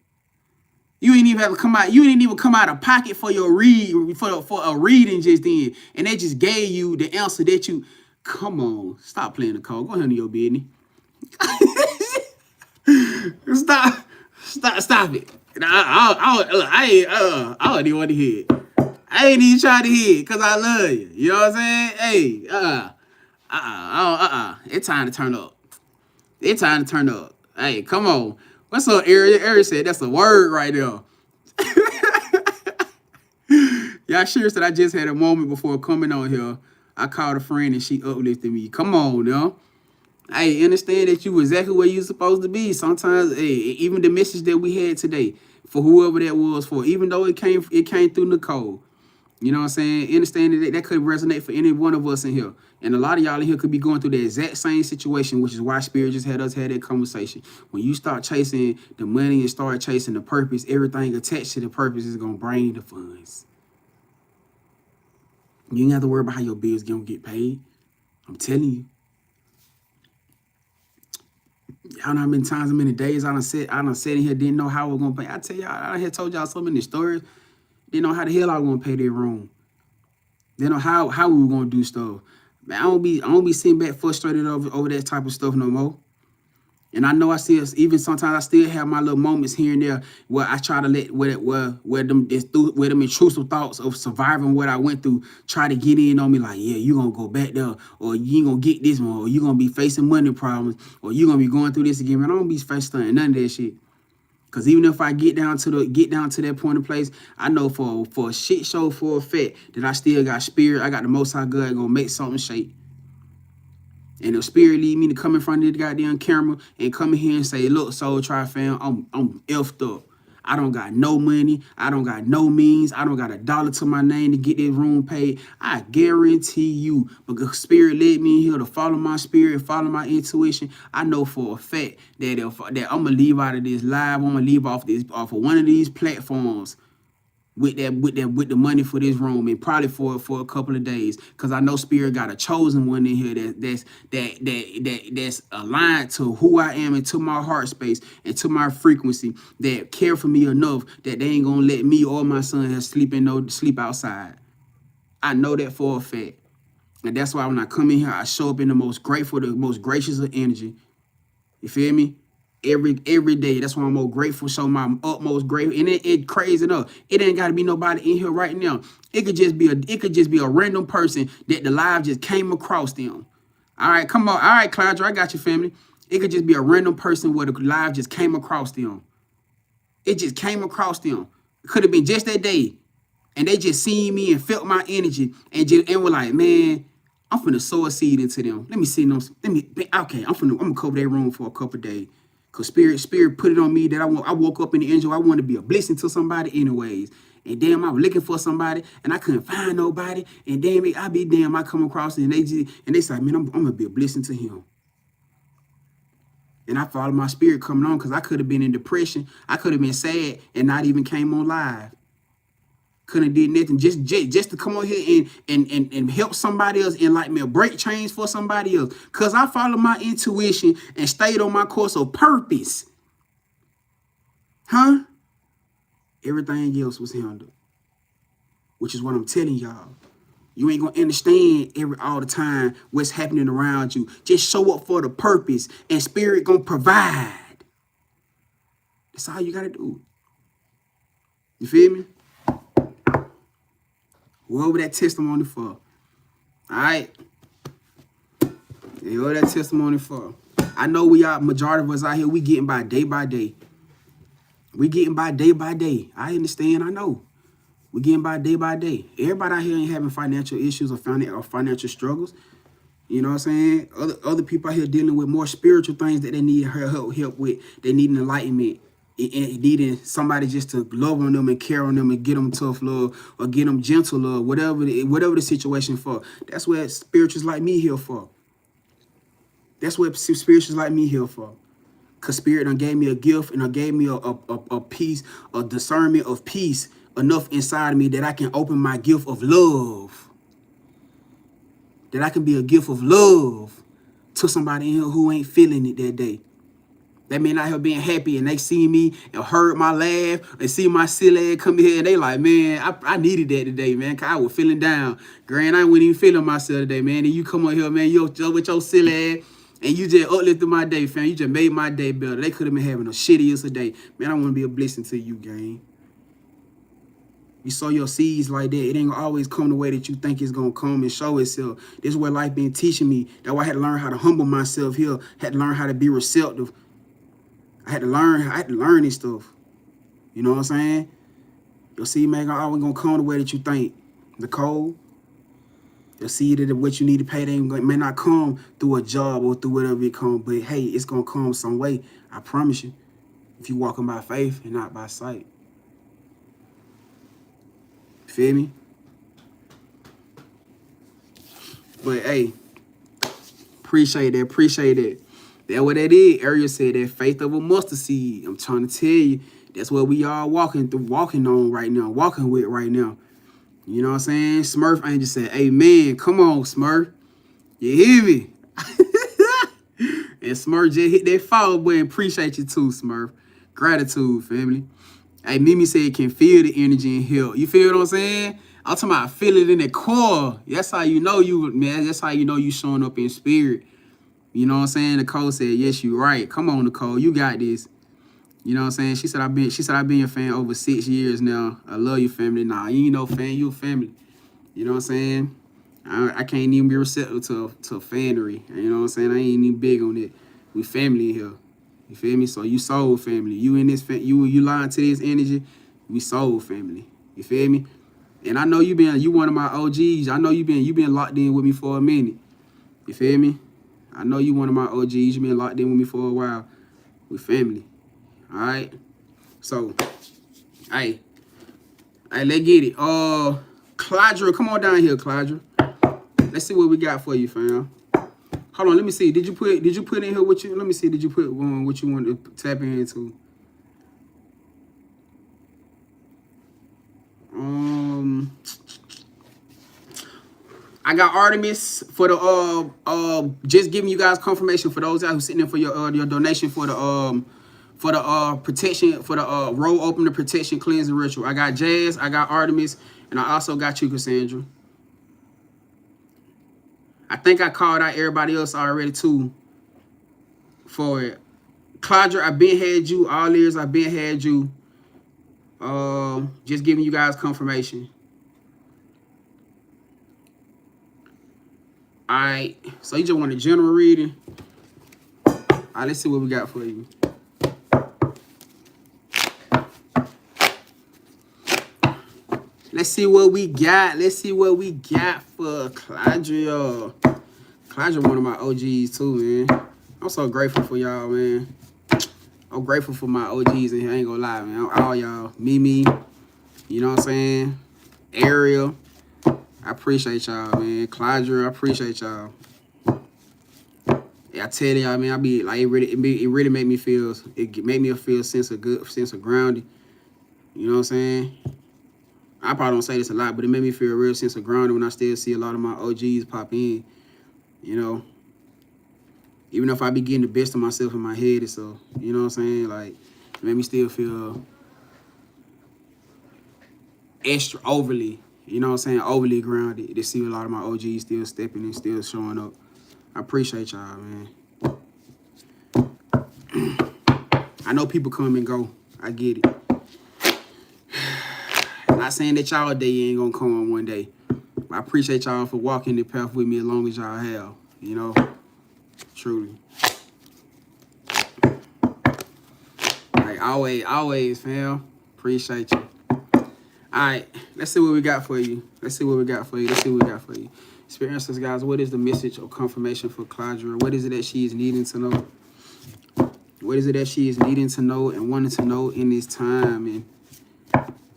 You ain't even have to come out. You didn't even come out of pocket for your for a reading just then, and they just gave you the answer that you. Come on, stop playing the code. Go handle your business. Stop it. I don't even want to hear it. I ain't even trying to hear it because I love you. You know what I'm saying? Hey, it's time to turn up. It's time to turn up. Hey, come on. What's up, Eric? Eric said that's a word right there. Y'all sure that I just had a moment before coming on here. I called a friend and she uplifted me. Come on, now. Hey, understand that you exactly where you supposed to be. Sometimes, hey, even the message that we had today, for whoever that was for, even though it came through Nicole. You know what I'm saying? Understand that could resonate for any one of us in here. And a lot of y'all in here could be going through the exact same situation, which is why Spirit just had us have that conversation. When you start chasing the money and start chasing the purpose, everything attached to the purpose is going to bring the funds. You ain't have to worry about how your bills going to get paid. I'm telling you. Y'all know how many times, how many days I done sat in here, didn't know how I was going to pay. I tell y'all, I had told y'all so many stories. Didn't know how the hell I was going to pay their room. Didn't know how we were going to do stuff. Man, I don't be sitting back frustrated over that type of stuff no more. And I know even sometimes I still have my little moments here and there where I try to let where them intrusive thoughts of surviving what I went through try to get in on me like, yeah, you gonna go back there, or you ain't gonna get this one, or you gonna be facing money problems, or you gonna be going through this again. Man, I don't be facing none of that shit. Cause even if I get down to that point of place, I know for a shit show for a fact that I still got spirit. I got the Most High God gonna make something shake. And the Spirit lead me to come in front of the goddamn camera and come in here and say, look, Soul Tribe fam, I'm effed up. I don't got no money. I don't got no means. I don't got $1 to my name to get this room paid. I guarantee you, because Spirit led me in here to follow my spirit, follow my intuition. I know for a fact that I'm gonna leave out of this live. I'm gonna leave off of one of these platforms with the money for this room, and probably for a couple of days, because I know Spirit got a chosen one in here that's aligned to who I am and to my heart space and to my frequency, that care for me enough that they ain't gonna let me or my son sleep outside. I know that for a fact, and that's why when I come in here, I show up in the most grateful, the most gracious of energy. You feel me? Every day. That's why I'm more grateful. Show my utmost grateful. And it crazy enough. It ain't gotta be nobody in here right now. It could just be a random person that the live just came across them. All right, come on. All right, Claudia, I got you, family. It could just be a random person where the live just came across them. It just came across them. It could have been just that day. And they just seen me and felt my energy and were like, man, I'm finna sow a seed into them. Let me see them. Okay, I'm gonna cover their room for a couple of days. Cause spirit put it on me that I woke up in the angel. I want to be a blessing to somebody anyways. And damn, I was looking for somebody and I couldn't find nobody. And damn it, I come across it and they say, man, I'm gonna be a blessing to him. And I followed my spirit coming on because I could have been in depression. I could have been sad and not even came on live. Couldn't have did nothing just to come on here and help somebody else, enlighten me, break chains for somebody else. Because I followed my intuition and stayed on my course of purpose. Huh? Everything else was handled. Which is what I'm telling y'all. You ain't gonna understand all the time what's happening around you. Just show up for the purpose, and spirit gonna provide. That's all you gotta do. You feel me? Whatever that testimony for. All right? Whatever that testimony for. I know we are, majority of us out here, we getting by day by day. We getting by day by day. I understand, I know. We getting by day. Everybody out here ain't having financial issues or financial struggles. You know what I'm saying? Other people out here dealing with more spiritual things that they need help with. They need enlightenment. And needing somebody just to love on them and care on them and get them tough love or get them gentle love, whatever the situation for. That's what spirituals like me here for. That's what spirituals like me here for. Because spirit done gave me a gift and done gave me a peace, a discernment of peace enough inside of me that I can open my gift of love. That I can be a gift of love to somebody in here who ain't feeling it that day. They may not have been happy and they see me and heard my laugh and see my silly ass come here and they like, man, I needed that today, man, because I was feeling down. Grand, I wasn't even feeling myself today, man. And you come on here, man, you with your silly ass and you just uplifted my day, fam. You just made my day better. They could have been having a shittiest a day. Man, I want to be a blessing to you, gang. You sow your seeds like that, it ain't gonna always come the way that you think it's gonna come and show itself. This is what life been teaching me. That's why I had to learn how to humble myself here. Had to learn how to be receptive. I had to learn this stuff. You know what I'm saying? Your seed ain't always gonna come the way that you think. Nicole, your seed that what you need to pay, they may not come through a job or through whatever it comes, but hey, it's gonna come some way. I promise you. If you walking by faith and not by sight. Feel me? But hey, appreciate that. That's what that is. Ariel said that faith of a mustard seed. I'm trying to tell you, that's what we all walking with right now. You know what I'm saying? Smurf Angel said, amen. Come on, Smurf. You hear me? And Smurf just hit that follow button. Appreciate you too, Smurf. Gratitude, family. Hey, Mimi said can feel the energy and help. You feel what I'm saying? I'm talking about feel it in the core. That's how you know you, man. That's how you know you showing up in spirit. You know what I'm saying? Nicole said, yes, you right. Come on, Nicole. You got this. You know what I'm saying? She said I've been your fan over 6 years now. I love your family. Nah, you ain't no fan, you a family. You know what I'm saying? I can't even be receptive to fanery. You know what I'm saying? I ain't even big on it. We family here. You feel me? So you soul family. You in this you lying to this energy. We soul family. You feel me? And I know you one of my OGs. I know you been locked in with me for a minute. You feel me? I know you one of my OGs. You been locked in with me for a while. We family. All right. So, hey, let's get it. Claudra, come on down here, Claudra. Let's see what we got for you, fam. Hold on, let me see. Did you put in here what you? Let me see. Did you put what you want to tap into? I got Artemis for the just giving you guys confirmation for those out who sitting there for your donation for the protection for the roll opener protection cleansing ritual. I got Jazz, I got Artemis, and I also got you, Cassandra. I think I called out everybody else already too for it. Claudia, I've been had you all years. I've been had you. Just giving you guys confirmation. All right, so you just want a general reading. All right, let's see what we got for you. Let's see what we got. Let's see what we got for Claudia. Claudia, one of my OGs too, man. I'm so grateful for y'all, man. I'm grateful for my OGs in here. I ain't gonna lie, man. All y'all, Mimi, you know what I'm saying? Ariel, I appreciate y'all, man. Claudia, I appreciate y'all. I tell y'all, man, I be like, it really made me feel, it made me feel sense of grounding. You know what I'm saying? I probably don't say this a lot, but it made me feel a real sense of grounding when I still see a lot of my OGs pop in. You know, even if I be getting the best of myself in my head, and so, you know what I'm saying? Like, it made me still feel extra overly, you know what I'm saying, overly grounded to see a lot of my OGs still stepping and still showing up. I appreciate y'all, man. I know people come and go. I get it. Not saying that y'all day ain't gonna come on one day. But I appreciate y'all for walking the path with me as long as y'all have, you know, truly. Like always, fam. Appreciate you. All right, let's see what we got for you. Experiences, guys, what is the message or confirmation for Claudia? What is it that she is needing to know? What is it that she is needing to know and wanting to know in this time? And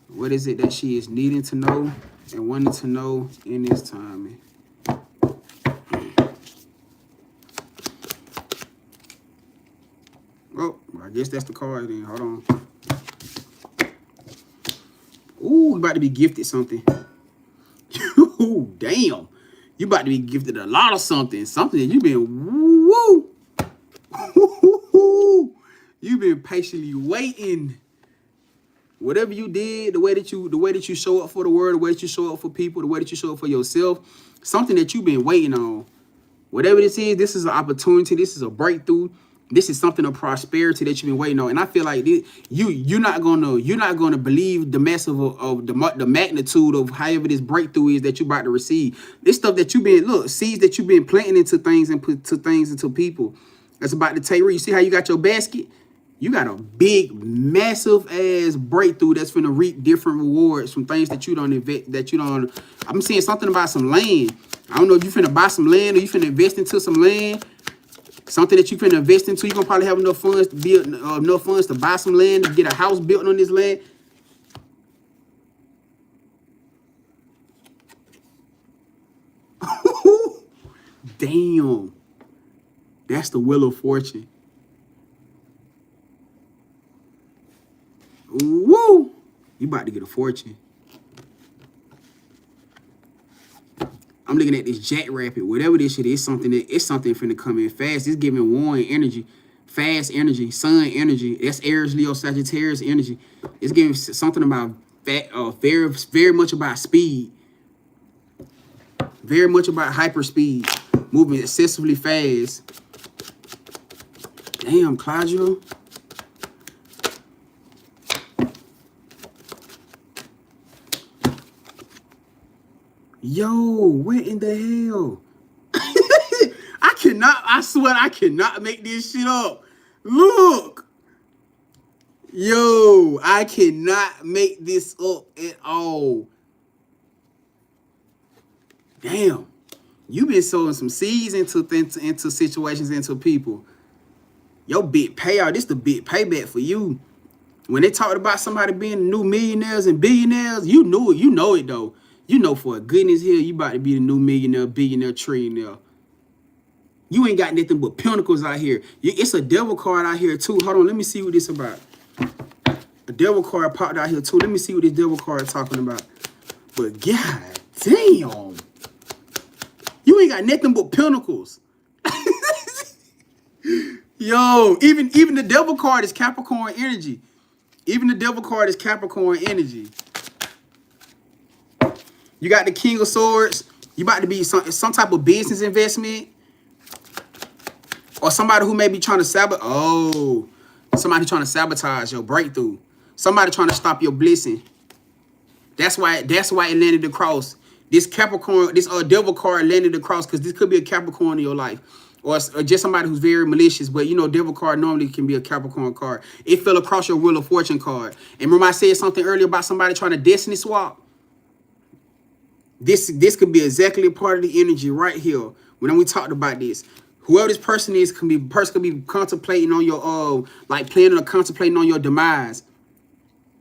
what is it that she is needing to know and wanting to know in this time? Oh, I guess that's the card then. Hold on. Ooh, you about to be gifted something. Ooh, damn. You about to be gifted a lot of something. Something that you've been, woo. You've been patiently waiting. Whatever you did, the way that you show up for the world, the way that you show up for people, the way that you show up for yourself, something that you've been waiting on. Whatever this is an opportunity. This is a breakthrough. This is something of prosperity that you've been waiting on. And I feel like this, you're not gonna believe the massive of the magnitude of however this breakthrough is that you're about to receive. This stuff that you've been, seeds that you've been planting into things and put to things into people. That's about to take root. You see how you got your basket? You got a big, massive ass breakthrough that's finna reap different rewards from things that you don't invest. I'm seeing something about some land. I don't know if you finna buy some land or you finna invest into some land. Something that you finna invest into. You're gonna probably have enough funds to build, enough funds to buy some land, to get a house built on this land. Damn. That's the Wheel of Fortune. Woo! You about to get a fortune. I'm looking at this jackrabbit, whatever this shit is, it's something finna come in fast. It's giving warring energy, fast energy, sun energy. That's Aries, Leo, Sagittarius energy. It's giving something about very much about speed, very much about hyper speed, moving excessively fast. Damn, Claudia. Yo, what in the hell? I swear I cannot make this shit up. Look. Yo, I cannot make this up at all. Damn. You been sowing some seeds into situations, into people. Your big payout, this the big payback for you. When they talked about somebody being new millionaires and billionaires, you knew it. You know it, though. You know for a goodness here, you about to be the new millionaire, billionaire, trillionaire. You ain't got nothing but pentacles out here. It's a devil card out here, too. Hold on, let me see what this about. A devil card popped out here, too. Let me see what this devil card is talking about. But god damn. You ain't got nothing but pentacles. Yo, even the devil card is Capricorn energy. Even the devil card is Capricorn energy. You got the King of Swords. You about to be some type of business investment. Or somebody who may be trying to sabotage. Oh, somebody trying to sabotage your breakthrough. Somebody trying to stop your blessing. That's why it landed across. This Capricorn, this devil card landed across because this could be a Capricorn in your life. Or just somebody who's very malicious. But, you know, devil card normally can be a Capricorn card. It fell across your Wheel of Fortune card. And remember I said something earlier about somebody trying to destiny swap? This could be exactly a part of the energy right here. When we talked about this. Whoever this person is, could be contemplating on your like planning or contemplating on your demise.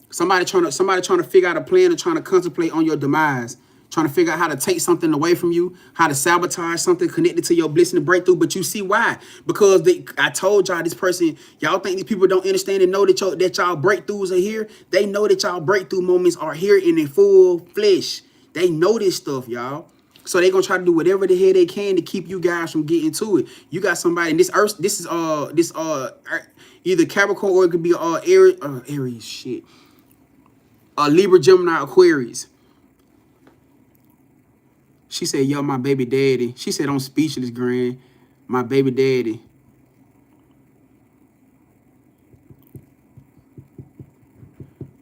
Somebody trying to figure out a plan and trying to contemplate on your demise. trying to figure out how to take something away from you, how to sabotage something connected to your blessing and breakthrough. But you see why? Because I told y'all this person, y'all think these people don't understand and know that y'all breakthroughs are here. They know that y'all breakthrough moments are here in their full flesh. They know this stuff, y'all. So they gonna try to do whatever the hell they can to keep you guys from getting to it. You got somebody in this earth. This is either Capricorn or it could be Aries. Shit. Libra, Gemini, Aquarius. She said, yo, my baby daddy. She said, I'm speechless, Grand. My baby daddy.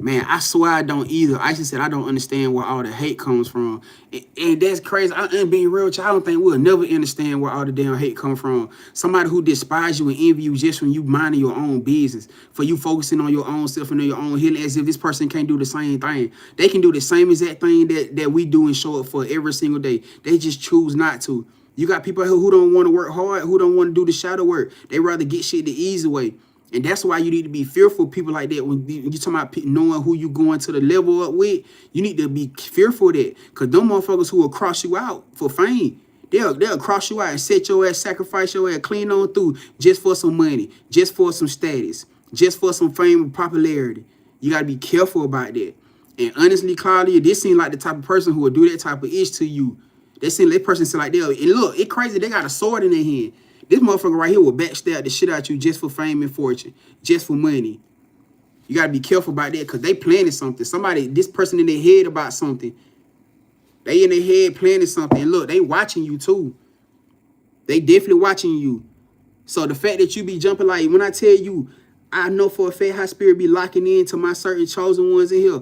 Man, I swear I don't either. I just said I don't understand where all the hate comes from. And that's crazy. I'm being real with you. I don't think we'll never understand where all the damn hate come from. Somebody who despises you and envy you just from you minding your own business. For you focusing on your own self and on your own healing as if this person can't do the same thing. They can do the same exact thing that we do and show up for every single day. They just choose not to. You got people who don't want to work hard, who don't want to do the shadow work. They rather get shit the easy way. And that's why you need to be fearful of people like that. When you're talking about knowing who you going to the level up with, you need to be fearful of that. Because them motherfuckers who will cross you out for fame, they'll cross you out and set your ass, sacrifice your ass, clean on through just for some money, just for some status, just for some fame and popularity. You got to be careful about that. And honestly, Claudia, this seems like the type of person who will do that type of ish to you. That person seems like and look, it's crazy. They got a sword in their hand. This motherfucker right here will backstab the shit out you just for fame and fortune, just for money. You got to be careful about that because they planning something. This person in their head about something. They in their head planning something. And look, they watching you too. They definitely watching you. So the fact that you be jumping like, when I tell you, I know for a fact how spirit be locking in to my certain chosen ones in here.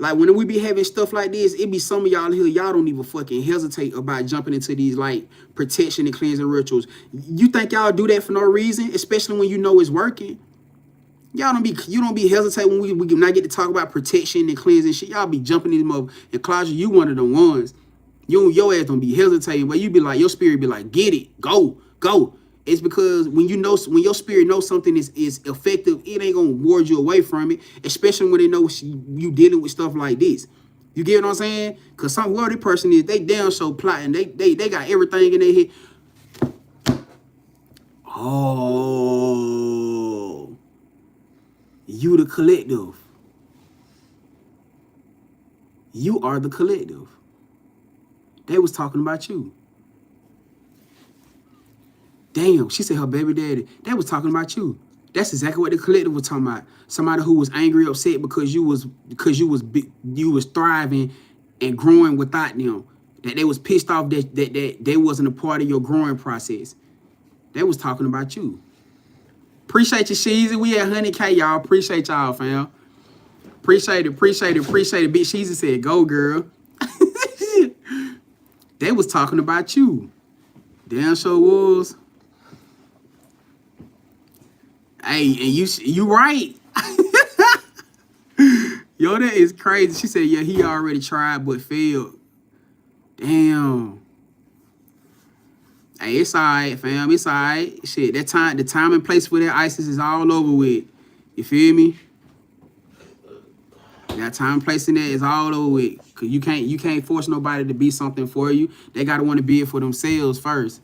Like, when we be having stuff like this, it be some of y'all here, y'all don't even fucking hesitate about jumping into these, like, protection and cleansing rituals. You think y'all do that for no reason, especially when you know it's working? You don't be hesitating when we not get to talk about protection and cleansing shit. Y'all be jumping in them up. And Claudia, you one of the ones. Your ass don't be hesitating, but you be like, your spirit be like, get it, go. It's because when your spirit knows something is effective, it ain't gonna ward you away from it, especially when they know you dealing with stuff like this. You get what I'm saying? Because some worthy person is, they damn so plotting. They got everything in their head. Oh, you the collective. You are the collective. They was talking about you. Damn, she said her baby daddy. They was talking about you. That's exactly what the collective was talking about. Somebody who was angry, upset because you was thriving and growing without them. That they was pissed off that they wasn't a part of your growing process. They was talking about you. Appreciate you, Sheezy. We at 100K, y'all. Appreciate y'all, fam. Appreciate it. Big Sheezy said, go, girl. They was talking about you. Damn sure was. Hey, and you right. Yo, that is crazy. She said, yeah, he already tried but failed. Damn. Hey, it's all right, fam. It's all right. Shit, the time and place for that ISIS is all over with. You feel me? That time and place in there is all over with. Cause you can't force nobody to be something for you. They gotta want to be it for themselves first.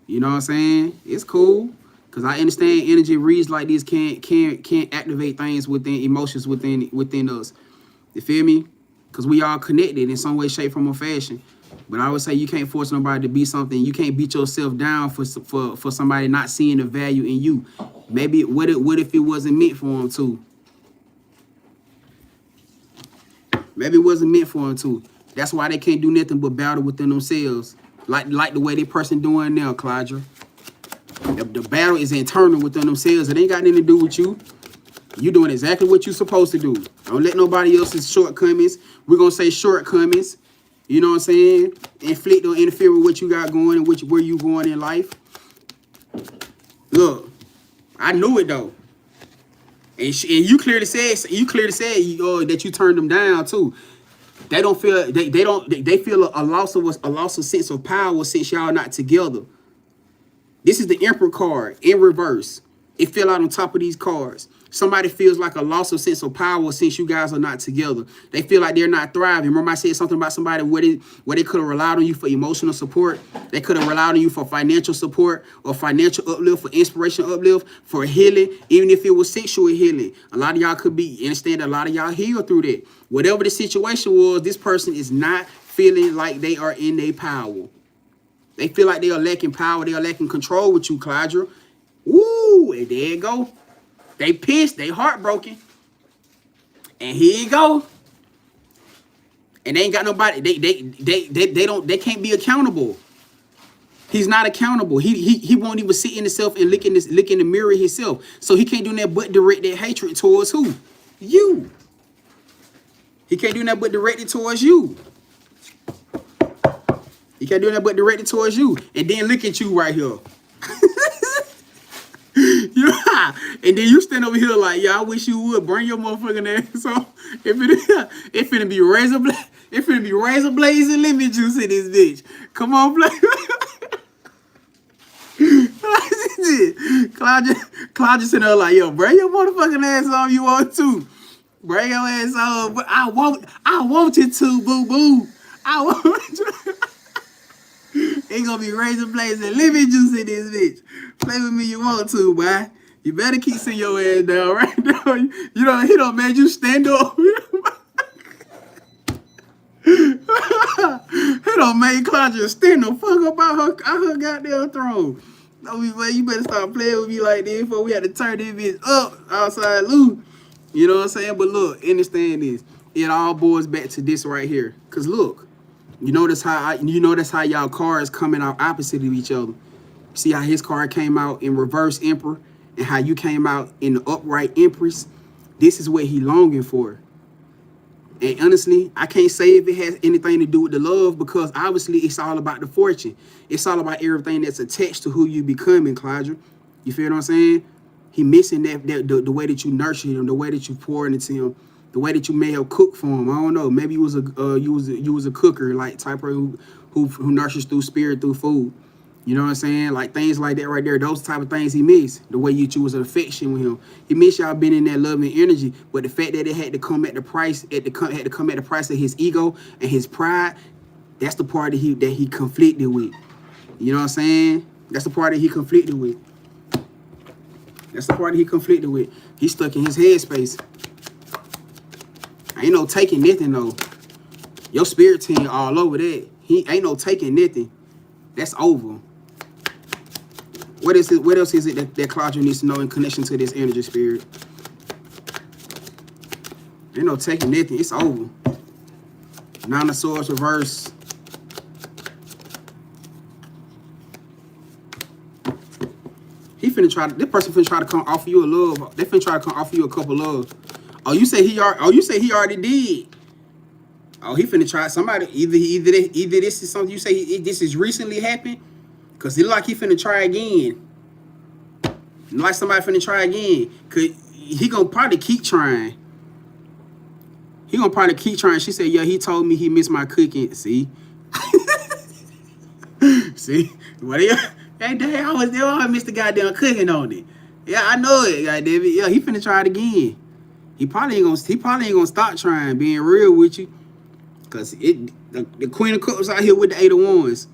You know what I'm saying? It's cool. Cause I understand energy reads like this can't activate things within emotions within us. You feel me? Cause we all connected in some way, shape, form, or fashion. But I would say you can't force nobody to be something. You can't beat yourself down for somebody not seeing the value in you. Maybe what if it wasn't meant for them to? Maybe it wasn't meant for them to. That's why they can't do nothing but battle within themselves. Like the way they person doing now, Claudia. The battle is internal within themselves. It ain't got nothing to do with you. You doing exactly what you're supposed to do. Don't let nobody else's shortcomings. We're going to say shortcomings. You know what I'm saying? Inflict or interfere with what you got going and where you going in life. Look, I knew it though. And you clearly said that you turned them down too. They don't feel they feel a loss of sense of power since y'all not together. This is the Emperor card in reverse. It fell out on top of these cards. Somebody feels like a loss of sense of power since you guys are not together. They feel like they're not thriving. Remember I said something about somebody where they could have relied on you for emotional support. They could have relied on you for financial support or financial uplift, for inspiration uplift, for healing, even if it was sexual healing. A lot of y'all could be, understand that a lot of y'all heal through that. Whatever the situation was, this person is not feeling like they are in their power. They feel like they are lacking power. They are lacking control with you, Claudia. Woo, and there you go. They pissed, they heartbroken. And here you go. And they ain't got nobody, they can't be accountable. He's not accountable. He won't even sit in himself and look in the mirror himself. So he can't do that but direct that hatred towards who? You. He can't do that but direct it towards you. He can't do that but direct it towards you. And then look at you right here. Yeah, and then you stand over here like, yeah, I wish you would bring your motherfucking ass on. It finna be razor blazing lemon juice in this bitch. Come on, play. Claudia sitting there like, yo, bring your motherfucking ass on. You want to? Bring your ass on. But I want you to, boo boo. I want you. Ain't gonna be razor blazing lemon juice in this bitch. Play with me you want to, boy. You better keep sitting your ass down right now. You know, he don't make you stand up. He don't make Claudia stand the fuck up out her goddamn throne. No, you better stop playing with me like this before we had to turn this bitch up outside Lou. You know what I'm saying? But look, understand this. It all boils back to this right here. Cause look, you notice how y'all cards coming out opposite of each other. See how his card came out in reverse Emperor and how you came out in the upright Empress? This is what he longing for. And honestly, I can't say if it has anything to do with the love because obviously it's all about the fortune. It's all about everything that's attached to who you becoming, Claudia. You feel what I'm saying? He missing the way that you nurture him, the way that you pour into him, the way that you may have cooked for him. I don't know. Maybe you was a cooker, like type of who nurtures through spirit, through food. You know what I'm saying? Like things like that right there. Those type of things he missed. The way you choose an affection with him. He missed y'all being in that loving energy. But the fact that it had to come at the price, had to come at the price of his ego and his pride, that's the part that he conflicted with. You know what I'm saying? That's the part that he conflicted with. That's the part that he conflicted with. He's stuck in his headspace. Ain't no taking nothing though. Your spirit team all over that. He ain't no taking nothing. That's over. What else is it that Claudia needs to know in connection to this energy spirit? Ain't no taking nothing. It's over. Nine of Swords reverse. This person finna try to come offer you a love. They finna try to come offer you a couple love. Oh, you say he already did. Oh, he finna try somebody. Either this is something you say this is recently happened. Cause it look like he finna try again. Like somebody finna try again. Cause he gonna probably keep trying. She said, yeah, he told me he missed my cooking. See? See? Well, they always miss the goddamn cooking on it. Yeah, I know it, goddamn it. Yeah, he finna try it again. He probably ain't gonna stop trying, being real with you. Cause the Queen of Cups out here with the Eight of Wands.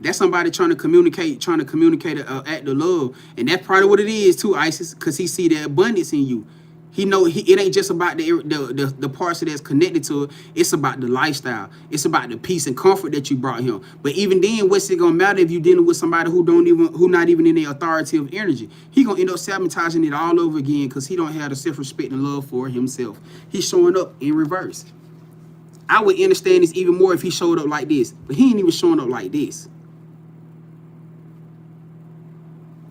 That's somebody trying to communicate an act of love. And that's probably what it is too, Isis, because he see the abundance in you. He know it ain't just about the parts that's connected to it. It's about the lifestyle. It's about the peace and comfort that you brought him. But even then, what's it gonna matter if you dealing with somebody who not even in their authoritative energy? He gonna end up sabotaging it all over again because he don't have the self-respect and love for himself. He's showing up in reverse. I would understand this even more if he showed up like this, but he ain't even showing up like this.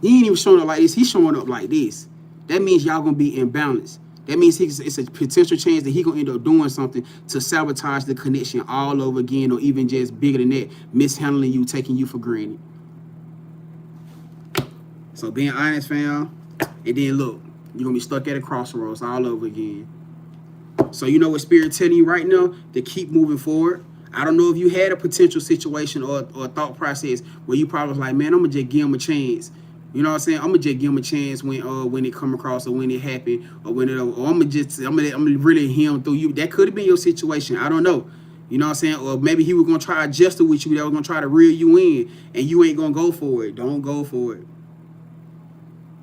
He ain't even showing up like this. He's showing up like this. That means y'all gonna be imbalanced. That means it's a potential chance that he gonna end up doing something to sabotage the connection all over again, or even just bigger than that, mishandling you, taking you for granted. So being honest, fam, and then look, you're gonna be stuck at a crossroads all over again. So you know what Spirit telling you right now? To keep moving forward. I don't know if you had a potential situation or a thought process where you probably was like, man, I'm gonna just give him a chance. You know what I'm saying? I'm gonna just give him a chance when it come across or when it happen or when it or I'm gonna really hear him through you. That could have been your situation. I don't know. You know what I'm saying? Or maybe he was gonna try to adjust it with you. That was gonna try to reel you in, and you ain't gonna go for it. Don't go for it.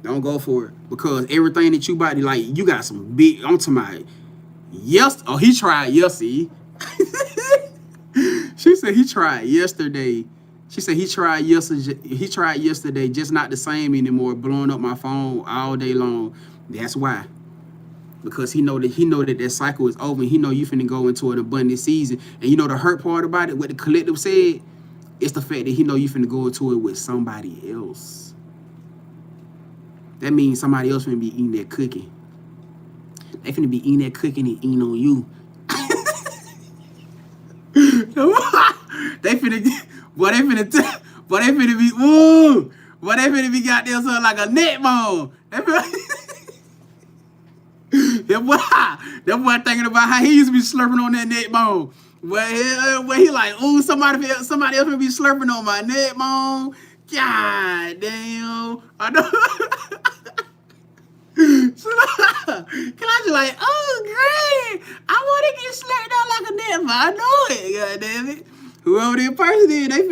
Don't go for it because everything that you about to like, you got some big. I'm talking about. Yes. Oh, he tried yesterday. She said he tried yesterday. She said he tried yesterday. He tried yesterday, just not the same anymore. Blowing up my phone all day long. That's why. Because he know that cycle is over. And he know you finna go into an abundant season. And you know the hurt part about it, what the collective said, it's the fact that he know you finna go into it with somebody else. That means somebody else finna be eating that cookie. They finna be eating that cookie and eating on you. They finna be ooh. Boy, they finna be goddamn something like a net bone. That boy thinking about how he used to be slurping on that net bone. Where he like, ooh, somebody else finna be slurping on my net bone. God damn. I know. Can I just like, oh great, I want to get slapped out like a net bone. I know it, god damn it. Whoever that person is, they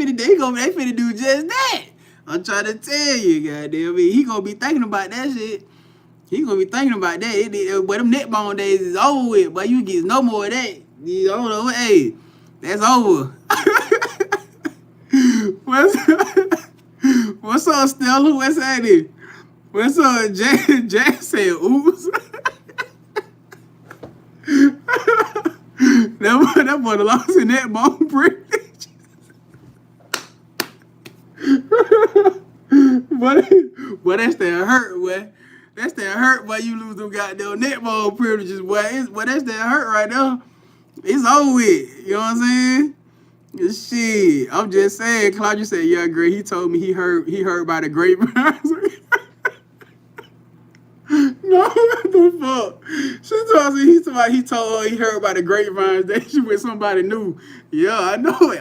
finna do just that. I'm trying to tell you, god damn it. He gonna be thinking about that shit. He gonna be thinking about that. But them net bone days is over with, but you get no more of that. You don't know, hey, that's over. What's up, Stella? What's happening? What's up, Jack said, oops. that boy lost in that bone privilege. But that's that hurt, boy. That's that hurt, boy. You lose them goddamn net bone privileges, boy. That's that hurt right now. It's over with. You know what I'm saying? Shit. I'm just saying, Claudia said, yeah, great. He told me he heard by the grapevines. No, what the fuck? He told her he heard about the grapevines that she with somebody new. Yeah, I know it.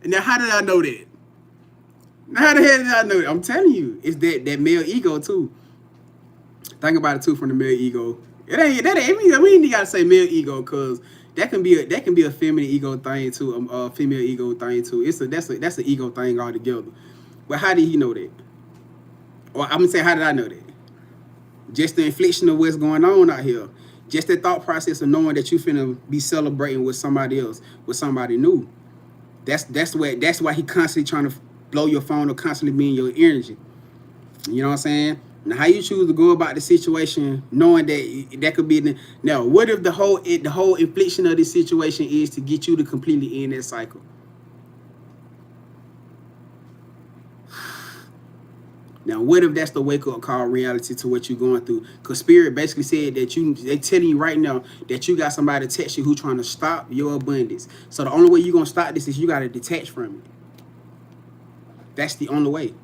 Now, how did I know that? How the hell did I know that? I'm telling you, it's that male ego too. Think about it too from the male ego. We ain't gotta say male ego because that can be a feminine ego thing too, a female ego thing too. That's an ego thing altogether. But how did he know that? Or I'm gonna say, how did I know that? Just the infliction of what's going on out here. Just the thought process of knowing that you finna be celebrating with somebody else, with somebody new. That's why he constantly trying to blow your phone or constantly be in your energy. You know what I'm saying? Now, how you choose to go about the situation, knowing that could be now. What if the whole infliction of this situation is to get you to completely end that cycle? Now, what if that's the wake-up call reality to what you're going through? Because Spirit basically said that they telling you right now that you got somebody to text you who's trying to stop your abundance. So the only way you're going to stop this is you got to detach from it. That's the only way.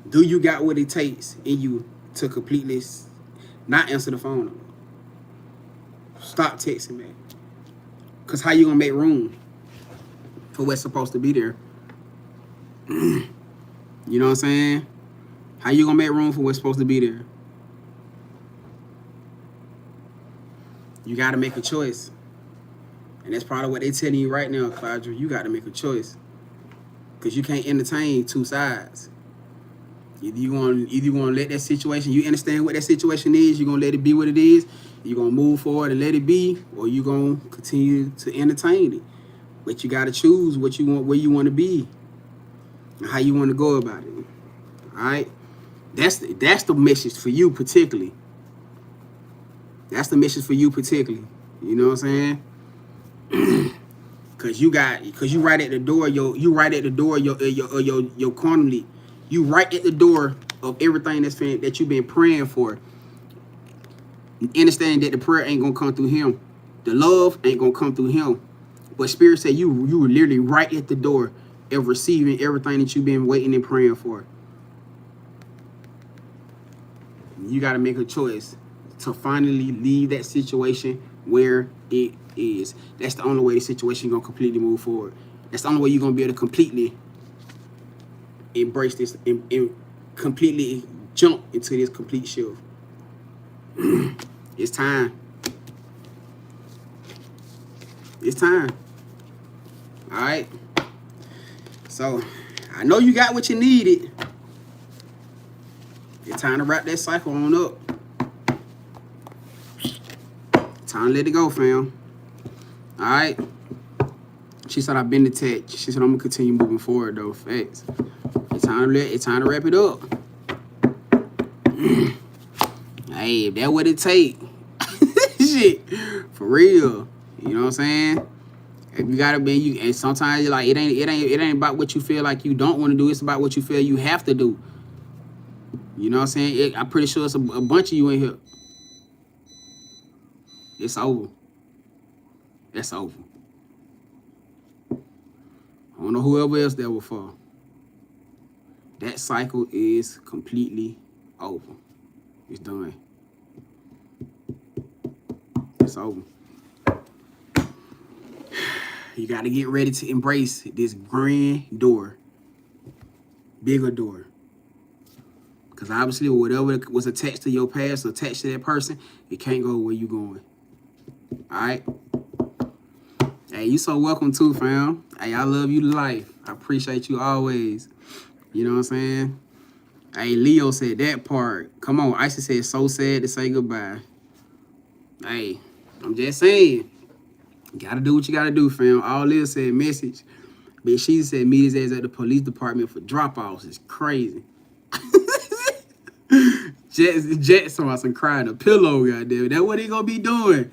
Do you got what it takes in you to completely not answer the phone? Stop texting, man. Because how you going to make room for what's supposed to be there? You know what I'm saying? How you gonna make room for what's supposed to be there? You gotta make a choice. And that's probably what they're telling you right now, Claudia. You gotta make a choice. Because you can't entertain two sides. Either you gonna let that situation, you understand what that situation is, you're gonna let it be what it is, you're gonna move forward and let it be, or you're gonna continue to entertain it. But you gotta choose what you want, where you wanna be. How you want to go about it. All right, that's the message for you particularly. That's the message for you particularly. You know what I'm saying? Cause you right at the door. You right at the door. Your quantum. You right at the door of everything that you've been praying for. Understand that the prayer ain't gonna come through him. The love ain't gonna come through him. But Spirit said you were literally right at the door of receiving everything that you've been waiting and praying for. You got to make a choice to finally leave that situation where it is. That's the only way the situation is going to completely move forward. That's the only way you're going to be able to completely embrace this and completely jump into this complete shift. It's time. It's time. All right. So I know you got what you needed. It's time to wrap that cycle on up. Time to let it go, fam. All right. She said I've been detached. She said I'm gonna continue moving forward though. Facts. It's time to wrap it up. Hey, if that's what it take. Shit. For real. You know what I'm saying? If you gotta be you, and sometimes you're like it ain't about what you feel like you don't want to do. It's about what you feel you have to do. You know what I'm saying? I'm pretty sure it's a bunch of you in here. It's over. It's over. I don't know whoever else that was for. That cycle is completely over. It's done. It's over. You got to get ready to embrace this grand door. Bigger door. Because obviously whatever was attached to your past or attached to that person, it can't go where you going. All right? Hey, you so welcome too, fam. Hey, I love you to life. I appreciate you always. You know what I'm saying? Hey, Leo said that part. Come on, Isis said so sad to say goodbye. Hey, I'm just saying. You gotta do what you gotta do, fam. All this said message. But she said meet his ass at the police department for drop-offs. It's crazy. Jets talking about some crying a pillow, goddamn. That's what he gonna be doing.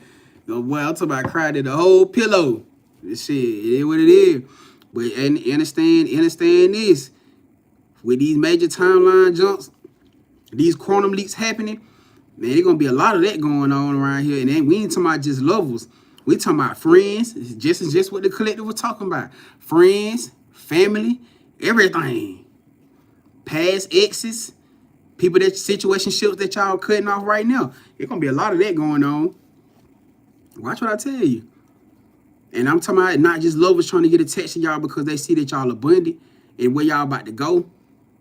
No, boy, I'm talking about crying to the whole pillow. This shit, it is what it is. But understand this. With these major timeline jumps, these quantum leaps happening, man, there's gonna be a lot of that going on around here. And then we ain't talking about just lovers. We talking about friends. It's just what the collective was talking about. Friends, family, everything. Past exes, people that situationships that y'all cutting off right now. There's gonna be a lot of that going on. Watch what I tell you. And I'm talking about not just lovers trying to get attached to y'all because they see that y'all abundant and where y'all about to go,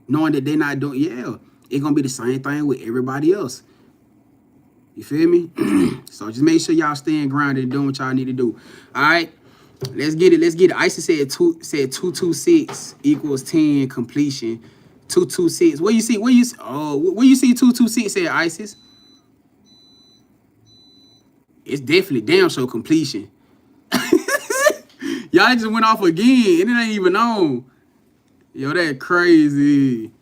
knowing that they're not doing, yeah, it's going to be the same thing with everybody else. You feel me? So just make sure y'all staying grounded and doing what y'all need to do. All right? Let's get it. Isis said 226 equals 10 completion. 226. Where you see 226 said, Isis? It's definitely damn sure completion. Y'all just went off again and it ain't even on. Yo, that crazy.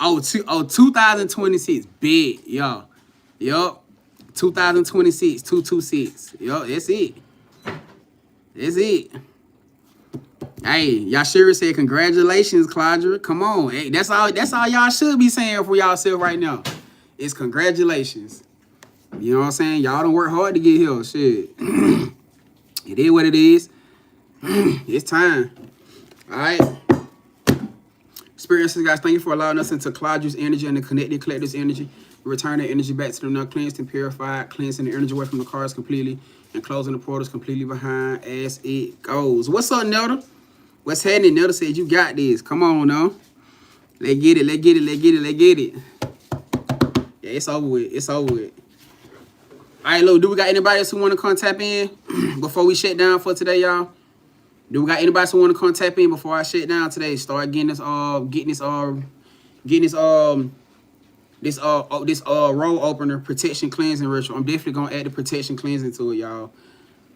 Oh, 2026. Big, y'all. Yup. 2026, 226. Yo, that's it. That's it. Hey, Yashira said, congratulations, Claudra. Come on. Hey, that's all y'all should be saying for y'allself right now. It's congratulations. You know what I'm saying? Y'all don't work hard to get here. Shit. It is what it is. It's time. All right. Experiences, guys, thank you for allowing us into Claudia's energy and the connected collective's energy. We return the energy back to them now, cleansed and purified, cleansing the energy away from the cards completely, and closing the portals completely behind as it goes. What's up, Nelda? What's happening? Nelda said, you got this. Come on, now. Let's get it. Yeah, it's over with. All right, look, do we got anybody else who want to come tap in before we shut down for today, y'all? Do we got anybody who want to come tap in before I shut down today? Start getting this roll opener protection cleansing ritual. I'm definitely gonna add the protection cleansing to it, y'all.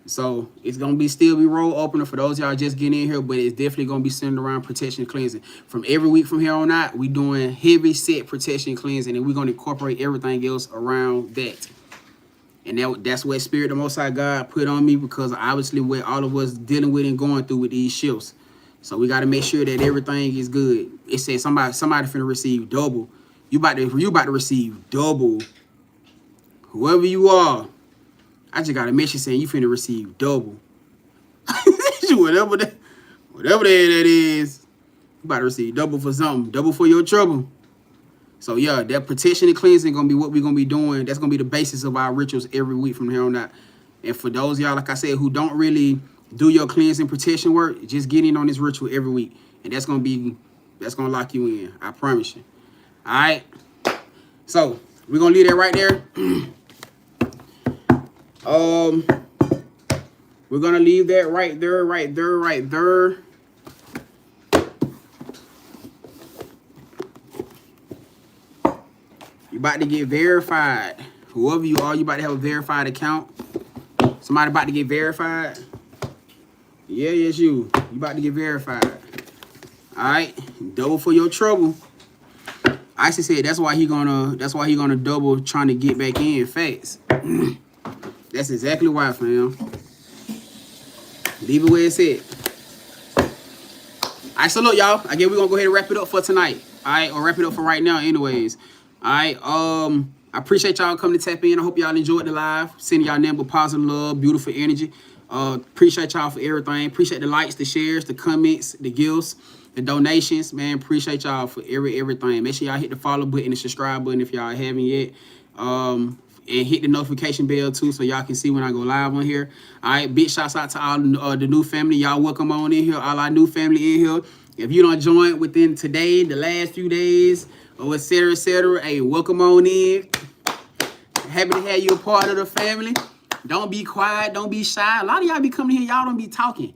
So it's gonna still be roll opener for those y'all just getting in here, but it's definitely gonna be centered around protection cleansing. From every week from here on out, we doing heavy set protection cleansing, and we're gonna incorporate everything else around that. And that's what Spirit the Most High God put on me, because obviously what all of us dealing with and going through with these shifts. So we got to make sure that everything is good. It says somebody finna receive double. You about to receive double. Whoever you are, I just got a message saying you finna receive double. whatever that is, you about to receive double for something, double for your trouble. So yeah, that protection and cleansing gonna be what we're gonna be doing. That's gonna be the basis of our rituals every week from here on out. And for those y'all, like I said, who don't really do your cleansing protection work, just get in on this ritual every week. And that's gonna lock you in. I promise you. All right. So we're gonna leave that right there. We're gonna leave that right there, right there, right there. You about to get verified. Whoever you are, you about to have a verified account. Somebody about to get verified. Yeah, yes, you. You about to get verified. All right, double for your trouble. I actually said that's why he gonna double trying to get back in facts. That's exactly why, fam. Leave it where it's at. All right, so look, y'all. I guess we're gonna go ahead and wrap it up for tonight. All right, or wrap it up for right now, anyways. All right. I appreciate y'all coming to tap in. I hope y'all enjoyed the live. Sending y'all nothing but positive love, beautiful energy. Appreciate y'all for everything. Appreciate the likes, the shares, the comments, the gifts, the donations. Man, appreciate y'all for everything. Make sure y'all hit the follow button and subscribe button if y'all haven't yet. And hit the notification bell too, so y'all can see when I go live on here. All right, big shouts out to all the new family. Y'all welcome on in here. All our new family in here. If you don't join within today, the last few days, or etc., hey, welcome on in. Happy to have you a part of the family. Don't be quiet. Don't be shy. A lot of y'all be coming here. Y'all don't be talking.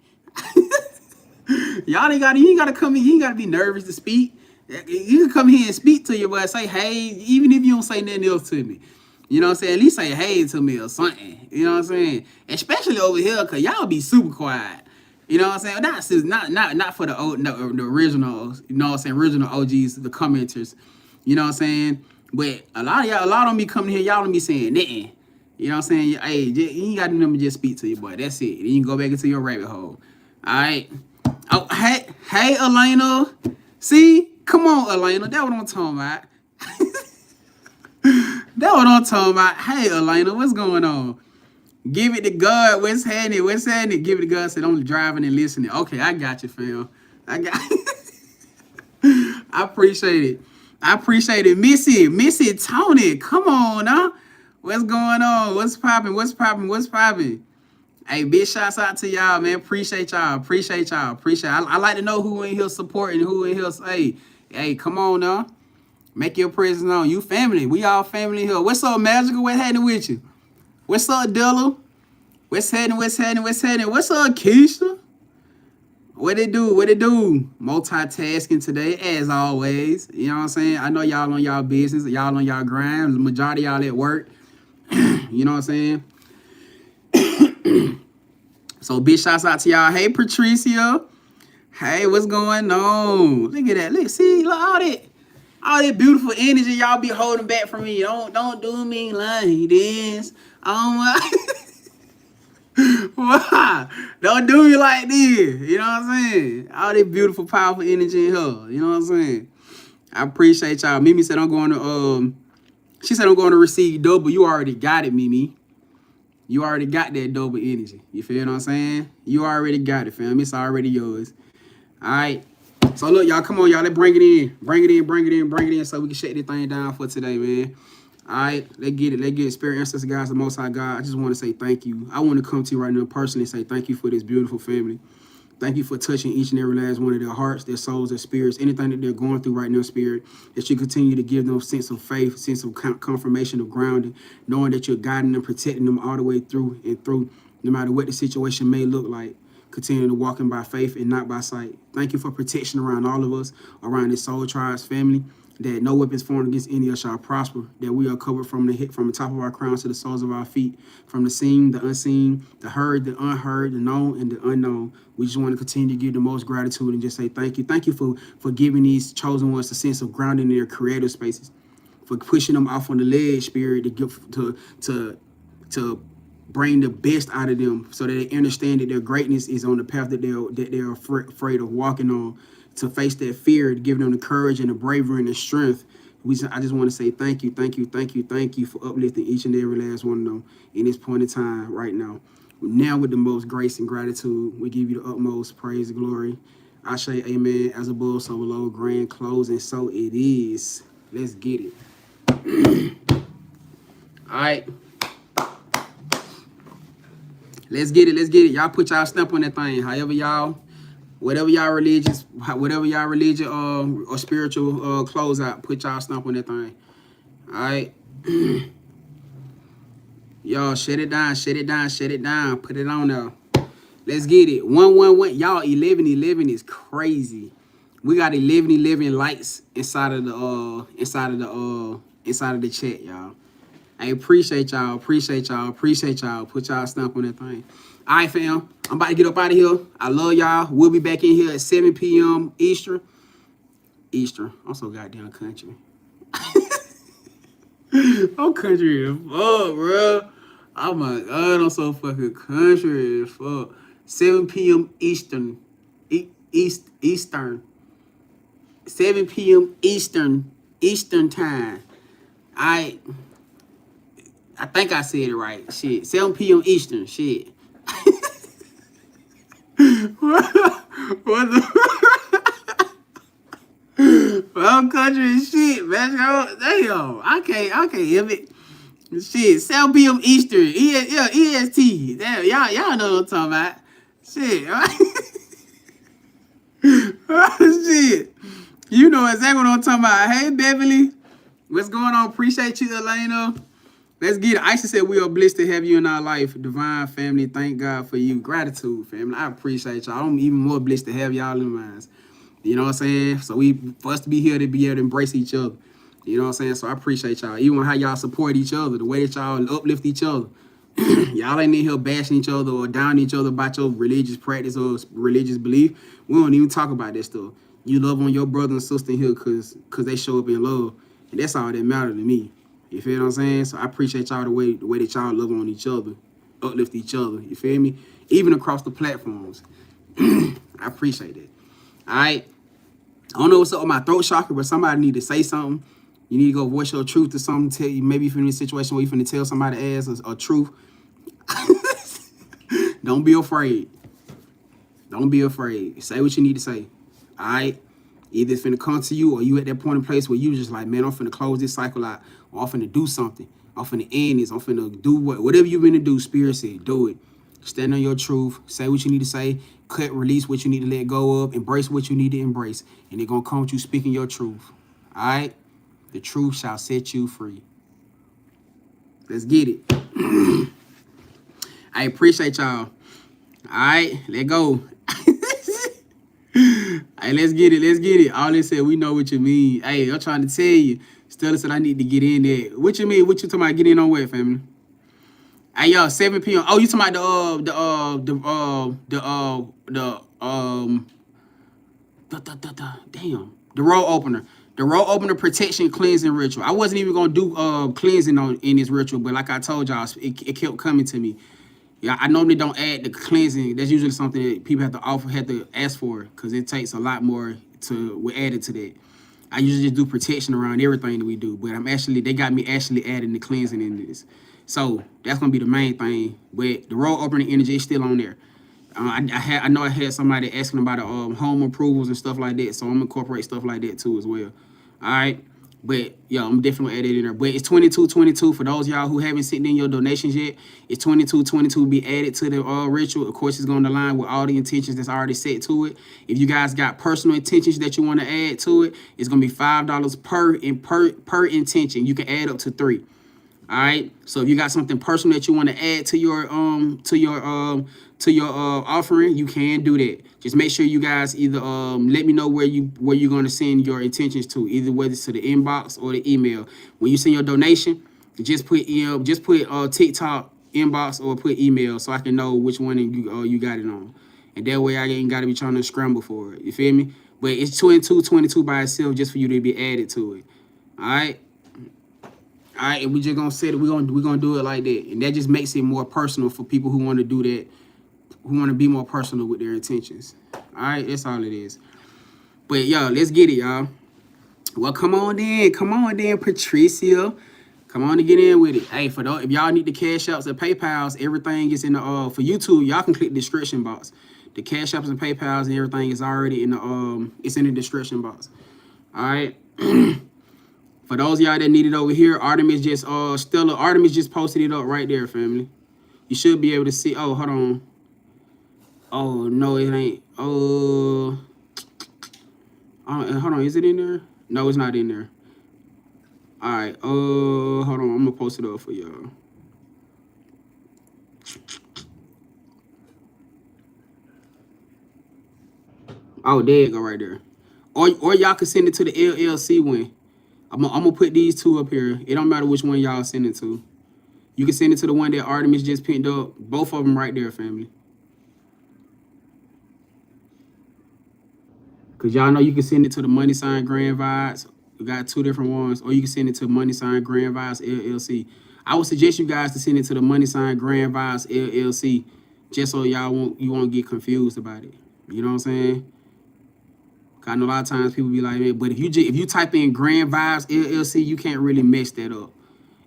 Y'all ain't gotta come in. You ain't gotta be nervous to speak. You can come here and speak to you, but say hey, even if you don't say nothing else to me. You know what I'm saying? At least say hey to me or something. You know what I'm saying? Especially over here, cause y'all be super quiet. You know what I'm saying? Not for the originals. You know what I'm saying? Original OGs, the commenters. You know what I'm saying? But a lot of them be coming here. Y'all don't be saying nothing. You know what I'm saying? Hey, you ain't got to just speak to you, boy. That's it. Then you can go back into your rabbit hole. All right. Oh, hey, Elena. See? Come on, Elena. That's what I'm talking about. That's what I'm talking about. Hey, Elena, what's going on? Give it to God. What's happening? What's happening? Give it to God. Said I'm driving and listening. Okay, I got you, fam. I appreciate it. I appreciate it. Missy Tony. Come on, now. What's going on? What's popping? Hey, big shouts out to y'all, man. Appreciate y'all. I like to know who in here supporting, who in here say, hey, come on now. Make your presence known. You family. We all family here. What's up, Magical? What's happening with you? What's up, Dilla? What's happening? What's up, Keisha? What it do? Multitasking today, as always. You know what I'm saying? I know y'all on y'all business. Y'all on y'all grind. The majority of y'all at work. You know what I'm saying? So big shouts out to y'all. Hey, Patricia. Hey, what's going on? Look at that. Look, see, look, all that beautiful energy y'all be holding back from me. Don't do me like this. Why? Don't do me like this. You know what I'm saying? All that beautiful, powerful energy in her. You know what I'm saying? I appreciate y'all. Mimi said I'm going to she said I'm going to receive double. You already got it, Mimi. You already got that double energy. You feel what I'm saying? You already got it, fam. It's already yours. All right. So look, y'all, come on, y'all. Let's bring it in. Bring it in so we can shut this thing down for today, man. All right, let's get it. Spirit, ancestors, guys, the Most High God. I just want to say thank you. I want to come to you right now personally and say thank you for this beautiful family. Thank you for touching each and every last one of their hearts, their souls, their spirits, anything that they're going through right now, Spirit, that you continue to give them a sense of faith, sense of confirmation of grounding, knowing that you're guiding them, protecting them all the way through and through, no matter what the situation may look like. Continue to walk in by faith and not by sight. Thank you for protection around all of us, around this Soul Tribes family, that no weapons formed against any of us shall prosper, that we are covered from the top of our crowns to the soles of our feet, from the seen, the unseen, the heard, the unheard, the known, and the unknown. We just want to continue to give the most gratitude and just say thank you. Thank you for giving these chosen ones a sense of grounding in their creative spaces, for pushing them off on the ledge, Spirit, to bring the best out of them so that they understand that their greatness is on the path that they're afraid of walking on, to face that fear, to give them the courage and the bravery and the strength. I just want to say thank you for uplifting each and every last one of them in this point in time right now. Now with the most grace and gratitude, we give you the utmost praise and glory. I say amen, as above, so below, grand closing, so it is. Let's get it. All right. Let's get it. Y'all put y'all stamp on that thing. However y'all Whatever y'all religious or spiritual close out, put y'all stamp on that thing. All right. Y'all shut it down, shut it down, shut it down. Put it on there. Let's get it. 111. Y'all 1111 is crazy. We got 1111 lights inside of the chat, y'all. I appreciate y'all, appreciate y'all, appreciate y'all. Put y'all stamp on that thing. All right, fam. I'm about to get up out of here. I love y'all. We'll be back in here at 7 p.m. Eastern. I'm so goddamn country. I'm country as fuck, bro. Oh my god, I'm so fucking country as fuck. 7 p.m. Eastern. Eastern. 7 p.m. Eastern time. I think I said it right. Shit. 7 p.m. Eastern. Shit. What the I'm country and shit, man. Damn. I can't hear it. Shit. 7 p.m. Eastern. EST. Damn, y'all know what I'm talking about. Shit. Shit. You know exactly what I'm talking about. Hey, Beverly. What's going on? Appreciate you, Elena. Let's get it. Aisha said we are blessed to have you in our life. Divine family, thank God for you. Gratitude, family. I appreciate y'all. I'm even more blessed to have y'all in minds. You know what I'm saying? So for us to be here to be able to embrace each other. You know what I'm saying? So I appreciate y'all. Even how y'all support each other, the way that y'all uplift each other. Y'all ain't in here bashing each other or down each other about your religious practice or religious belief. We don't even talk about that stuff. You love on your brother and sister in here because they show up in love. And that's all that matters to me. You feel what I'm saying? So I appreciate y'all the way that y'all love on each other, uplift each other. You feel me? Even across the platforms. I appreciate it. All right. I don't know what's up with my throat chakra, but somebody need to say something. You need to go voice your truth to something. Tell you maybe if you're in a situation where you're finna tell somebody else a truth. Don't be afraid. Don't be afraid. Say what you need to say. All right. Either it's finna come to you or you at that point in place where you just like, man, I'm finna close this cycle out. Or I'm finna do something. I'm finna end this. I'm finna do whatever you're finna do, Spirit said, do it. Stand on your truth. Say what you need to say. Cut, release what you need to let go of. Embrace what you need to embrace. And they're gonna come with you speaking your truth. All right? The truth shall set you free. Let's get it. I appreciate y'all. All right? Let go. Hey, let's get it. Let's get it. All they said, we know what you mean. Hey, I'm trying to tell you. Stella said I need to get in there. What you mean? What you talking about? Get in on what, family? Hey, y'all, 7 p.m. Oh, you talking about damn, the roll opener. The roll opener protection cleansing ritual. I wasn't even gonna do cleansing in this ritual, but like I told y'all, it kept coming to me. Yeah, I normally don't add the cleansing. That's usually something that people have to ask for, because it takes a lot more to add it to that. I usually just do protection around everything that we do, but they got me actually adding the cleansing in this. So that's gonna be the main thing. But the roll opening energy is still on there. I know I had somebody asking about home approvals and stuff like that, so I'm gonna incorporate stuff like that too as well. All right. But yeah, I'm definitely added in there. But it's 2222 for those y'all who haven't sent in your donations yet. It's 2222 be added to the ritual. Of course, it's going to align with all the intentions that's already set to it. If you guys got personal intentions that you want to add to it, it's going to be $5 per intention. You can add up to 3. All right. So if you got something personal that you want to add to your offering, you can do that. Just make sure you guys either let me know where you're gonna send your intentions to, either whether it's to the inbox or the email. When you send your donation, just put TikTok inbox or put email so I can know which one you got it on, and that way I ain't gotta be trying to scramble for it. You feel me? But it's 2222 by itself just for you to be added to it. All right. All right, and we just gonna say that we're gonna do it like that, and that just makes it more personal for people who want to do that, who want to be more personal with their intentions. All right, that's all it is. But y'all, let's get it, y'all. Well, come on then, Patricia, come on to get in with it. Hey, for those, if y'all need the cash apps and PayPal's, everything is in the for YouTube. Y'all can click the description box. The cash apps and PayPal's and everything is already in the it's in the description box. All right. For those of y'all that need it over here, Artemis just posted it up right there, family. You should be able to see. Oh, hold on. Oh no, it ain't. hold on, is it in there? No, it's not in there. All right, hold on, I'm gonna post it up for y'all. Oh, there you go, right there. Or y'all can send it to the LLC one. I'm gonna put these two up here. It don't matter which one y'all send it to. You can send it to the one that Artemis just pinned up. Both of them right there, family. Cause y'all know you can send it to the money sign Grand Vibes. We got two different ones, or you can send it to money sign Grand Vibes LLC. I would suggest you guys to send it to the money sign Grand Vibes LLC, just so you won't get confused about it. You know what I'm saying? I know a lot of times people be like, man, but if you type in Grand Vibes LLC, you can't really mess that up.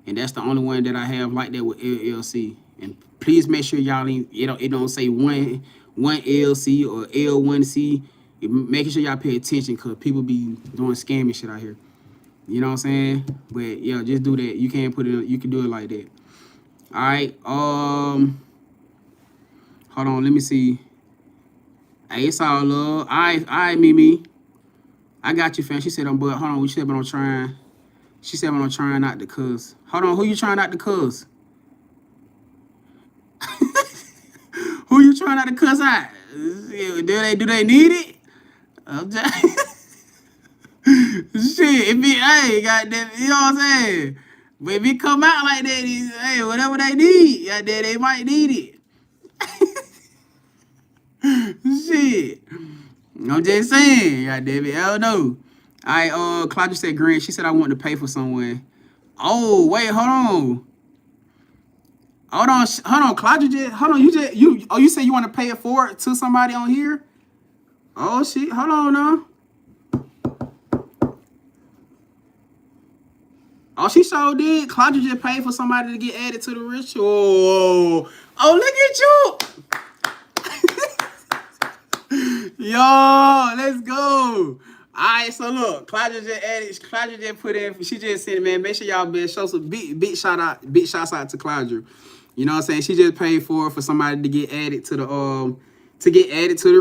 And that's the only one that I have like that with LLC. And please make sure y'all it don't say one LLC or L1C. Making sure y'all pay attention because people be doing scammy shit out here. You know what I'm saying? But yeah, just do that. You can't put it. You can do it like that. All right. Hold on. Let me see. Hey, it's all love. All right, Mimi. I got you, fam. She said, but hold on. She said, but I'm trying. She said, but I'm trying not to cuss. Hold on. Who you trying not to cuss? Who you trying not to cuss out? Do they need it? I'm just shit. If it, hey, goddamn, you know what I'm saying? But if it come out like that, hey, whatever they need, goddamn, they might need it. Shit. I'm just saying, goddamn it. I don't know. Claudia said Grant. She said I want to pay for someone. Oh, wait, hold on. Hold on, Claudia. You said you want to pay it forward to somebody on here? Oh shit, hold on now. Oh, she sure did. Claudia just paid for somebody to get added to the ritual. Oh, look at you. Yo, let's go. Alright, so look, Claudia just put in, she just said, man, make sure y'all show some big shouts out to Claudia. You know what I'm saying? She just paid for somebody to get added to the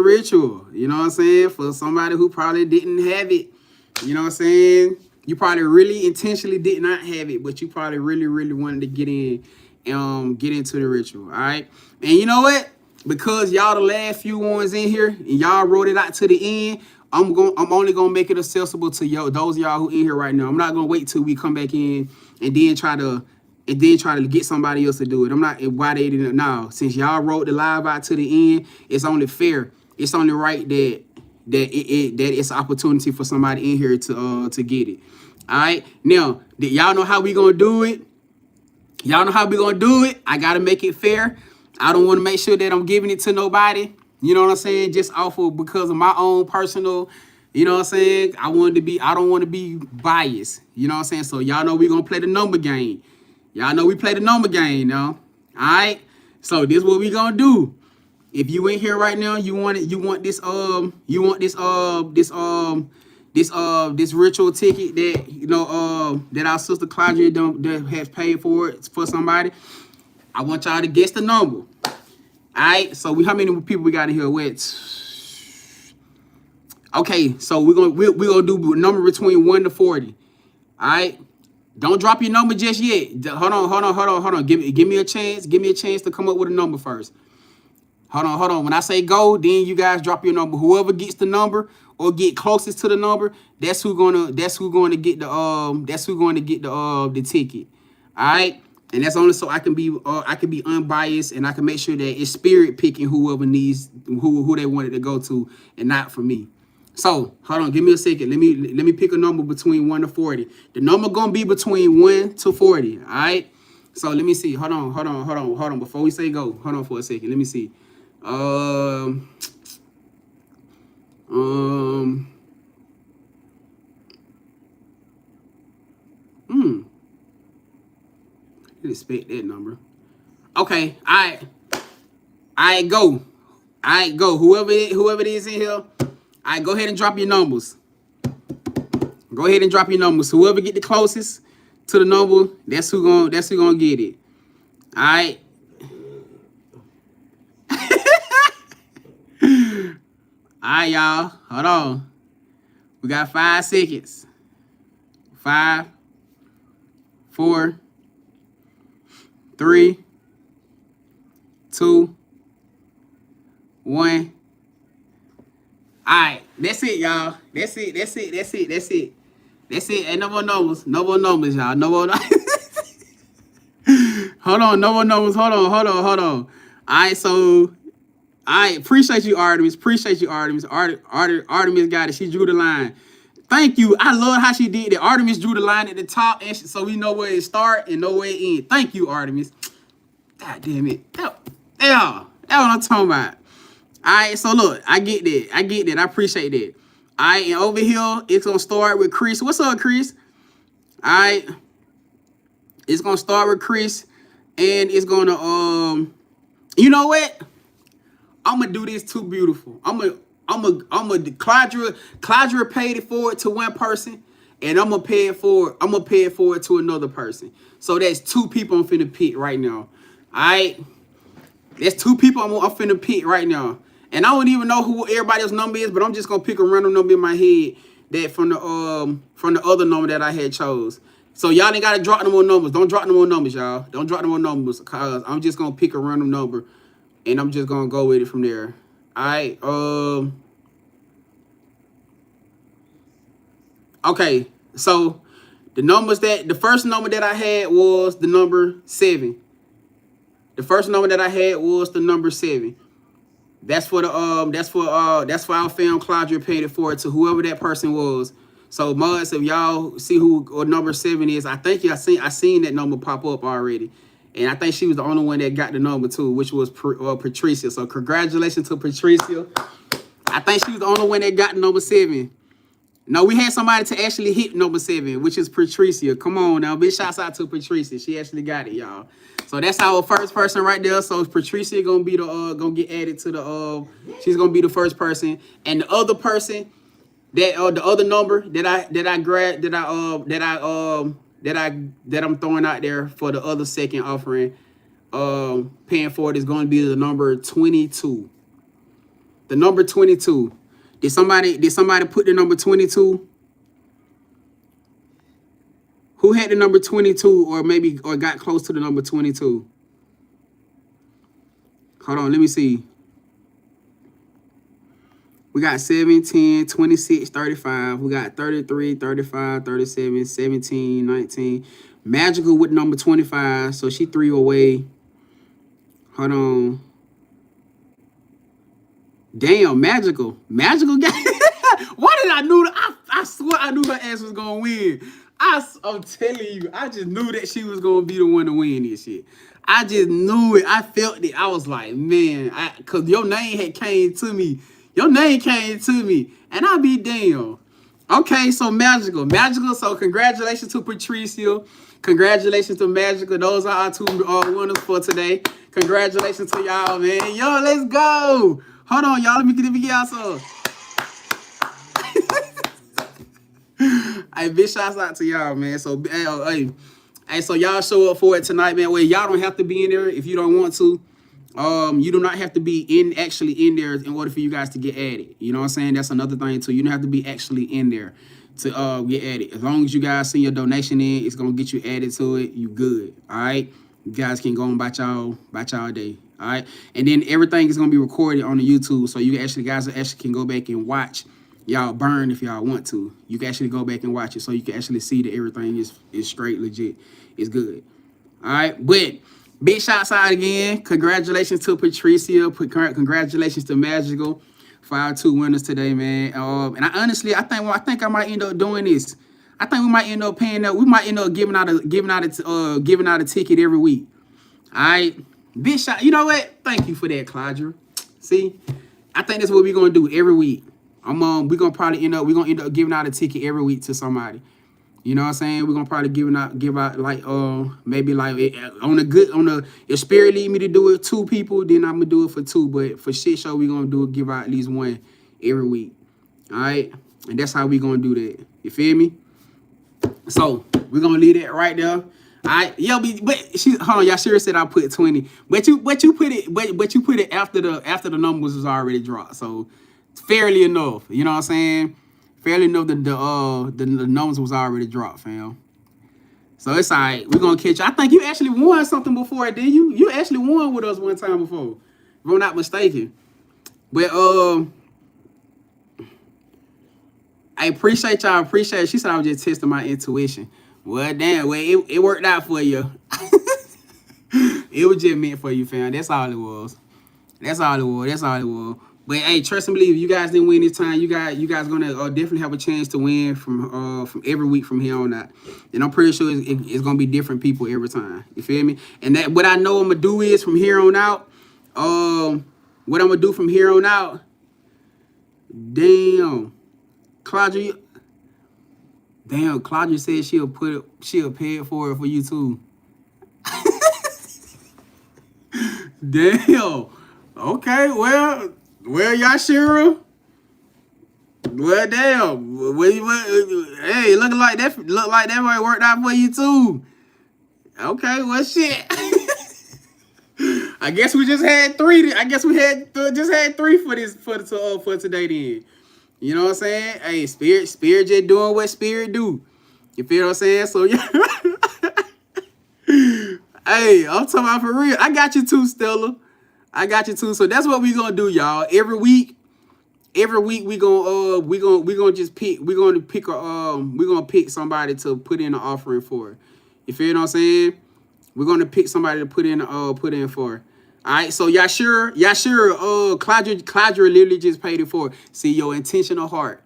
ritual. You know what I'm saying? For somebody who probably didn't have it. You know what I'm saying? You probably really intentionally did not have it, but you probably really wanted to get into the ritual. All right. And you know what? Because y'all the last few ones in here and y'all wrote it out to the end, I'm only gonna make it accessible to those of y'all who in here right now. I'm not gonna wait till we come back in and then try to get somebody else to do it. I'm not why they didn't now. Since y'all wrote the live out to the end, it's only fair. It's only right that it's an opportunity for somebody in here to get it. All right. Now, y'all know how we gonna do it. Y'all know how we gonna do it. I gotta make it fair. I don't want to make sure that I'm giving it to nobody. You know what I'm saying? Just because of my own personal, you know what I'm saying? I don't want to be biased. You know what I'm saying? So y'all know we gonna play the number game. Y'all know we play the number game now. All right. So this is what we gonna do. If you in here right now, you want this ritual ticket that that our sister Claudia that has paid for it for somebody. I want y'all to guess the number. All right. So how many people we got in here with? Okay. So we're gonna do a number between 1 to 40. All right. Don't drop your number just yet. Hold on. Give me a chance. Give me a chance to come up with a number first. Hold on. When I say go, then you guys drop your number. Whoever gets the number or get closest to the number, that's who going to get the ticket. All right? And that's only so I can be unbiased and I can make sure that it's spirit picking whoever needs who they wanted to go to and not for me. So, hold on, give me a second. Let me pick a number between 1 to 40. The number going to be between 1 to 40, all right? So, let me see. Hold on. Before we say go, hold on for a second. Let me see. Didn't expect that number. Okay, all right, go. All right, go. Whoever it is in here, all right, go ahead and drop your numbers. Go ahead and drop your numbers. Whoever get the closest to the number, that's who gonna get it. All right. All right, y'all. Hold on. We got 5 seconds. 5, 4, 3, 2, 1. All right, that's it, y'all. That's it. Ain't no more numbers. No more numbers, y'all. No more. Hold on. No more numbers. Hold on. All right, so I appreciate you, Artemis. Artemis got it. She drew the line. Thank you. I love how she did it. Artemis drew the line at the top, and so we know where it start and know where it end. Thank you, Artemis. God damn it. That's what I'm talking about. All right, so look, I get that. I appreciate that. All right, and over here, it's going to start with Chris. What's up, Chris? All right. It's going to start with Chris, and it's going to, you know what? I'm going to do this too beautiful. Claudia paid it forward to one person, and I'm going to pay it forward to another person. So that's 2 people I'm finna pick right now. All right? That's 2 people I'm finna pick right now. And I don't even know who everybody else's number is, but I'm just gonna pick a random number in my head that from the other number that I had chose. So y'all ain't gotta drop no more numbers. Don't drop no more numbers, y'all. Don't drop no more numbers, cause I'm just gonna pick a random number and I'm just gonna go with it from there. Alright, okay, so the first number that I had was the number 7. The first number that I had was the number 7. That's for our fam Claudia paid it forward to whoever that person was. So Muds, if y'all see who or number 7 is, I think I seen that number pop up already. And I think she was the only one that got the number too, which was Patricia. So congratulations to Patricia. I think she was the only one that got the number 7. No, we had somebody to actually hit number 7, which is Patricia. Come on now, big shouts out to Patricia. She actually got it, y'all. So that's our first person right there. So Patricia gonna be the gonna get added to the she's gonna be the first person, and the other person that the other number that I'm throwing out there for the other second offering, paying for it is going to be the number 22. The number 22. Did somebody put the number 22? Who had the number 22 or got close to the number 22? Hold on, let me see. We got 7, 10, 26, 35. We got 33, 35, 37, 17, 19. Magical with number 25, so she 3 away. Hold on. Damn, Magical got Why did I knew that? I swear I knew her ass was gonna win. I'm telling you, I just knew that she was gonna be the one to win this shit. I just knew it. I felt it. I was like, man, cause your name had came to me. Your name came to me, and I be damn. Okay, so Magical. So congratulations to Patricia. Congratulations to Magical. Those are our 2 winners for today. Congratulations to y'all, man. Yo, let's go. Hold on, y'all. Let me get y'all some. Hey, big shouts out to y'all, man. So, hey, so y'all show up for it tonight, man. Well, y'all don't have to be in there if you don't want to. You do not have to be actually in there in order for you guys to get added. You know what I'm saying? That's another thing too. You don't have to be actually in there to get added. As long as you guys send your donation in, it's gonna get you added to it. You good. All right. You guys can go on about y'all day. All right. And then everything is gonna be recorded on the YouTube, so you guys can go back and watch y'all burn if y'all want to. You can actually go back and watch it, so you can actually see that everything is straight, legit. It's good. All right, but big shouts out again. Congratulations to Patricia. Congratulations to Magical for our 2 winners today, man. And I think I might end up doing this. I think we might end up paying up. We might end up giving out a ticket every week. All right, big shout. You know what? Thank you for that, Claudia. See, I think that's what we're gonna do every week. We're gonna end up giving out a ticket every week to somebody. You know what I'm saying? We're gonna probably give out like maybe like if Spirit lead me to do it 2 people, then I'm gonna do it for 2. But for shit show, we're gonna give out at least 1 every week. All right, and that's how we gonna do that. You feel me? So we're gonna leave that right there. All right, hold on, y'all sure said I put 20, but you put it after the numbers was already dropped. So fairly enough. You know what I'm saying? Fairly enough, the numbers was already dropped, fam. So it's all right. We're gonna catch you. I think you actually won something before, didn't you? You actually won with us one time before, if I'm not mistaken. But I appreciate y'all. Appreciate it. She said I was just testing my intuition. Well, damn. Well, it worked out for you. It was just meant for you, fam. That's all it was. That's all it was. That's all it was. But hey, trust and believe. If you guys didn't win this time, you guys gonna definitely have a chance to win from every week from here on out. And I'm pretty sure it's gonna be different people every time. You feel me? And that what I know I'm gonna do is from here on out. What I'm gonna do from here on out. Damn, Claudia. Damn, Claudia said she'll pay it for you too. Damn. Okay, well, Yashira. Well, damn. Hey, look like that might work out for you too. Okay, well, shit. I guess we just had three. I guess we just had three for today then. You know what I'm saying? Hey, spirit just doing what spirit do. You feel what I'm saying? So yeah. Hey, I'm talking about for real. I got you too, Stella. I got you too. So that's what we gonna do, y'all. Every week we gonna just pick. We're gonna pick somebody to put in an offering for. You feel what I'm saying? We're gonna pick somebody to put in for. All right. So y'all sure? Claudia literally just paid it for. See, your intentional heart.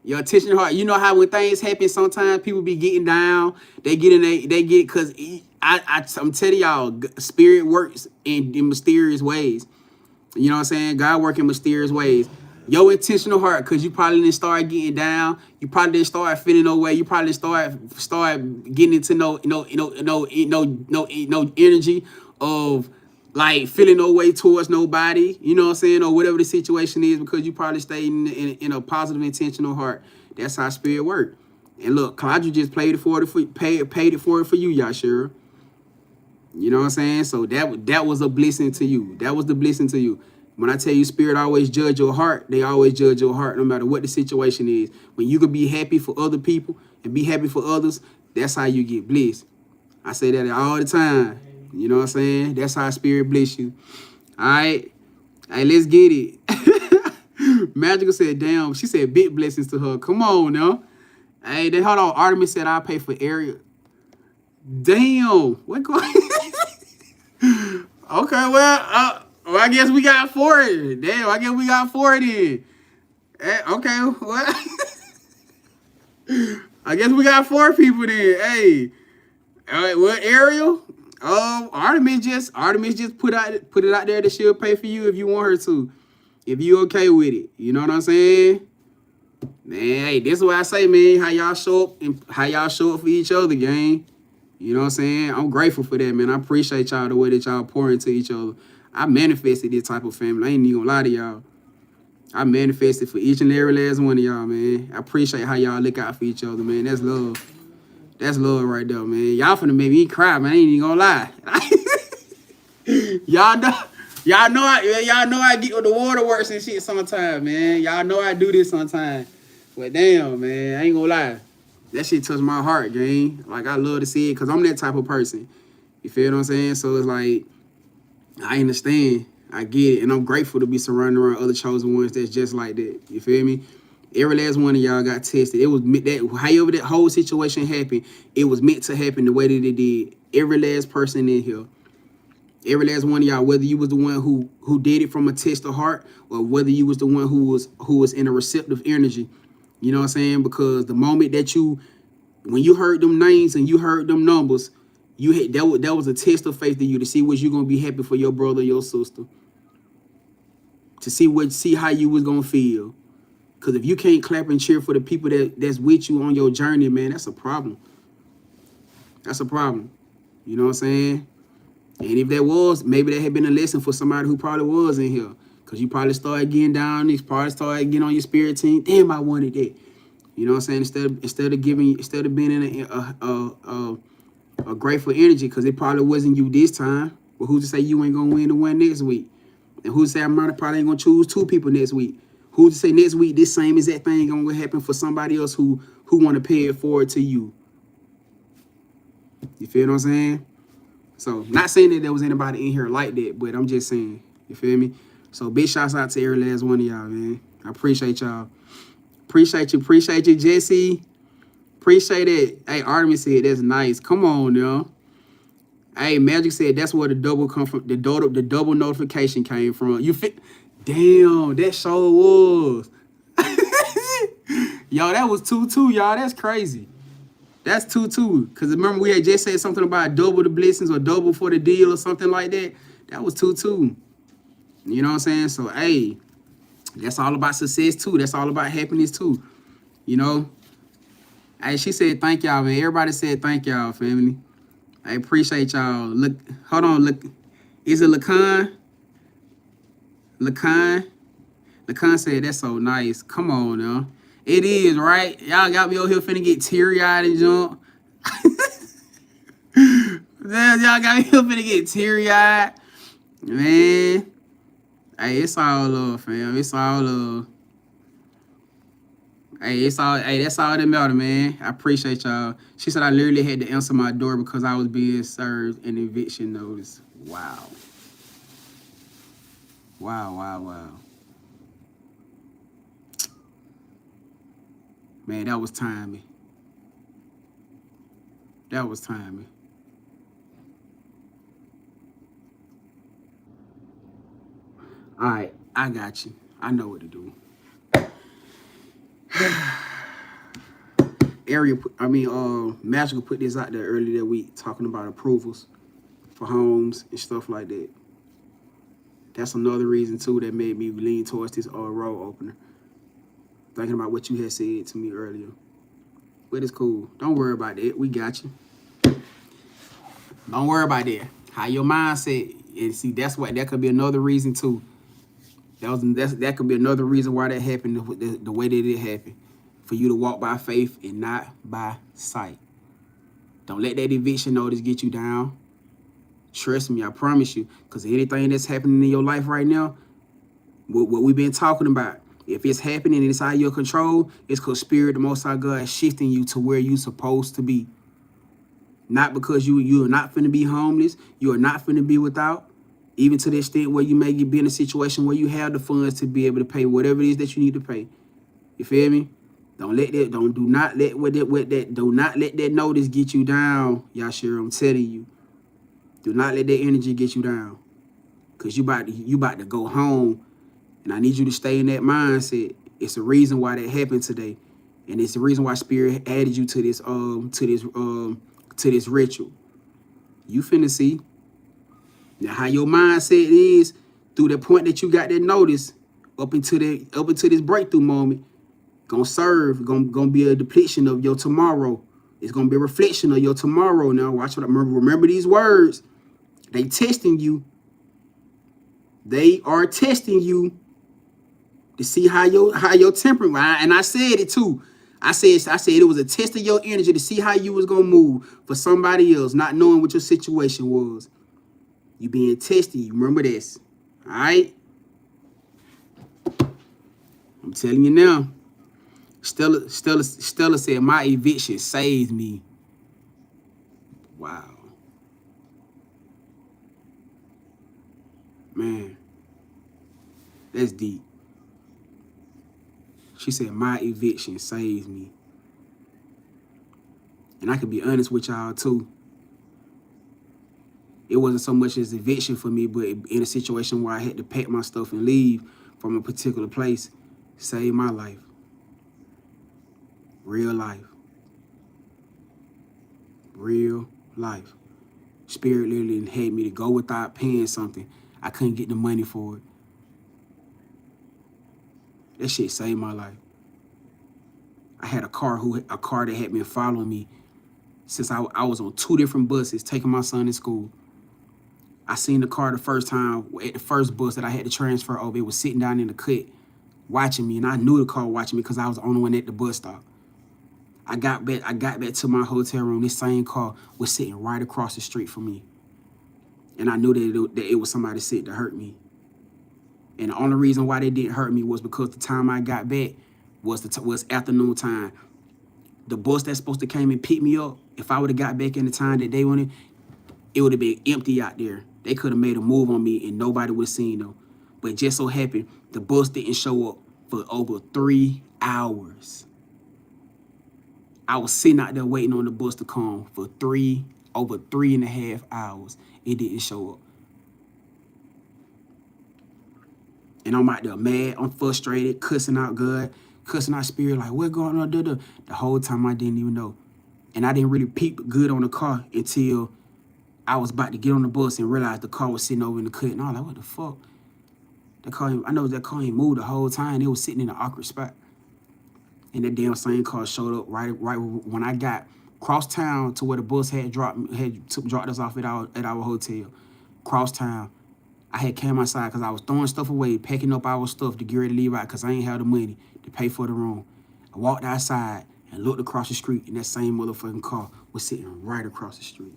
Your intentional heart. You know how when things happen, sometimes people be getting down. They get because I'm telling y'all, spirit works in mysterious ways. You know what I'm saying? God work in mysterious ways. Your intentional heart, because you probably didn't start getting down. You probably didn't start feeling no way. You probably start getting into no energy of like feeling no way towards nobody. You know what I'm saying? Or whatever the situation is, because you probably stayed in a positive intentional heart. That's how spirit work. And look, Claudia just paid it for it for you, Yashira. You know what I'm saying? So that was a blessing to you. That was the blessing to you. When I tell you spirit always judge your heart, they always judge your heart no matter what the situation is. When you can be happy for other people and be happy for others, that's how you get blessed. I say that all the time. You know what I'm saying? That's how spirit bless you. All right. All right, let's get it. Magical said, damn. She said big blessings to her. Come on now. Hey, then hold on. Artemis said I'll pay for area. Damn. What going Okay, well, I guess we got 40. Damn, I guess we got 40. Okay, well, I guess we got 4 people then. Hey, all right, what Ariel? Artemis just put it out there that she'll pay for you if you want her to, if you okay with it. You know what I'm saying? Man, hey, this is what I say, man. How y'all show up and how y'all show up for each other, gang. You know what I'm saying? I'm grateful for that, man. I appreciate y'all the way that y'all pour into each other. I manifested this type of family. I ain't even gonna lie to y'all. I manifested for each and every last one of y'all, man. I appreciate how y'all look out for each other, man. That's love. That's love right there, man. Y'all finna make me cry, man. I ain't even gonna lie. Y'all know I get with the waterworks and shit sometimes, man. Y'all know I do this sometimes. But damn, man, I ain't gonna lie. That shit touched my heart, gang. Like, I love to see it because I'm that type of person. You feel what I'm saying? So it's like, I understand. I get it. And I'm grateful to be surrounded around other chosen ones that's just like that. You feel me? Every last one of y'all got tested. It was that, however that whole situation happened, it was meant to happen the way that it did. Every last person in here. Every last one of y'all, whether you was the one who did it from a test of heart or whether you was the one who was in a receptive energy. You know what I'm saying? Because the moment that when you heard them names and you heard them numbers, that was a test of faith to you to see was you gonna be happy for your brother or your sister. To see how you was gonna feel. Because if you can't clap and cheer for the people that's with you on your journey, man, that's a problem. That's a problem. You know what I'm saying? And if that was, maybe that had been a lesson for somebody who probably was in here. Because you probably started getting down, you probably started getting on your spirit team. Damn, I wanted that. You know what I'm saying? Instead of being in a grateful energy, because it probably wasn't you this time. But who's to say you ain't gonna win the one next week? And who's to say I'm probably ain't gonna choose 2 people next week? Who's to say next week this same exact thing gonna happen for somebody else who want to pay it forward to you? You feel what I'm saying? So, not saying that there was anybody in here like that, but I'm just saying, you feel me? So, big shouts out to every last one of y'all, man. I appreciate y'all. Appreciate you, Jesse. Appreciate it. Hey, Artemis said that's nice. Come on, yo. Hey, Magic said that's where the double come from. The double notification came from. You fit? Damn, that sure was. Yo, that was 2-2, y'all. That's crazy. That's 2-2. Because remember, we had just said something about double the blessings or double for the deal or something like that. That was 2-2. You know what I'm saying? So, hey, that's all about success, too. That's all about happiness, too. You know? Hey, she said thank y'all, man. Everybody said thank y'all, family. I appreciate y'all. Look, hold on. Look, is it Lacan? Lacan said that's so nice. Come on, now. It is, right? Y'all got me over here finna get teary-eyed and jump. Y'all got me here finna get teary-eyed. Man. Hey, it's all love, fam. It's all love. Hey, that's all that matter, man. I appreciate y'all. She said I literally had to answer my door because I was being served an eviction notice. Wow. Wow. Man, that was timing. That was timing. All right, I got you. I know what to do. Magical put this out there earlier that week talking about approvals for homes and stuff like that. That's another reason too that made me lean towards this road opener. Thinking about what you had said to me earlier. But it's cool. Don't worry about that. We got you. Don't worry about that. How your mindset, and see, that could be another reason too. That could be another reason why that happened the way that it happened. For you to walk by faith and not by sight. Don't let that eviction notice get you down. Trust me, I promise you. Because anything that's happening in your life right now, what we've been talking about, if it's happening and it's out of your control, it's because Spirit, the Most High God, is shifting you to where you're supposed to be. Not because you are not finna be homeless. You are not finna be without. Even to the extent where you may be in a situation where you have the funds to be able to pay whatever it is that you need to pay. You feel me? Do not let that notice get you down, Yashir. I'm telling you. Do not let that energy get you down. Cause you about to go home. And I need you to stay in that mindset. It's the reason why that happened today. And it's the reason why Spirit added you to this ritual. You finna see. Now how your mindset is through the point that you got that notice up into this breakthrough moment. Gonna be a depletion of your tomorrow. It's gonna be a reflection of your tomorrow. Now watch what I remember these words. They testing you. They are testing you to see how your temperament. And I said it too. I said it was a test of your energy to see how you was gonna move for somebody else, not knowing what your situation was. You being tested. You remember this. All right. I'm telling you now. Stella said, my eviction saved me. Wow. Man. That's deep. She said, my eviction saved me. And I can be honest with y'all too. It wasn't so much as eviction for me, but in a situation where I had to pack my stuff and leave from a particular place, saved my life. Real life. Real life. Spirit literally had me to go without paying something. I couldn't get the money for it. That shit saved my life. I had a car that had been following me since I was on 2 different buses taking my son to school. I seen the car the first time at the first bus that I had to transfer over. It was sitting down in the cut watching me, and I knew the car watching me because I was the only one at the bus stop. I got back to my hotel room. This same car was sitting right across the street from me. And I knew that it was somebody sitting to hurt me. And the only reason why they didn't hurt me was because the time I got back was afternoon time. The bus that's supposed to came and pick me up, if I would have got back in the time that they wanted, it would have been empty out there. They could have made a move on me and nobody would have seen them. But just so happened, the bus didn't show up for over 3 hours. I was sitting out there waiting on the bus to come for over 3.5 hours. It didn't show up. And I'm out there mad, I'm frustrated, cussing out God, cussing out Spirit, like, what going on? The whole time I didn't even know. And I didn't really peep good on the car until I was about to get on the bus and realized the car was sitting over in the cut. And I was like, what the fuck? I know that car ain't moved the whole time. It was sitting in an awkward spot. And that damn same car showed up right when I got cross town to where the bus had dropped us off at our hotel. Cross town. I had came outside because I was throwing stuff away, packing up our stuff to get ready to leave out because I ain't had the money to pay for the room. I walked outside and looked across the street, and that same motherfucking car was sitting right across the street.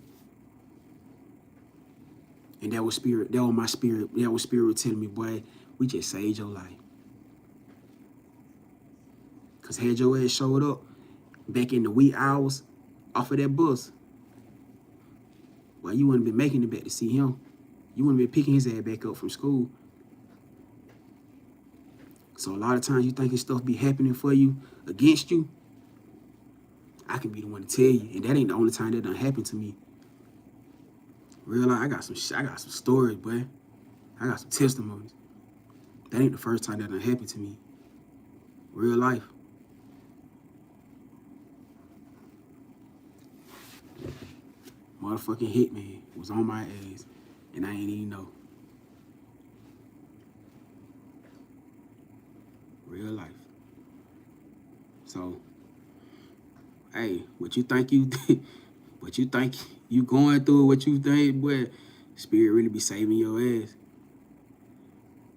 And that was Spirit. That was my spirit. That was Spirit telling me, boy, we just saved your life. Because had your ass showed up back in the wee hours off of that bus, well, you wouldn't been making it back to see him. You wouldn't be picking his ass back up from school. So a lot of times you thinking stuff be happening for you, against you. I can be the one to tell you, and that ain't the only time that done happened to me. Real life, I got some stories, boy. I got some testimonies. That ain't the first time that done happened to me. Real life. Motherfucking hitman was on my ass, and I ain't even know. Real life. So, hey, what you think you going through, what you think, boy, Spirit really be saving your ass.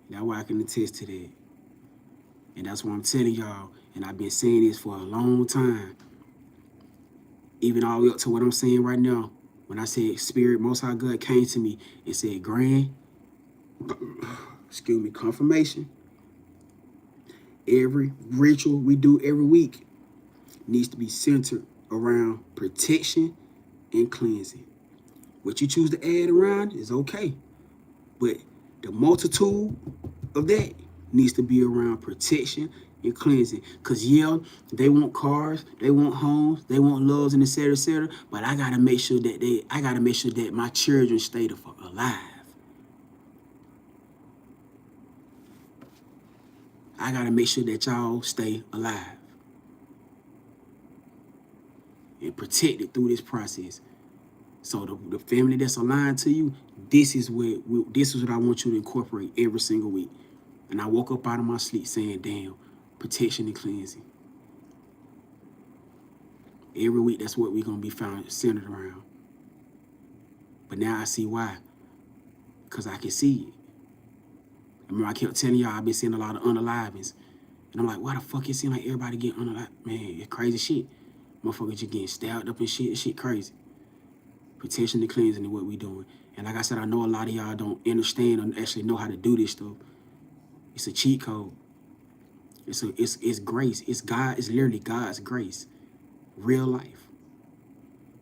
That's why I can attest to that. And that's why I'm telling y'all, and I've been saying this for a long time, even all the way up to what I'm saying right now. When I said Spirit, Most High God came to me and said, confirmation. Every ritual we do every week needs to be centered around protection and cleansing. What you choose to add around is okay. But the multitude of that needs to be around protection and cleansing. Because, yeah, they want cars, they want homes, they want loves, and et cetera, but I gotta make sure that my children stay the fuck alive. I gotta make sure that y'all stay alive and protected through this process. So the family that's aligned to you, this is what I want you to incorporate every single week. And I woke up out of my sleep saying, damn, protection and cleansing. Every week, that's what we're going to be found centered around. But now I see why. Because I can see it. I remember I kept telling y'all I've been seeing a lot of unalivings. And I'm like, why the fuck it seem like everybody get unalived? Man, it's crazy shit. Motherfuckers just getting stabbed up and shit. Shit crazy. Protection and cleansing is what we doing. And like I said, I know a lot of y'all don't understand or actually know how to do this stuff. It's a cheat code. It's grace. It's God. It's literally God's grace. Real life.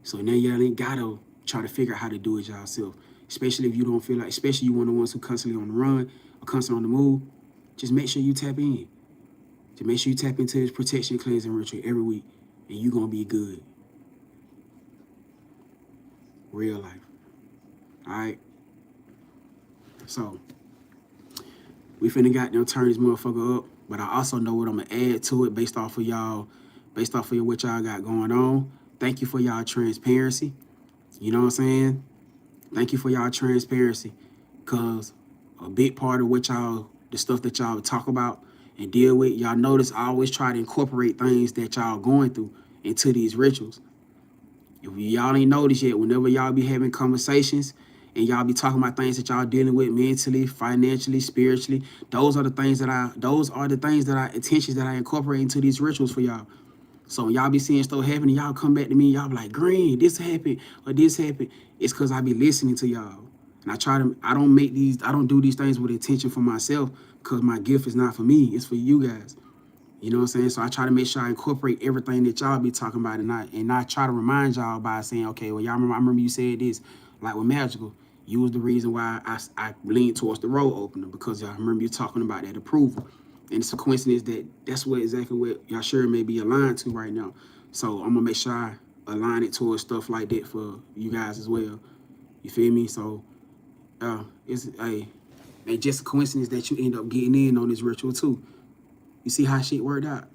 So now y'all ain't gotta try to figure out how to do it yourself. Especially if you don't feel like, especially you one of the ones who constantly on the run or constantly on the move. Just make sure you tap in. Just make sure you tap into this protection cleansing ritual every week, and you gonna be good. Real life. All right. So we finna goddamn turn this motherfucker up, but I also know what I'm gonna add to it based off of y'all, what y'all got going on. Thank you for y'all transparency. You know what I'm saying? Thank you for y'all transparency, cause a big part of what y'all, the stuff that y'all talk about and deal with, y'all notice I always try to incorporate things that y'all going through into these rituals. If y'all ain't noticed yet, whenever y'all be having conversations and y'all be talking about things that y'all dealing with mentally, financially, spiritually, those are the intentions that I incorporate into these rituals for y'all. So when y'all be seeing stuff happening, y'all come back to me, y'all be like, Green, this happened or this happened. It's because I be listening to y'all. And I don't do these things with intention for myself, because my gift is not for me, it's for you guys. You know what I'm saying? So I try to make sure I incorporate everything that y'all be talking about, and I try to remind y'all by saying, okay, well, y'all remember, I remember you said this, like with Magical, you was the reason why I leaned towards the road opener, because y'all remember you talking about that approval. And it's a coincidence that's exactly what y'all sure may be aligned to right now. So I'm gonna make sure I align it towards stuff like that for you guys as well. You feel me? So it's just a coincidence that you end up getting in on this ritual too. You see how shit worked out?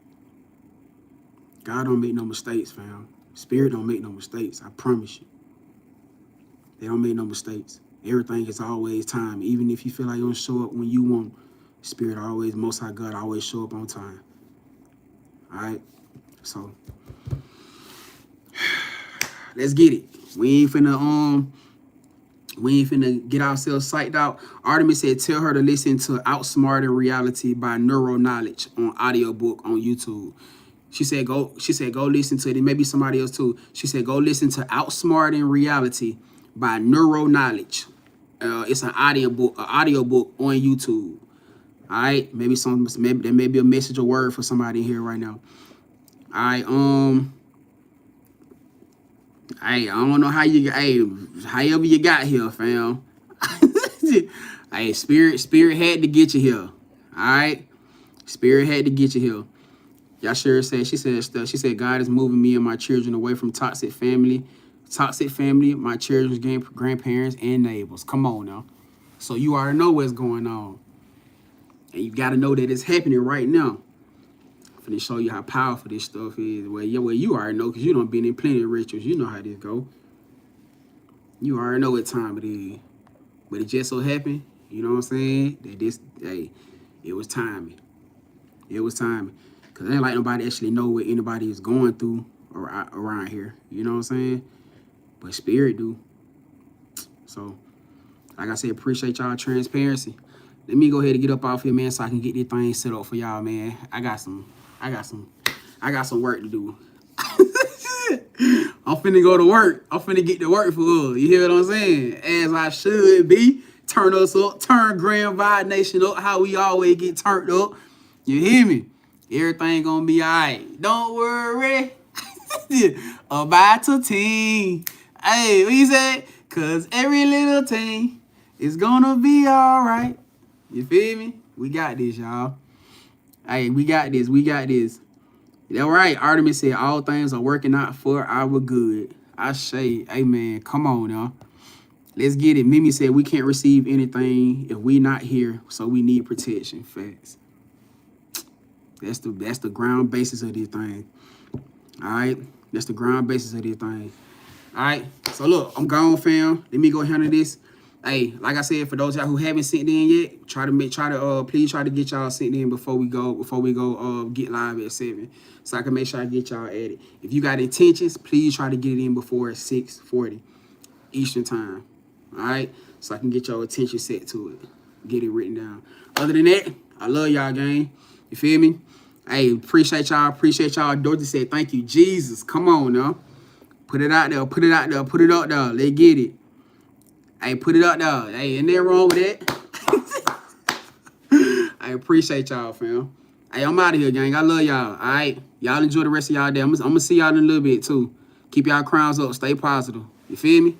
God don't make no mistakes, fam. Spirit don't make no mistakes. I promise you. They don't make no mistakes. Everything is always time. Even if you feel like you don't show up when you want, Spirit always, Most High God always show up on time. All right? So, let's get it. We ain't finna get ourselves psyched out. Artemis said, tell her to listen to Outsmarting Reality by Neuro Knowledge on audiobook on YouTube. She said go listen to it. And maybe somebody else too. She said go listen to Outsmarting Reality by Neuro Knowledge. It's an audiobook on YouTube. All right, maybe there may be a message or word for somebody here right now. All right, I don't know how however you got here, fam. Hey, spirit had to get you here. All right, spirit had to get you here. Y'all sure said, she said, God is moving me and my children away from toxic family, my children's grandparents and neighbors. Come on now. So you already know what's going on. And you got to know that it's happening right now. I'm finna show you how powerful this stuff is. Well, you already know, because you done been in plenty of rituals. You know how this go. You already know what time it is. But it just so happened, you know what I'm saying, that it was timing. It was timing. Because it ain't like nobody actually know what anybody is going through around here. You know what I'm saying? But Spirit do. So, like I said, appreciate y'all transparency. Let me go ahead and get up off here, man, so I can get this thing set up for y'all, man. I got some work to do. I'm finna go to work. I'm finna get to work for us. You hear what I'm saying? As I should be. Turn us up. Turn Grand Vibe Nation up. How we always get turned up. You hear me? Everything gonna be all right. Don't worry about your team. Hey, what you say? Cause every little thing is gonna be all right. You feel me? We got this, y'all. Hey, we got this. We got this. All right. Artemis said all things are working out for our good. I say, amen. Come on now. Let's get it. Mimi said we can't receive anything if we not here, so we need protection. Facts. That's the ground basis of this thing. All right? That's the ground basis of this thing. All right? So, look, I'm gone, fam. Let me go handle this. Hey, like I said, for those y'all who haven't sent in yet, please try to get y'all sent in before we go get live at 7. So I can make sure I get y'all added. If you got intentions, please try to get it in before 6:40 Eastern time. All right? So I can get your attention set to it. Get it written down. Other than that, I love y'all, gang. You feel me? Hey, appreciate y'all. Dorothy said, thank you, Jesus. Come on, now. Put it out there. Put it out there. Put it up there. Let's get it. Hey, put it up there. Hey, ain't there wrong with that? I appreciate y'all, fam. Hey, I'm out of here, gang. I love y'all. All right? Y'all enjoy the rest of y'all day. I'm going to see y'all in a little bit, too. Keep y'all crowns up. Stay positive. You feel me?